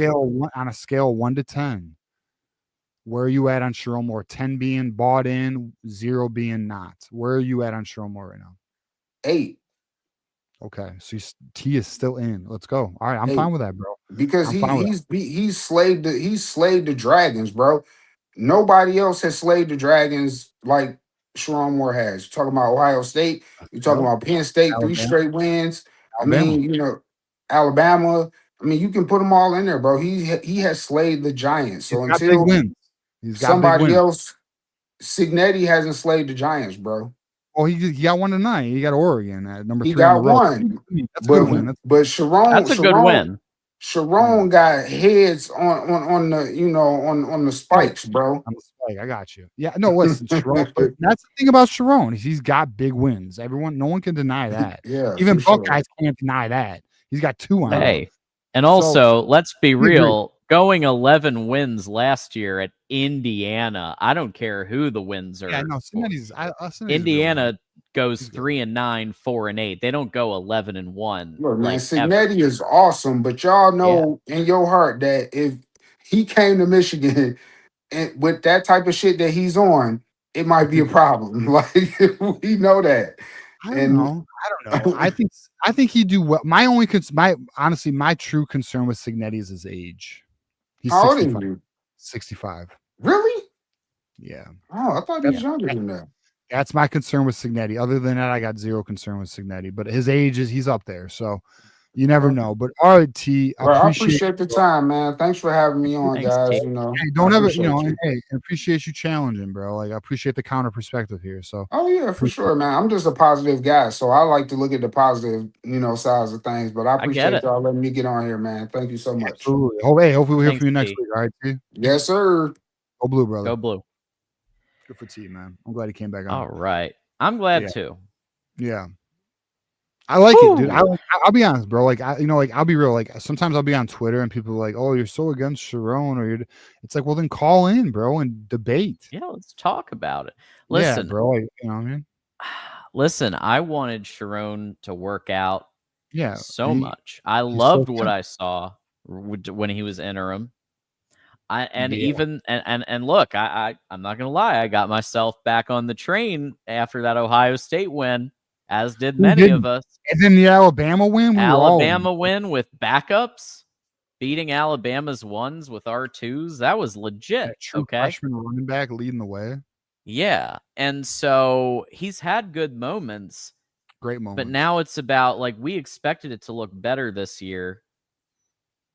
[SPEAKER 2] On a scale of 1 to 10, where are you at on Sherrone Moore? 10 being bought in, 0 being not. Where are you at on Sherrone Moore right now?
[SPEAKER 8] 8.
[SPEAKER 2] Okay, so T is still in. Let's go. All right, I'm 8. Fine with that, bro.
[SPEAKER 8] Because he's slayed the Dragons, bro. Nobody else has slayed the Dragons like Sherrone Moore has. You're talking about Ohio State. You're talking about Penn State, Alabama. 3 straight wins. Alabama. I mean, Alabama. I mean, you can put them all in there, bro. He has slayed the Giants. So until somebody else, Cignetti hasn't slayed the Giants, bro.
[SPEAKER 2] Oh, he got 1 tonight. He got Oregon at number 3.
[SPEAKER 8] He got 1. That's a good win. But Sherrone,
[SPEAKER 1] that's a good win.
[SPEAKER 8] Sherrone got heads on the on the spikes, bro.
[SPEAKER 2] On the spike, I got you. Yeah, no, listen, Sherrone. That's the thing about Sherrone. He's got big wins. No one can deny that.
[SPEAKER 8] Yeah,
[SPEAKER 2] even Buckeyes can't deny that. He's got 2 on.
[SPEAKER 1] Hey, and also let's be real. Going 11 wins last year at Indiana. I don't care who the wins are.
[SPEAKER 2] Yeah, no,
[SPEAKER 1] Indiana goes 3-9, 4-8. They don't go 11-1.
[SPEAKER 8] Look, man, Cignetti is awesome, but y'all know in your heart that if he came to Michigan and with that type of shit that he's on, it might be a problem. Like we know that.
[SPEAKER 2] I don't know. I think he'd do well. Honestly, my true concern with Cignetti is his age. He's
[SPEAKER 8] How old is he?
[SPEAKER 2] 65.
[SPEAKER 8] Really?
[SPEAKER 2] Yeah.
[SPEAKER 8] Oh, I thought he was younger than that.
[SPEAKER 2] That's my concern with Cignetti. Other than that, I got 0 concern with Cignetti. But his age he's up there. So you never know. But all right, T.
[SPEAKER 8] I appreciate the time, man. Thanks for having me on, guys.
[SPEAKER 2] T. Hey, don't ever, hey, I appreciate you challenging, bro. Like I appreciate the counter perspective here. So
[SPEAKER 8] yeah, for sure, man. I'm just a positive guy. So I like to look at the positive, sides of things. But I appreciate y'all letting me get on here, man. Thank you so much.
[SPEAKER 2] Absolutely. Hopefully we'll hear from you next week. All right, T.
[SPEAKER 8] Yes, sir.
[SPEAKER 2] Go blue, brother.
[SPEAKER 1] Go blue.
[SPEAKER 2] Good for T, man. I'm glad he came back on.
[SPEAKER 1] All right. I'm glad too.
[SPEAKER 2] Yeah. I like it, dude. I'll be honest, bro. Like I'll be real. Like sometimes I'll be on Twitter and people are like, "Oh, you're so against Sherrone," or it's like, well, then call in, bro, and debate.
[SPEAKER 1] Yeah, let's talk about it. Listen,
[SPEAKER 2] bro. Like, you know what I mean?
[SPEAKER 1] Listen, I wanted Sherrone to work out.
[SPEAKER 2] Yeah,
[SPEAKER 1] so much. I loved what I saw when he was interim. Look, I'm not gonna lie, I got myself back on the train after that Ohio State win, as did many of us.
[SPEAKER 2] And then the Alabama win,
[SPEAKER 1] win with backups, beating Alabama's 1s with R2s. That was legit.
[SPEAKER 2] Freshman running back leading the way.
[SPEAKER 1] Yeah, and so he's had good moments,
[SPEAKER 2] great moments.
[SPEAKER 1] But now it's about we expected it to look better this year,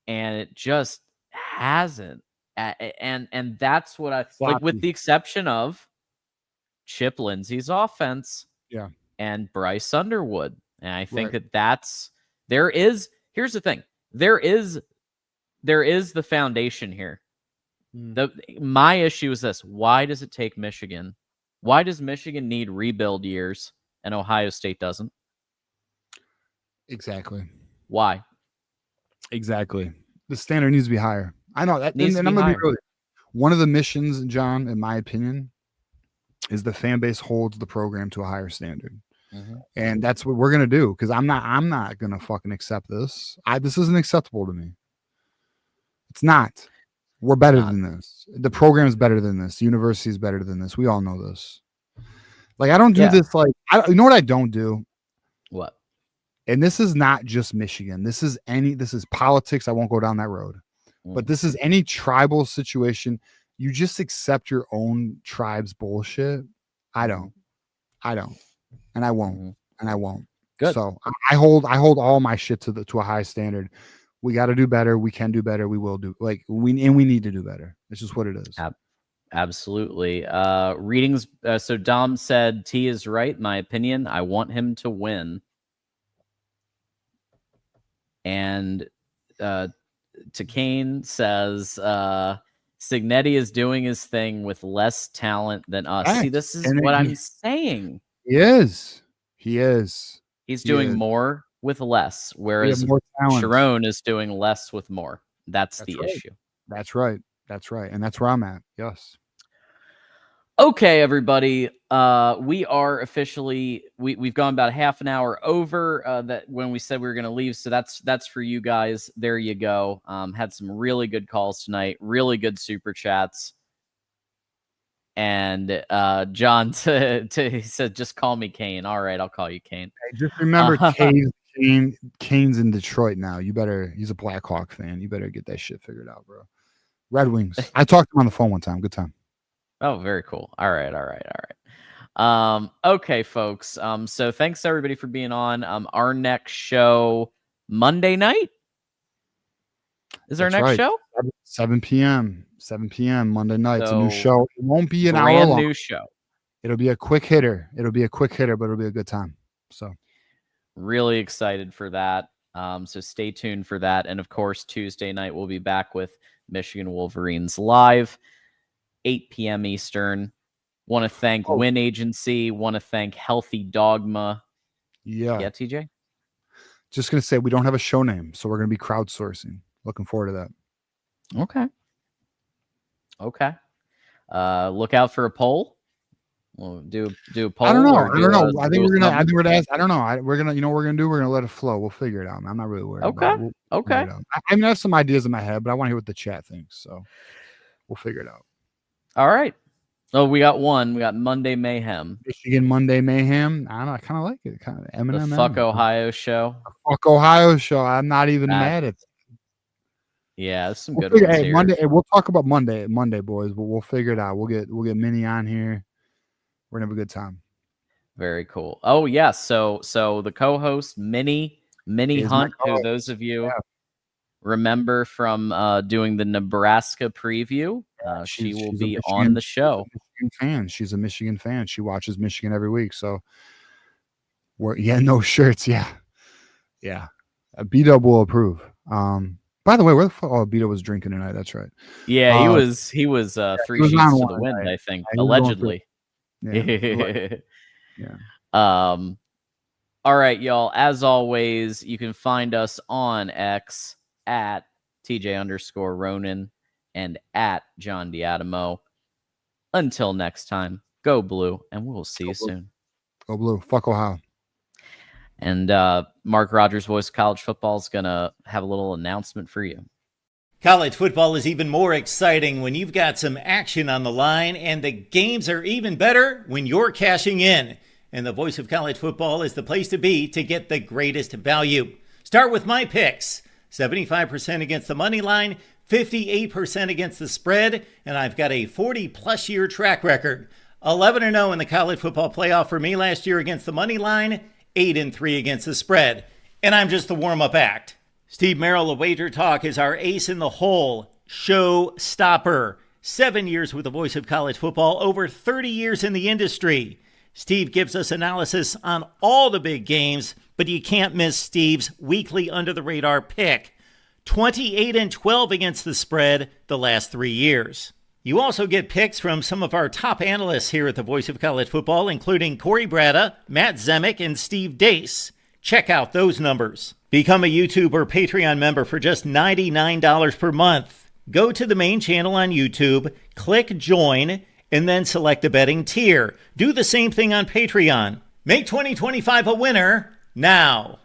[SPEAKER 1] and it just hasn't. And that's what I like, with the exception of Chip Lindsey's offense, and Bryce Underwood. And I think here's the thing, there is the foundation here. My issue is this: why does it take Michigan? Why does Michigan need rebuild years and Ohio State doesn't?
[SPEAKER 2] Exactly.
[SPEAKER 1] Why?
[SPEAKER 2] Exactly. The standard needs to be higher. I know that.
[SPEAKER 1] Needs to be
[SPEAKER 2] I'm gonna
[SPEAKER 1] higher.
[SPEAKER 2] be real. One of the missions, John, in my opinion, is the fan base holds the program to a higher standard. And that's what we're gonna do, because I'm not gonna fucking accept this. This isn't acceptable to me. It's not. We're better than this. The program is better than this. The university is better than this. We all know this. Like, I don't do this. Like, you know what I don't do?
[SPEAKER 1] What?
[SPEAKER 2] And this is not just Michigan. This is politics. I won't go down that road. But this is any tribal situation. You just accept your own tribe's bullshit. I don't. And I won't.
[SPEAKER 1] Good.
[SPEAKER 2] So I hold all my shit to a high standard. We got to do better. We can do better. We will do, we need to do better. It's just what it is.
[SPEAKER 1] Absolutely. Readings. So Dom said T is right. In my opinion, I want him to win. And Kane says Signetti is doing his thing with less talent than us.
[SPEAKER 2] Right.
[SPEAKER 1] See, this is what I'm saying.
[SPEAKER 2] He is.
[SPEAKER 1] He's doing more with less, whereas Sharon is doing less with more. That's the issue.
[SPEAKER 2] That's right. And that's where I'm at. Yes.
[SPEAKER 1] Okay, everybody. We are officially we've gone about half an hour over that when we said we were going to leave. So that's for you guys. There you go. Had some really good calls tonight. Really good super chats. And John he said, just call me Kane. All right, I'll call you Kane.
[SPEAKER 2] Hey, just remember, Kane's in Detroit now. He's a Blackhawk fan. You better get that shit figured out, bro. Red Wings. I talked to him on the phone one time. Good time.
[SPEAKER 1] Oh, very cool. All right. Okay, folks. So thanks everybody for being on. Our next show Monday night is our next show.
[SPEAKER 2] 7 p.m. Monday night. It's a new show. It won't be an hour long.
[SPEAKER 1] New show.
[SPEAKER 2] It'll be a quick hitter. But it'll be a good time. So
[SPEAKER 1] really excited for that. So stay tuned for that. And of course, Tuesday night we'll be back with Michigan Wolverines live, 8 p.m. Eastern. Want to thank Win Agency. Want to thank Healthy Dogma.
[SPEAKER 2] Yeah,
[SPEAKER 1] TJ?
[SPEAKER 2] Just going to say we don't have a show name, so we're going to be crowdsourcing. Looking forward to that.
[SPEAKER 1] Okay. Look out for a poll. We'll do a poll.
[SPEAKER 2] I don't know. I think we're gonna ask. I don't know. We're gonna, what we're gonna do. We're gonna let it flow. We'll figure it out. I'm not really worried.
[SPEAKER 1] Okay.
[SPEAKER 2] Okay. I have some ideas in my head, but I want to hear what the chat thinks. So we'll figure it out.
[SPEAKER 1] All right. Oh, we got one. We got Monday Mayhem.
[SPEAKER 2] Michigan Monday Mayhem. I don't know. I kind of like it. Kind of Eminem.
[SPEAKER 1] The Fuck Ohio show.
[SPEAKER 2] Fuck Ohio show. I'm not even mad at it.
[SPEAKER 1] Yeah, there's some good ones here.
[SPEAKER 2] Monday. We'll talk about Monday, boys. But we'll figure it out. We'll get Minnie on here. We're gonna have a good time.
[SPEAKER 1] Very cool. Oh yeah. So the co-host Minnie Hunt, who those of you remember from doing the Nebraska preview, she will be on the show.
[SPEAKER 2] She's a Michigan fan. She watches Michigan every week. So no shirts. Yeah. B-Dub will approve. By the way, where the fuck? B-Dub was drinking tonight. That's right.
[SPEAKER 1] Yeah, he was 3 sheets to the wind, I think, allegedly.
[SPEAKER 2] Yeah.
[SPEAKER 1] All right, y'all. As always, you can find us on X at TJ_Ronin and at John Diadamo. Until next time, go Blue, and we'll see you soon.
[SPEAKER 2] Go Blue. Fuck Ohio.
[SPEAKER 1] And Mark Rogers, voice of college football, is gonna have a little announcement for you.
[SPEAKER 9] College football is even more exciting when you've got some action on the line, and the games are even better when you're cashing in. And the voice of college football is the place to be to get the greatest value. Start with my picks. 75% against the money line, 58% against the spread, and I've got a 40-plus year track record. 11-0 in the college football playoff for me last year against the money line, 8-3 against the spread. And I'm just the warm-up act. Steve Merrill of Wager Talk is our ace in the hole. showstopper. 7 years with the voice of college football, over 30 years in the industry. Steve gives us analysis on all the big games, but you can't miss Steve's weekly under-the-radar pick. 28-12 against the spread the last 3 years. You also get picks from some of our top analysts here at the Voice of College Football, including Corey Bratta, Matt Zemek, and Steve Dace. Check out those numbers. Become a YouTube or Patreon member for just $99 per month. Go to the main channel on YouTube, click join, and then select the betting tier. Do the same thing on Patreon. Make 2025 a winner now.